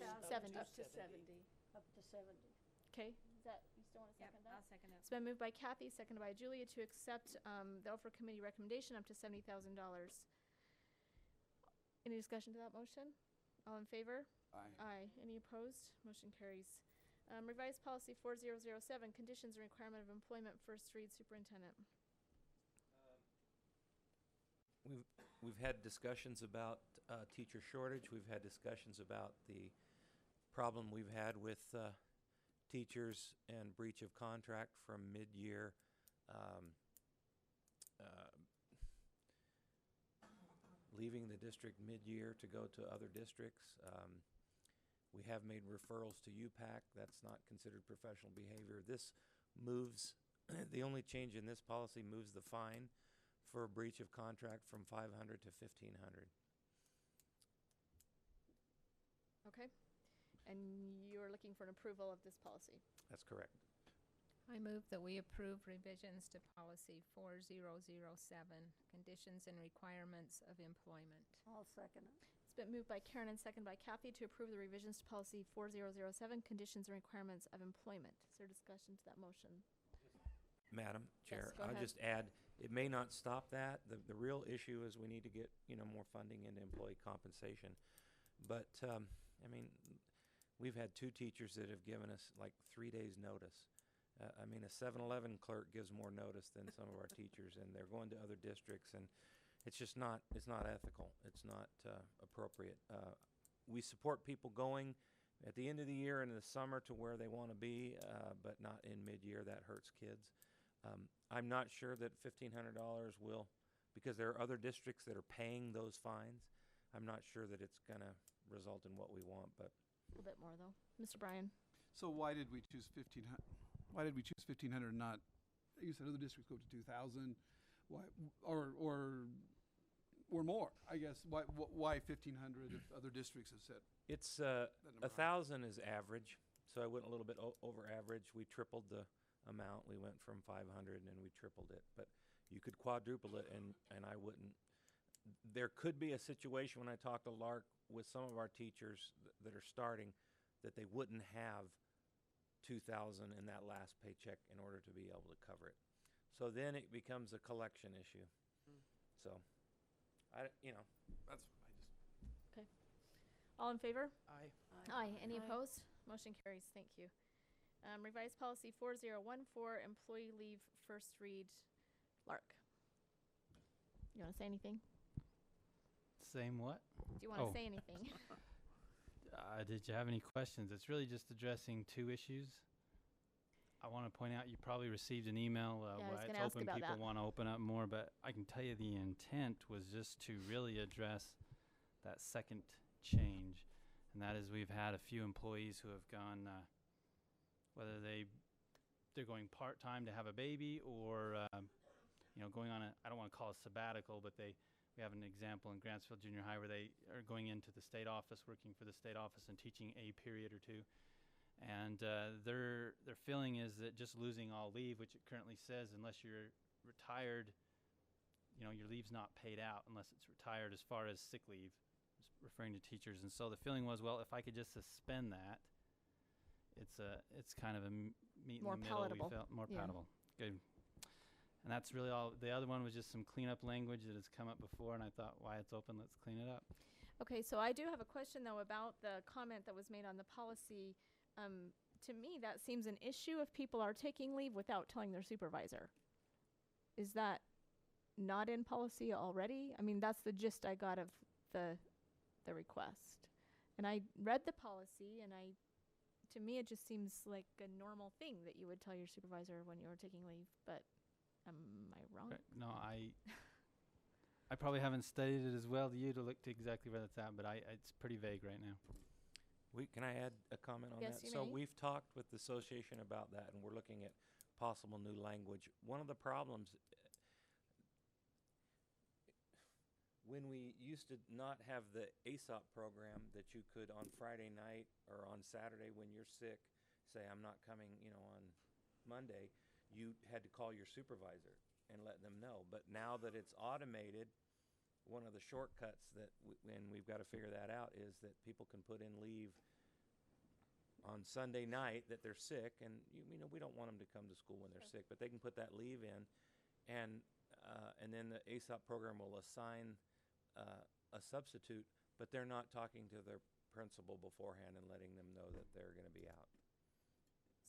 Up to 70. Up to 70. Okay, is that, you still want to Yep, second that? I'll second it. It's been moved by Kathy, seconded by Julia to accept the OFRA committee recommendation up to $70,000. Any discussion to that motion? All in favor? Aye. Aye. Any opposed? Motion carries. Revised policy 4007, conditions and requirement of employment, first read superintendent. We've had discussions about teacher shortage. We've had discussions about the problem we've had with teachers and breach of contract from mid-year leaving the district mid-year to go to other districts. We have made referrals to UPAC. That's not considered professional behavior. This moves, the only change in this policy moves the fine for a breach of contract from $500 to $1,500. Okay. And you're looking for an approval of this policy? That's correct. I move that we approve revisions to policy 4007, conditions and requirements of employment. I'll second it. It's been moved by Karen and seconded by Kathy to approve the revisions to policy 4007, conditions and requirements of employment. Is there discussion to that motion? Madam Chair, go I'll ahead. just add, it may not stop that. The real issue is we need to get, more funding into employee compensation. But, I mean, we've had 2 teachers that have given us like 3 days notice. I mean, a 7-Eleven clerk gives more notice than some of our teachers, and they're going to other districts, and it's just not, it's not ethical. It's not appropriate. We support people going at the end of the year and in the summer to where they want to be, but not in mid-year. That hurts kids. I'm not sure that $1,500 will, because there are other districts that are paying those fines. I'm not sure that it's going to result in what we want, but. A little bit more, though. Mr. Bryan? So why did we choose 1,500? Why did we choose 1,500? Not, you said other districts go to 2,000. Why, or more? I guess. Why 1,500 if other districts have said? It's that number 1,000 is average, so I went a little bit over average. We tripled the amount. We went from 500 and we tripled it, but you could quadruple it, and I wouldn't. There could be a situation when I talk to Lark with some of our teachers that are starting that they wouldn't have 2,000 in that last paycheck in order to be able to cover it. So then it becomes a collection issue. So, That's I just. Okay. All in favor? Aye. Aye. Any Aye. opposed? Motion carries. Thank you. Revised policy 4014, employee leave, first read. Lark. You want to say anything? Same what? Do you want to say anything? Did you have any questions? It's really just addressing 2 issues. I want to point out you probably received an email Yeah, I was why gonna it's ask open. about People that. want to open up more, but I can tell you the intent was just to really address that second change, and that is we've had a few employees who have gone, whether they're going part-time to have a baby or going on I don't want to call it sabbatical, but we have an example in Grantsville Junior High where they are going into the state office, working for the state office and teaching a period or 2. And their feeling is that just losing all leave, which it currently says, unless you're retired, your leave's not paid out unless it's retired as far as sick leave, referring to teachers. And so the feeling was, well, if I could just suspend that, it's kind of a meet More in the middle. palatable. We felt more Yeah. palatable. Good. And that's really all. The other one was just some cleanup language that has come up before, and I thought, why it's open, let's clean it up. Okay, so I do have a question, though, about the comment that was made on the policy. To me, that seems an issue if people are taking leave without telling their supervisor. Is that not in policy already? I mean, that's the gist I got of the request. And I read the policy, and to me, it just seems like a normal thing that you would tell your supervisor when you were taking leave, but am I wrong? No, I probably haven't studied it as well to you to look to exactly where that's at, but it's pretty vague right now. Can I add a comment on Yes, that? you So may. we've talked with the association about that, and we're looking at possible new language. One of the problems, when we used to not have the ASOP program that you could on Friday night or on Saturday when you're sick say, I'm not coming, on Monday, you had to call your supervisor and let them know. But now that it's automated, one of the shortcuts and we've got to figure that out, is that people can put in leave on Sunday night that they're sick, and we don't want them to come to school when they're sick, but they can put that leave in, and then the ASOP program will assign a substitute, but they're not talking to their principal beforehand and letting them know that they're going to be out.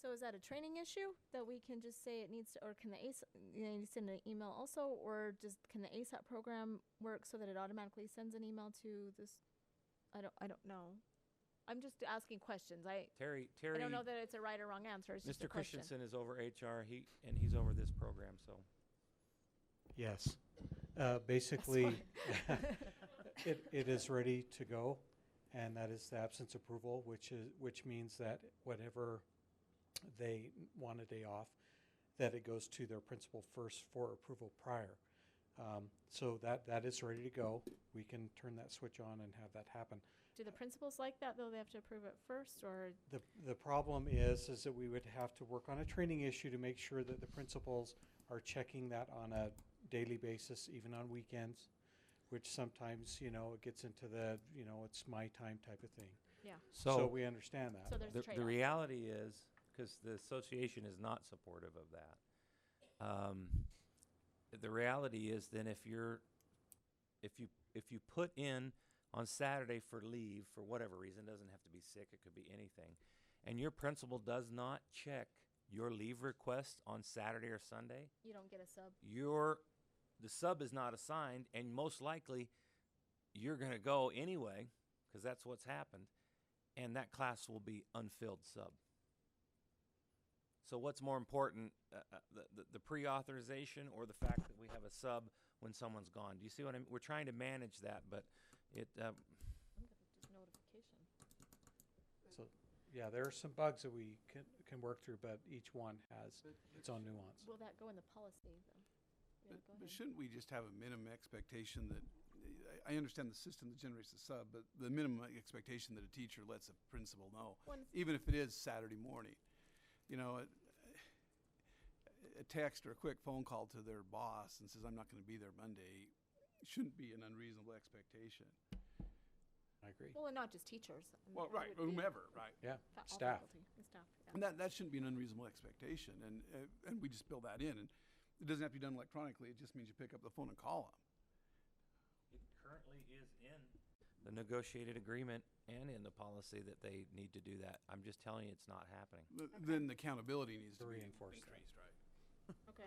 So is that a training issue that we can just say it needs to, or can the you send an email also, or can the ASAP program work so that it automatically sends an email to this? I don't know. I'm just asking questions. Terry, I don't know that it's a right or wrong answer. It's just a Mr. question. Christensen is over HR. He's over this program, so. Yes. Basically, it is ready to go, and that is the absence approval, which means that whenever they want a day off, that it goes to their principal first for approval prior. So that is ready to go. We can turn that switch on and have that happen. Do the principals like that, though? They have to approve it first, or? The problem is that we would have to work on a training issue to make sure that the principals are checking that on a daily basis, even on weekends, which sometimes, it gets into the, it's my time type of thing. Yeah. So we understand that. So there's a trade-off. The reality is, because the association is not supportive of that, the reality is then if you put in on Saturday for leave for whatever reason, doesn't have to be sick, it could be anything, and your principal does not check your leave request on Saturday or Sunday, You don't get a sub. the sub is not assigned, and most likely you're going to go anyway, because that's what's happened, and that class will be unfilled sub. So what's more important, the pre-authorization or the fact that we have a sub when someone's gone? Do you see what I mean? We're trying to manage that, but it. Just notification. So, yeah, there are some bugs that we can work through, but each one has its own nuance. Will that go in the policy, though? Yeah, go But ahead. shouldn't we just have a minimum expectation that, I understand the system that generates the sub, but the minimum expectation that a teacher lets a principal know, even if it is Saturday morning. A text or a quick phone call to their boss and says, I'm not going to be there Monday, shouldn't be an unreasonable expectation. I agree. Well, and not just teachers. I mean, Well, it right, would be whomever, right. Yeah, all staff. faculty and staff. Yeah. And that shouldn't be an unreasonable expectation, and we just build that in. And it doesn't have to be done electronically, it just means you pick up the phone and call them. It currently is in the negotiated agreement and in the policy that they need to do that. I'm just telling you, it's not happening. Then the accountability needs to be Reinforce that. increased, right? Okay.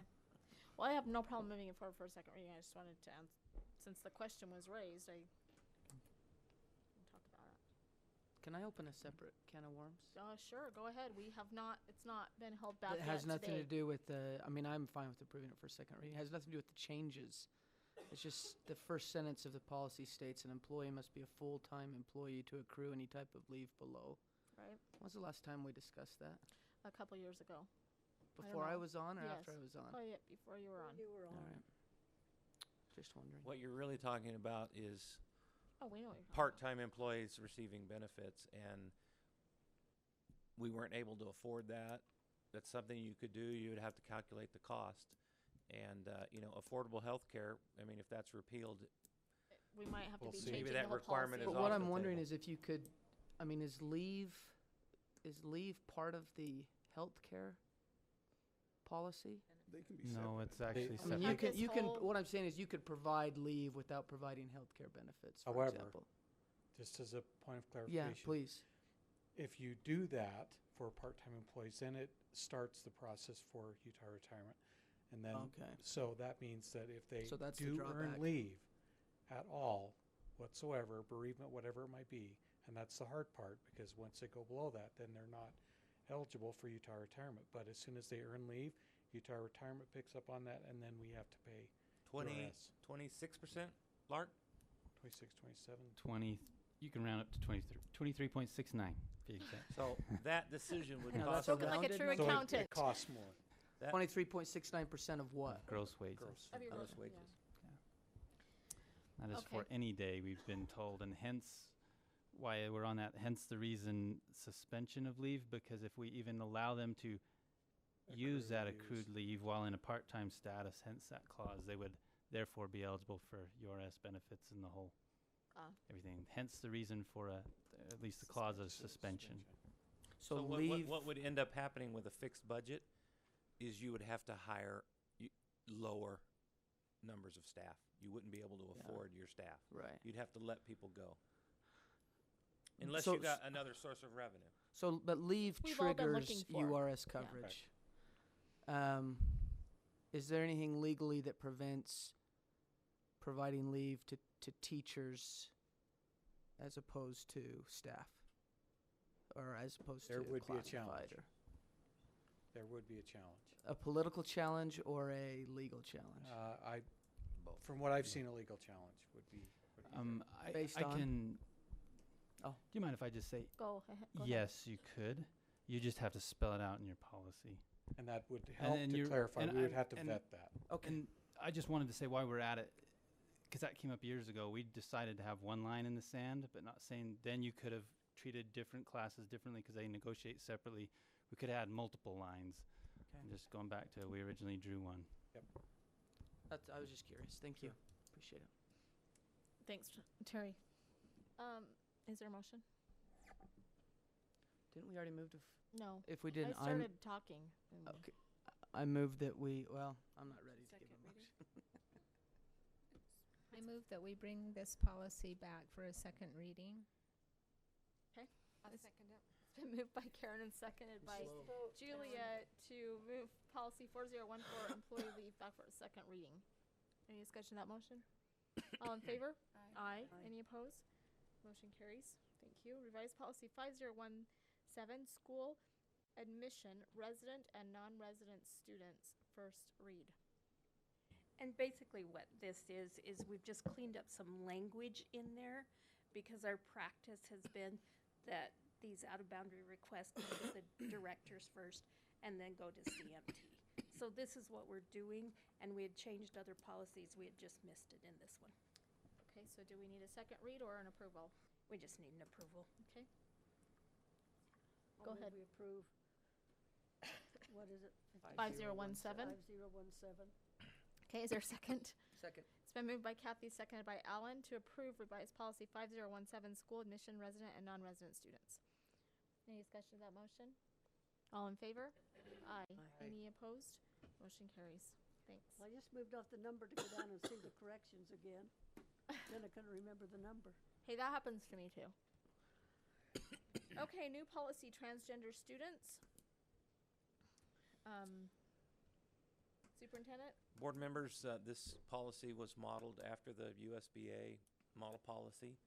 Well, I have no problem moving it forward for a second reading. I just wanted to since the question was raised, I can talk about it. Can I open a separate can of worms? Sure, go ahead. It's not been held back It yet has nothing today. to do with I'm fine with approving it for second reading. It has nothing to do with the changes. It's just the first sentence of the policy states an employee must be a full-time employee to accrue any type of leave below. Right. When's the last time we discussed that? A couple years ago. Before I know. was on or Yes. after I was on? Oh, yeah, before you were on. All right. Just wondering. What you're really talking about is Oh, we know what you're talking part-time employees receiving benefits, and we weren't able to afford that. That's something you could do. You would have to calculate the cost. And, affordable health care, I mean, if that's repealed, We might have We'll to be see. changing Maybe the that whole requirement policy. is But what off I'm the wondering table. is if you could, is leave part of the health care policy? They can be No, separate. it's actually I mean, separate. you can, what I'm saying is you could provide leave without providing health care benefits, for However, example. just as a point of Yeah, clarification. please. If you do that for part-time employees, then it starts the process for Utah retirement. And then, Okay. so that means that if they So that's the do drawback. earn leave at all whatsoever, bereavement, whatever it might be, and that's the hard part, because once they go below that, then they're not eligible for Utah retirement. But as soon as they earn leave, Utah retirement picks up on that, and then we have to pay 26%, Lark? 26, 27. 20, you can round up to 23.69. Be exact. So that decision would No, cost. that's Spoken like a rounded true number? So accountant. it costs more. 23.69% of what? Gross wages. Gross. Of your Gross gross- wages. That is for Okay. any day, we've been told, and hence why we're on that. Hence the reason suspension of leave, because if we even allow them to use that accrued leave while in a part-time status, hence that clause, they would therefore be eligible for URS benefits and the whole everything. Hence the reason for at least the clause of suspension. So what would end up happening with a fixed budget is you would have to hire lower numbers of staff. You wouldn't be able to afford your staff. Right. You'd have to let people go. Unless So you got another source of revenue. So, but leave We've all been looking triggers for. URS coverage. Is there anything legally that prevents providing leave to teachers as opposed to staff? Or as opposed There to would be a classified? challenge. Or There would be a challenge. a political challenge or a legal challenge? From what I've seen, a legal challenge would be there. Based I on? can. Oh. Do you mind if I just say? Go ahead. Yes, you could. You just have to spell it out in your policy. And that would help to clarify. We would have to vet that. Okay. And I just wanted to say why we're at it, because that came up years ago. We decided to have one line in the sand, but not saying then you could have treated different classes differently because they negotiate separately. We could add multiple lines. Okay. And just going back to we originally drew one. Yep. I was just curious. Thank you. Appreciate it. Thanks, Terry. Is there a motion? Didn't we already move to? No. If we didn't, I started talking. and- Okay. I move that we. Well, I'm not ready to give a motion. I move that we bring this policy back for a second reading. Okay. I'll second it. It's been moved by Karen and seconded by Julia to move policy 4014 employee leave back for a second reading. Any discussion of that motion? All in favor? Aye. Any opposed? Motion carries. Thank you. Revised policy 5017 school admission, resident and non-resident students, first read. And basically what this is we've just cleaned up some language in there because our practice has been that these out-of-boundary requests go to the directors first and then go to CMT. So this is what we're doing, and we had changed other policies. We had just missed it in this one. Okay, so do we need a second read or an approval? We just need an approval. Okay. I'll Go move ahead. We approve. What is it? 5017. 5017. Okay, is there a second? Second. It's been moved by Kathy, seconded by Alan to approve revised policy 5017 school admission, resident and non-resident students. Any discussion of that motion? All in favor? Aye. Any opposed? Motion carries. Thanks. I just moved off the number to go down and see the corrections again. Then I couldn't remember the number. Hey, that happens to me too. Okay, new policy, transgender students. Superintendent? Board members, this policy was modeled after the USBA model policy.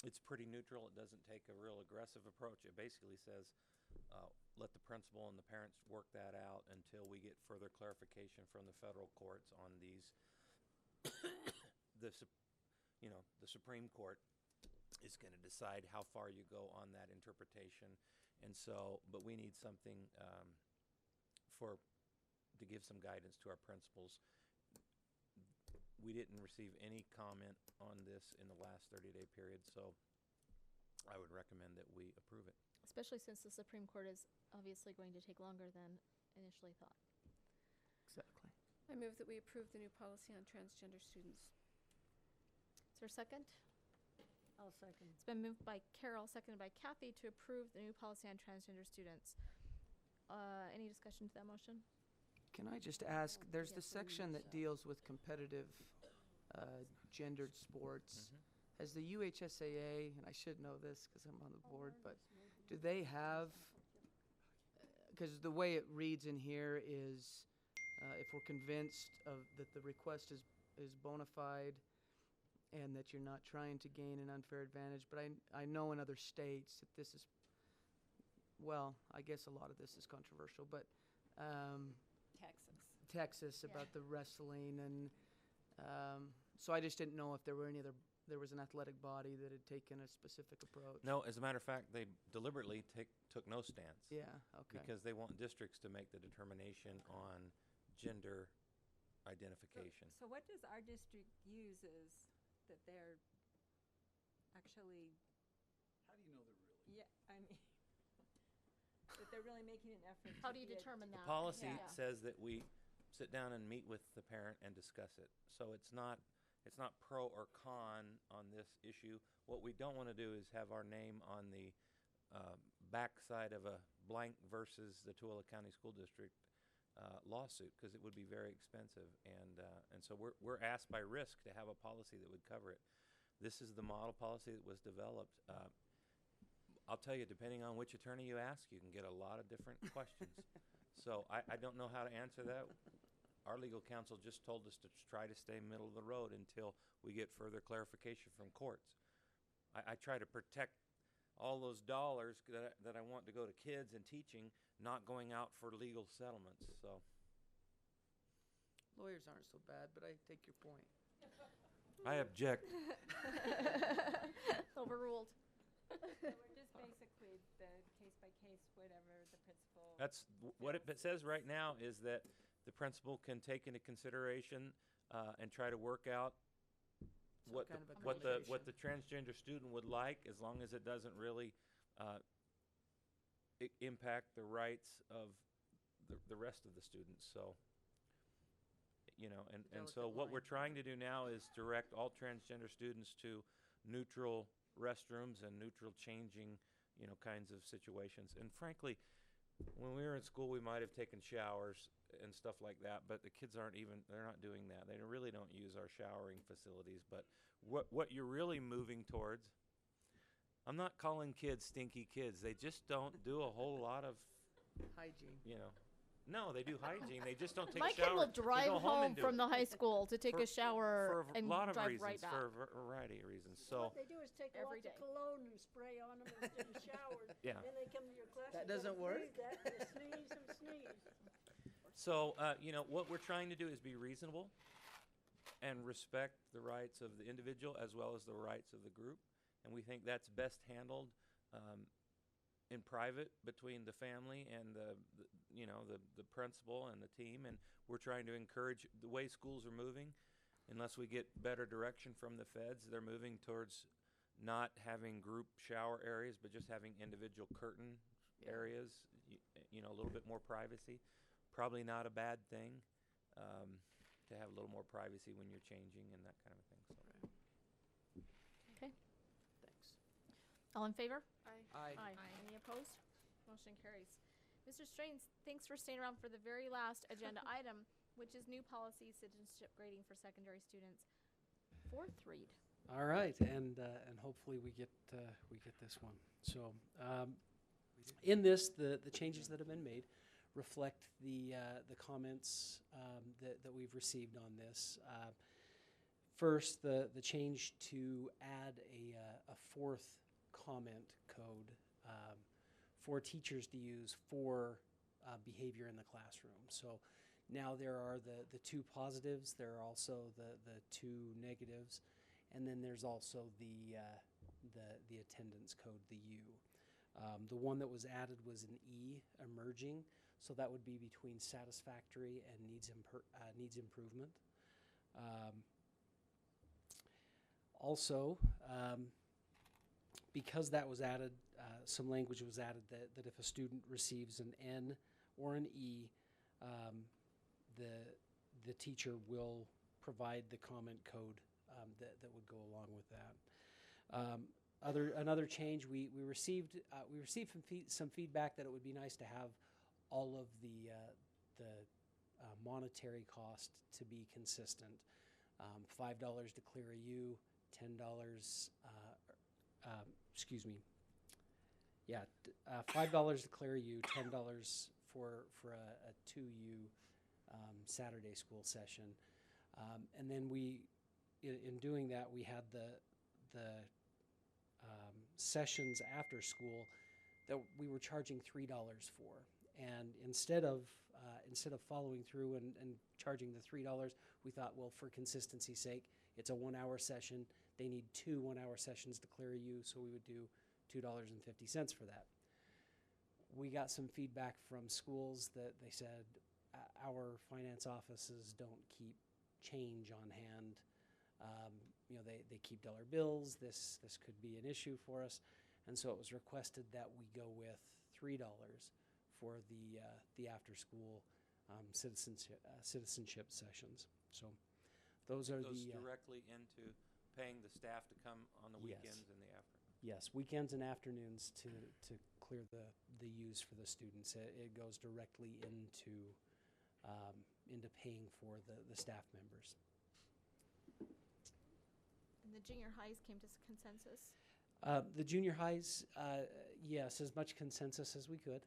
It's pretty neutral. It doesn't take a real aggressive approach. It basically says, let the principal and the parents work that out until we get further clarification from the federal courts on these. The Supreme Court is going to decide how far you go on that interpretation. And so, but we need something to give some guidance to our principals. We didn't receive any comment on this in the last 30-day period, so I would recommend that we approve it. Especially since the Supreme Court is obviously going to take longer than initially thought. Exactly. I move that we approve the new policy on transgender students. Is there a second? I'll second. It's been moved by Carol, seconded by Kathy to approve the new policy on transgender students. Any discussion to that motion? Can I just ask, there's the Yes, we section that deals with competitive gendered sports. Has the UHSAA, and I should know this because I'm on the board, but do they have, because the way it reads in here is if we're convinced that the request is bona fide and that you're not trying to gain an unfair advantage, but I know in other states that this is, well, I guess a lot of this is controversial, but Texas about the wrestling, and so I just didn't know if there was an athletic body that had taken a specific approach. No, as a matter of fact, they deliberately took no stance. Yeah, okay. Because they want districts to make the determination on gender identification. So what does our district use as that they're actually, How do you know they're really? yeah, I mean, that they're really making an effort. How to do you be a- determine The that? policy Yeah. says that we sit down and meet with the parent and discuss it. So it's not pro or con on this issue. What we don't want to do is have our name on the backside of a blank versus the Tooele County School District lawsuit, because it would be very expensive. And so we're asked by RISC to have a policy that would cover it. This is the model policy that was developed. I'll tell you, depending on which attorney you ask, you can get a lot of different questions. So I don't know how to answer that. Our legal counsel just told us to try to stay middle of the road until we get further clarification from courts. I try to protect all those dollars that I want to go to kids and teaching, not going out for legal settlements. So Lawyers aren't so bad, but I take your point. I object. Overruled. So we're just basically the case by case, whatever the principal. That's what it says right now, is that the principal can take into consideration and try to work out what kind of the transgender student would like, as long as it doesn't really impact the rights of the rest of the students. So, you know, and so what we're trying to do now is direct all transgender students to neutral restrooms and neutral changing, you know, kinds of situations. And frankly, when we were in school, we might have taken showers and stuff like that, but the kids they're not doing that. They really don't use our showering facilities. But what you're really moving towards, I'm not calling kids stinky kids. They just don't do a whole lot of hygiene. You know, no, they do hygiene. They just don't take My a shower. kid will They drive go home and do from it. the high school to take a shower for a and lot of drive reasons, right back. for a variety of reasons. So What they do is take Every lots of day. cologne and spray on them instead of showers. Yeah. Then they come to your class. That and doesn't don't work? breathe that, and sneeze and sneeze. So, you know, what we're trying to do is be reasonable and respect the rights of the individual as well as the rights of the group. And we think that's best handled in private between the family and the principal and the team. And we're trying to encourage the way schools are moving. Unless we get better direction from the feds, they're moving towards not having group shower areas, but just having individual curtain areas, you know, a little bit more privacy. Probably not a bad thing to have a little more privacy when you're changing and that kind of thing. So. Okay. Thanks. All in favor? Aye. Any opposed? Motion carries. Mr. Strains, thanks for staying around for the very last agenda item, which is new policy citizenship grading for secondary students. Fourth read. All right, and hopefully we get this one. So, in this, the changes that have been made reflect the comments that we've received on this. First, the change to add a fourth comment code for teachers to use for behavior in the classroom. So now there are the two positives, there are also the two negatives, and then there's also the attendance code, the U. The one that was added was an E, emerging, so that would be between satisfactory and needs improvement. Also, because that was added, some language was added that if a student receives an N or an E, the teacher will provide the comment code that would go along with that. Another change, we received some feedback that it would be nice to have all of the monetary cost to be consistent. $5 to clear a U, $10. Excuse me. Yeah, $5 to clear a U, $10 for a 2U Saturday school session, and then in doing that, we had the sessions after school that we were charging $3 for, and instead of following through and charging the $3, we thought, well, for consistency's sake, it's a 1 hour session. They need 2 1-hour sessions to clear a U, so we would do $2.50 for that. We got some feedback from schools that they said our finance offices don't keep change on hand, they keep dollar bills. This could be an issue for us. And so it was requested that we go with $3 for the after-school citizenship sessions. So those are Goes the directly into paying the staff to come on the Yes. weekends and the afternoon. yes, weekends and afternoons to clear the use for the students. It goes directly into paying for the staff members. And the junior highs came to consensus. The junior highs, yes, as much consensus as we could.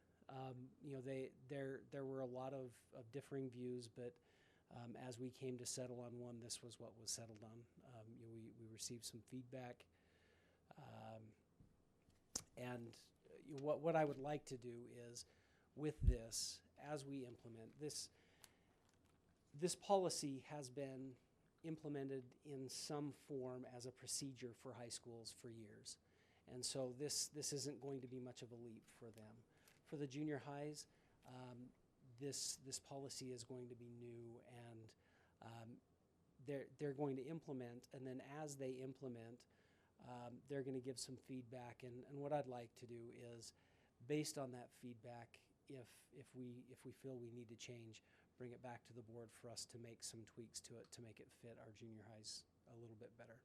There were a lot of differing views, but as we came to settle on one, this was what was settled on. We received some feedback, and what I would like to do is, with this, as we implement this, this policy has been implemented in some form as a procedure for high schools for years. And so this isn't going to be much of a leap for them. For the junior highs, this policy is going to be new, and they're going to implement, and then as they implement, they're going to give some feedback. And what I'd like to do is, based on that feedback, if we feel we need to change, bring it back to the board for us to make some tweaks to it to make it fit our junior highs a little bit better.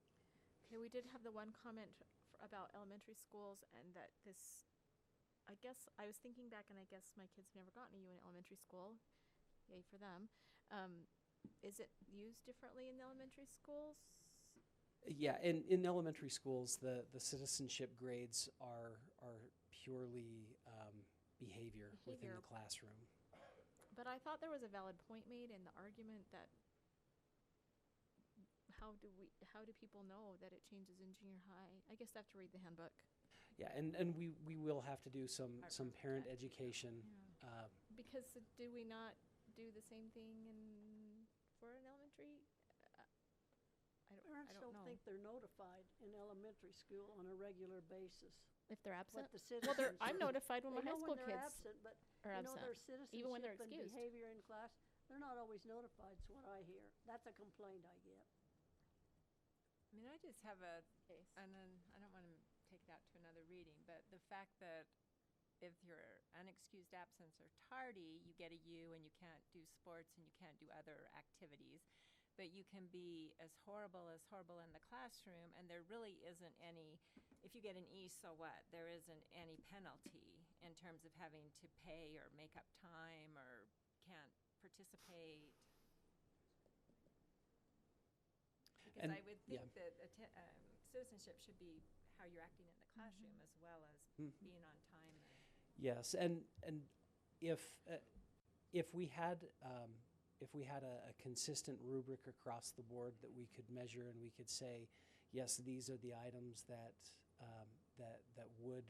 Okay, we did have the one comment about elementary schools, and that this, I guess, I was thinking back, and I guess my kids never gotten a U in elementary school. Yay for them. Is it used differently in the elementary schools? Yeah, in elementary schools, the citizenship grades are purely behavior within the classroom. But I thought there was a valid point made in the argument that how do people know that it changes in junior high? I guess I have to read the handbook. Yeah, and we will have to do some parent education. Yeah. Because do we not do the same thing for an elementary? Parents don't think they're notified in elementary school on a regular basis. If they're absent? Well, I'm notified when my high school when kids they're absent, but are you know absent, their citizenship even when they're and excused. behavior in class, they're not always notified, is what I hear. That's a complaint I get. I mean, I just have and then I don't want to take it out to another reading, but the fact that if your unexcused absence or tardy, you get a U and you can't do sports and you can't do other activities. But you can be as horrible in the classroom, and there really isn't any, if you get an E, so what? There isn't any penalty in terms of having to pay or make up time or can't participate. Because I would think that citizenship should be how you're acting in the classroom as well as being on time. Yes, and if we had a consistent rubric across the board that we could measure, and we could say, yes, these are the items that would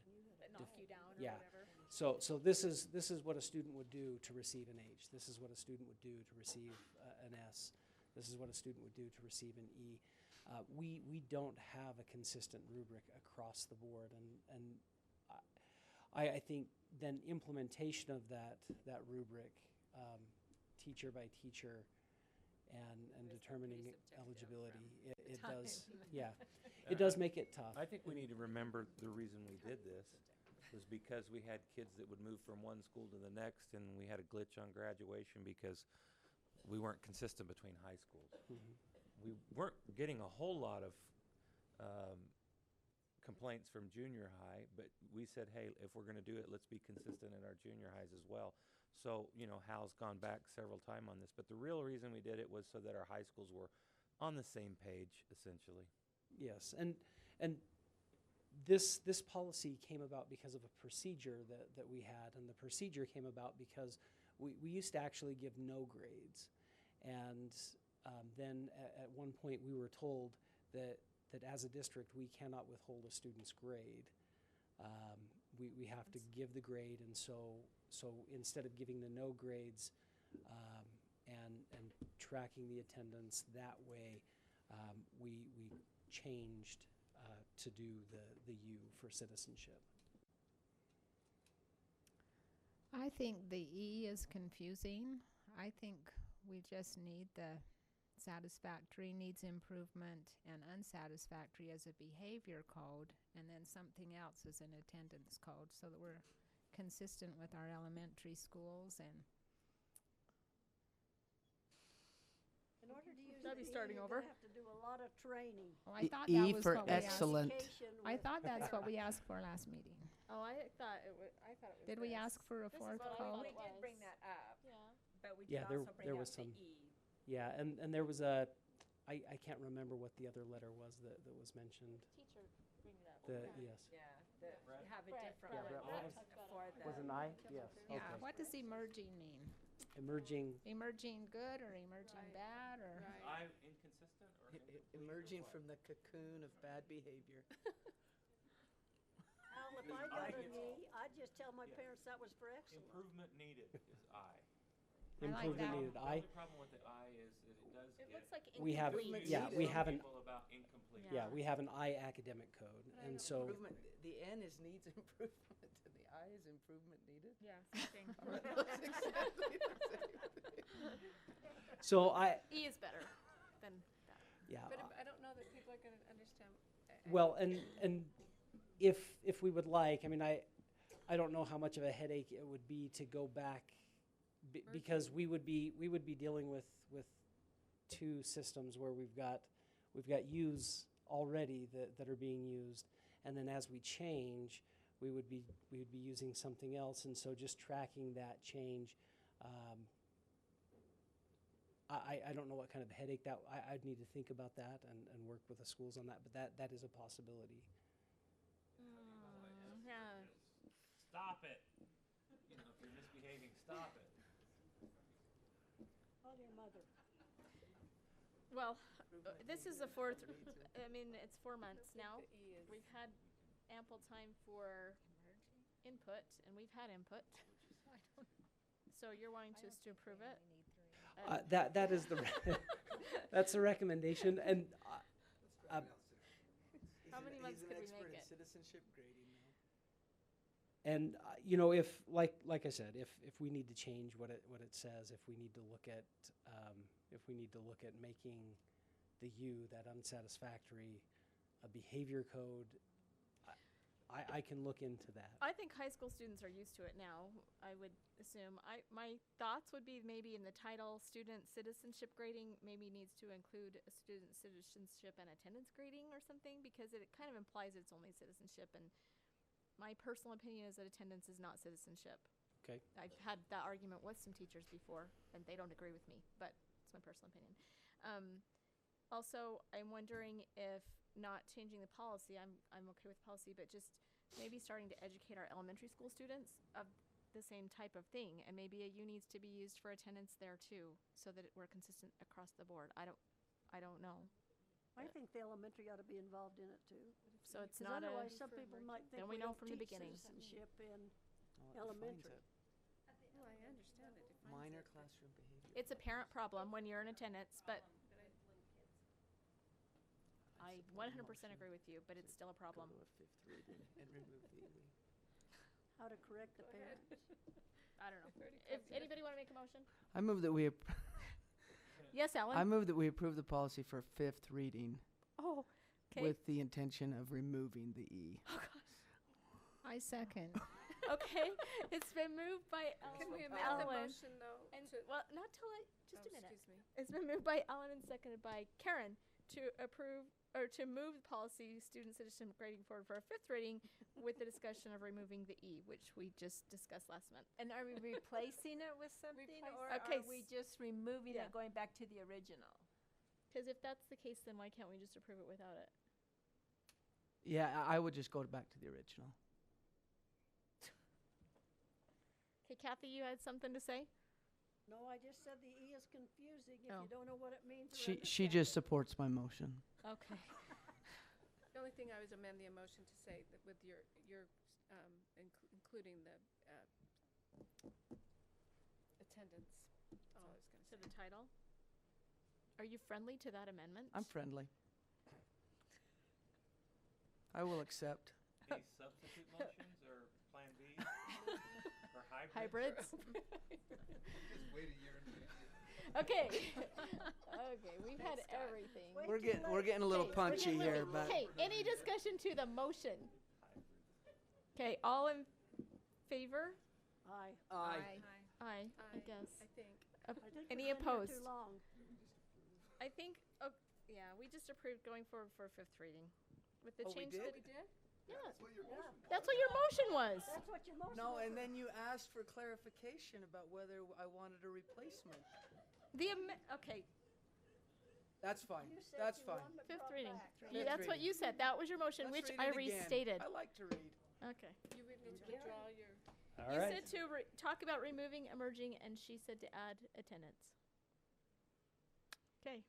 knock you down or whatever. So this is what a student would do to receive an H. This is what a student would do to receive an S. This is what a student would do to receive an E. We don't have a consistent rubric across the board, and I think then implementation of that rubric, teacher by teacher, and determining eligibility, it does, yeah, it does make it tough. I think we need to remember the reason we did this was because we had kids that would move from one school to the next, and we had a glitch on graduation because we weren't consistent between high schools. We weren't getting a whole lot of complaints from junior high, but we said, hey, if we're going to do it, let's be consistent in our junior highs as well. So, Hal's gone back several times on this, but the real reason we did it was so that our high schools were on the same page, essentially. Yes, and this policy came about because of a procedure that we had, and the procedure came about because we used to actually give no grades, and then at one point we were told that as a district we cannot withhold a student's grade. We have to give the grade, and so instead of giving the no grades and tracking the attendance that way, we changed to do the U for citizenship. I think the E is confusing. I think we just need the satisfactory, needs improvement, and unsatisfactory as a behavior code, and then something else as an attendance code, so that we're consistent with our elementary schools. And In order to use Should I the be E, starting you're over? gonna have to do a lot of training. oh, I thought E that was for what we asked. excellent. Education I with- thought that's what we asked for last meeting. Oh, I thought it was. Did we ask for a This is fourth what I code? thought We it did bring was. that up, Yeah. but we did Yeah, there- also bring there up was the some- E. Yeah, and there was a, I can't remember what the other letter was that was mentioned. Teacher, bring it up. The, yes. Yeah, have a Brett, different Brett, one Brett was- talked about for it. the. Was an I? Yes. Yeah, Okay. what does emerging mean? Emerging, Emerging good or emerging bad or? I'm inconsistent or Emerging from the cocoon of bad behavior. Al, if I got an E, I'd just tell my parents that was for excellent. improvement needed is I. I like improvement that. needed. The only problem with the I is that it does It get. looks like We have, incomplete. yeah, we have an, People about incomplete. yeah, we have an I academic code, and so, Improvement, the N is needs improvement, and the I is improvement needed. Yeah, same thing. Are those exactly the same thing? so I, E is better than that. yeah. But I don't know that people are gonna understand. Well, and if we would like, I mean, I don't know how much of a headache it would be to go back, because we would be dealing with two systems where we've got U's already that are being used, and then as we change, we would be using something else, and so just tracking that change. I don't know what kind of headache that, I'd need to think about that and work with the schools on that, but that is a possibility. Yeah. Stop it. You know, if you're misbehaving, stop it. Call your mother. Well, this is the fourth. I mean, it's 4 months now. We've had ample time for input, and we've had input. So you're wanting us to approve it? That is the that's the recommendation, and How many months could we make it? Citizenship grading now. and you know, if like I said, if we need to change what it says, if we need to look at making the U, that unsatisfactory, a behavior code, I can look into that. I think high school students are used to it now, I would assume. My thoughts would be maybe in the title, student citizenship grading maybe needs to include a student citizenship and attendance grading or something, because it kind of implies it's only citizenship, and my personal opinion is that attendance is not citizenship. Okay. I've had that argument with some teachers before, and they don't agree with me, but it's my personal opinion. Also, I'm wondering if not changing the policy, I'm okay with policy, but just maybe starting to educate our elementary school students of the same type of thing, and maybe a U needs to be used for attendance there too, so that we're consistent across the board. I don't know. I think the elementary ought to be involved in it too. So it's 'Cause not a. otherwise, some people might think Then we know don't from the teach beginning. citizenship in Well, it defines elementary. it. Well, I understand it. defines Minor it. classroom behavior. It's a parent problem when you're in attendance, but I 100% agree with you, but it's still a problem. Go to a fifth reading and remove the E. How to correct the parents. I don't know. If anybody want to make a motion? I move that we. Yes, Alan? I move that we approve the policy for fifth reading Oh, okay. with the intention of removing the E. Oh, gosh. I second. Okay, it's been moved by Can we amend Alan. the motion though? And to- well, not till just Oh, a minute. excuse me. It's been moved by Alan and seconded by Karen to approve or to move the policy student citizenship grading forward for a fifth reading with the discussion of removing the E, which we just discussed last month. And are we replacing it with something, or Okay, are we just removing yeah. it, going back to the original? Because if that's the case, then why can't we just approve it without it? Yeah, I would just go back to the original. Okay, Kathy, you had something to say? No, I just said the E is confusing if Oh. you don't know what it means. or She understand just it. supports my motion. Okay. The only thing I was amend the emotion to say that with your including the attendance. That's all I was gonna To say. the title? Are you friendly to that amendment? I'm friendly. I will accept. Any substitute motions or Plan B or hybrids? Hybrids? Just wait a year and Okay. Okay, we've had everything. We're getting a little punchy here, but Okay, any discussion to the motion? Okay, all in favor? Aye. Aye. Aye, I guess. I think. Any We've been here opposed? Too long. I think, yeah, we just approved going forward for fifth reading. With the Oh, we change did? that. We did? Yeah. That's what your motion was. That's what your motion no, was. and then you asked for clarification about whether I wanted a replacement. Okay, That's fine. You said That's you fine. wanted it fifth brought reading. back. Fifth That's what reading. you said. That was your motion, Let's which read I it again. restated. I like to read. Okay. You would need to withdraw your. All You right. said to talk about removing emerging, and she said to add attendance. Okay.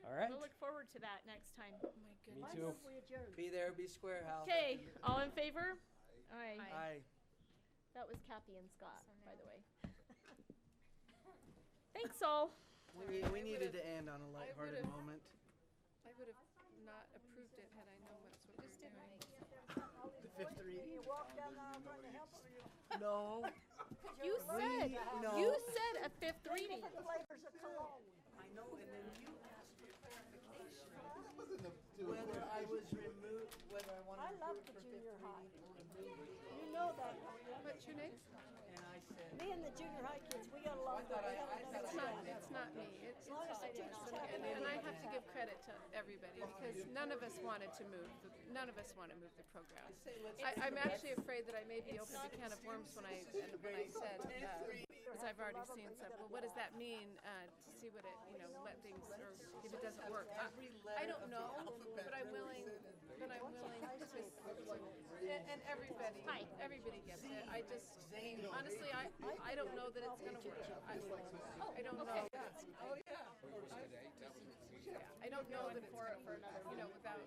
All right. We'll look forward to that next time. Oh my goodness. Me too. We adjourn. Be there, be square, Hal. Okay, all in favor? Aye. Aye. That was Kathy and Scott, by the way. Thanks all. We needed to end on a lighthearted would've- moment. I would have not approved it had I known that's what we were doing. The fifth reading. You walk down the aisle trying to help us. No. You said, no. you said a fifth reading. Different flavors of cologne. I know, and then you asked for clarification whether I was removed, whether I wanted I to love do it the for junior fifth high. reading or remove it. You know that, don't you? What's your name? And I said, Me and the junior high kids, we got along good. We got It's not, it's not me. It's long as the teachers have it. and I have to give credit to everybody because none of us wanted to move. None of us want to move the program. I'm actually afraid that I may be opening a can of worms when I said, as I've already seen some. Well, what does that mean to see what it, let things, or if it doesn't work? I don't know, but I'm willing. But I'm willing to, and everybody gets it. I just, honestly, I don't know that it's gonna work. I don't know. Okay. I don't know that for another, without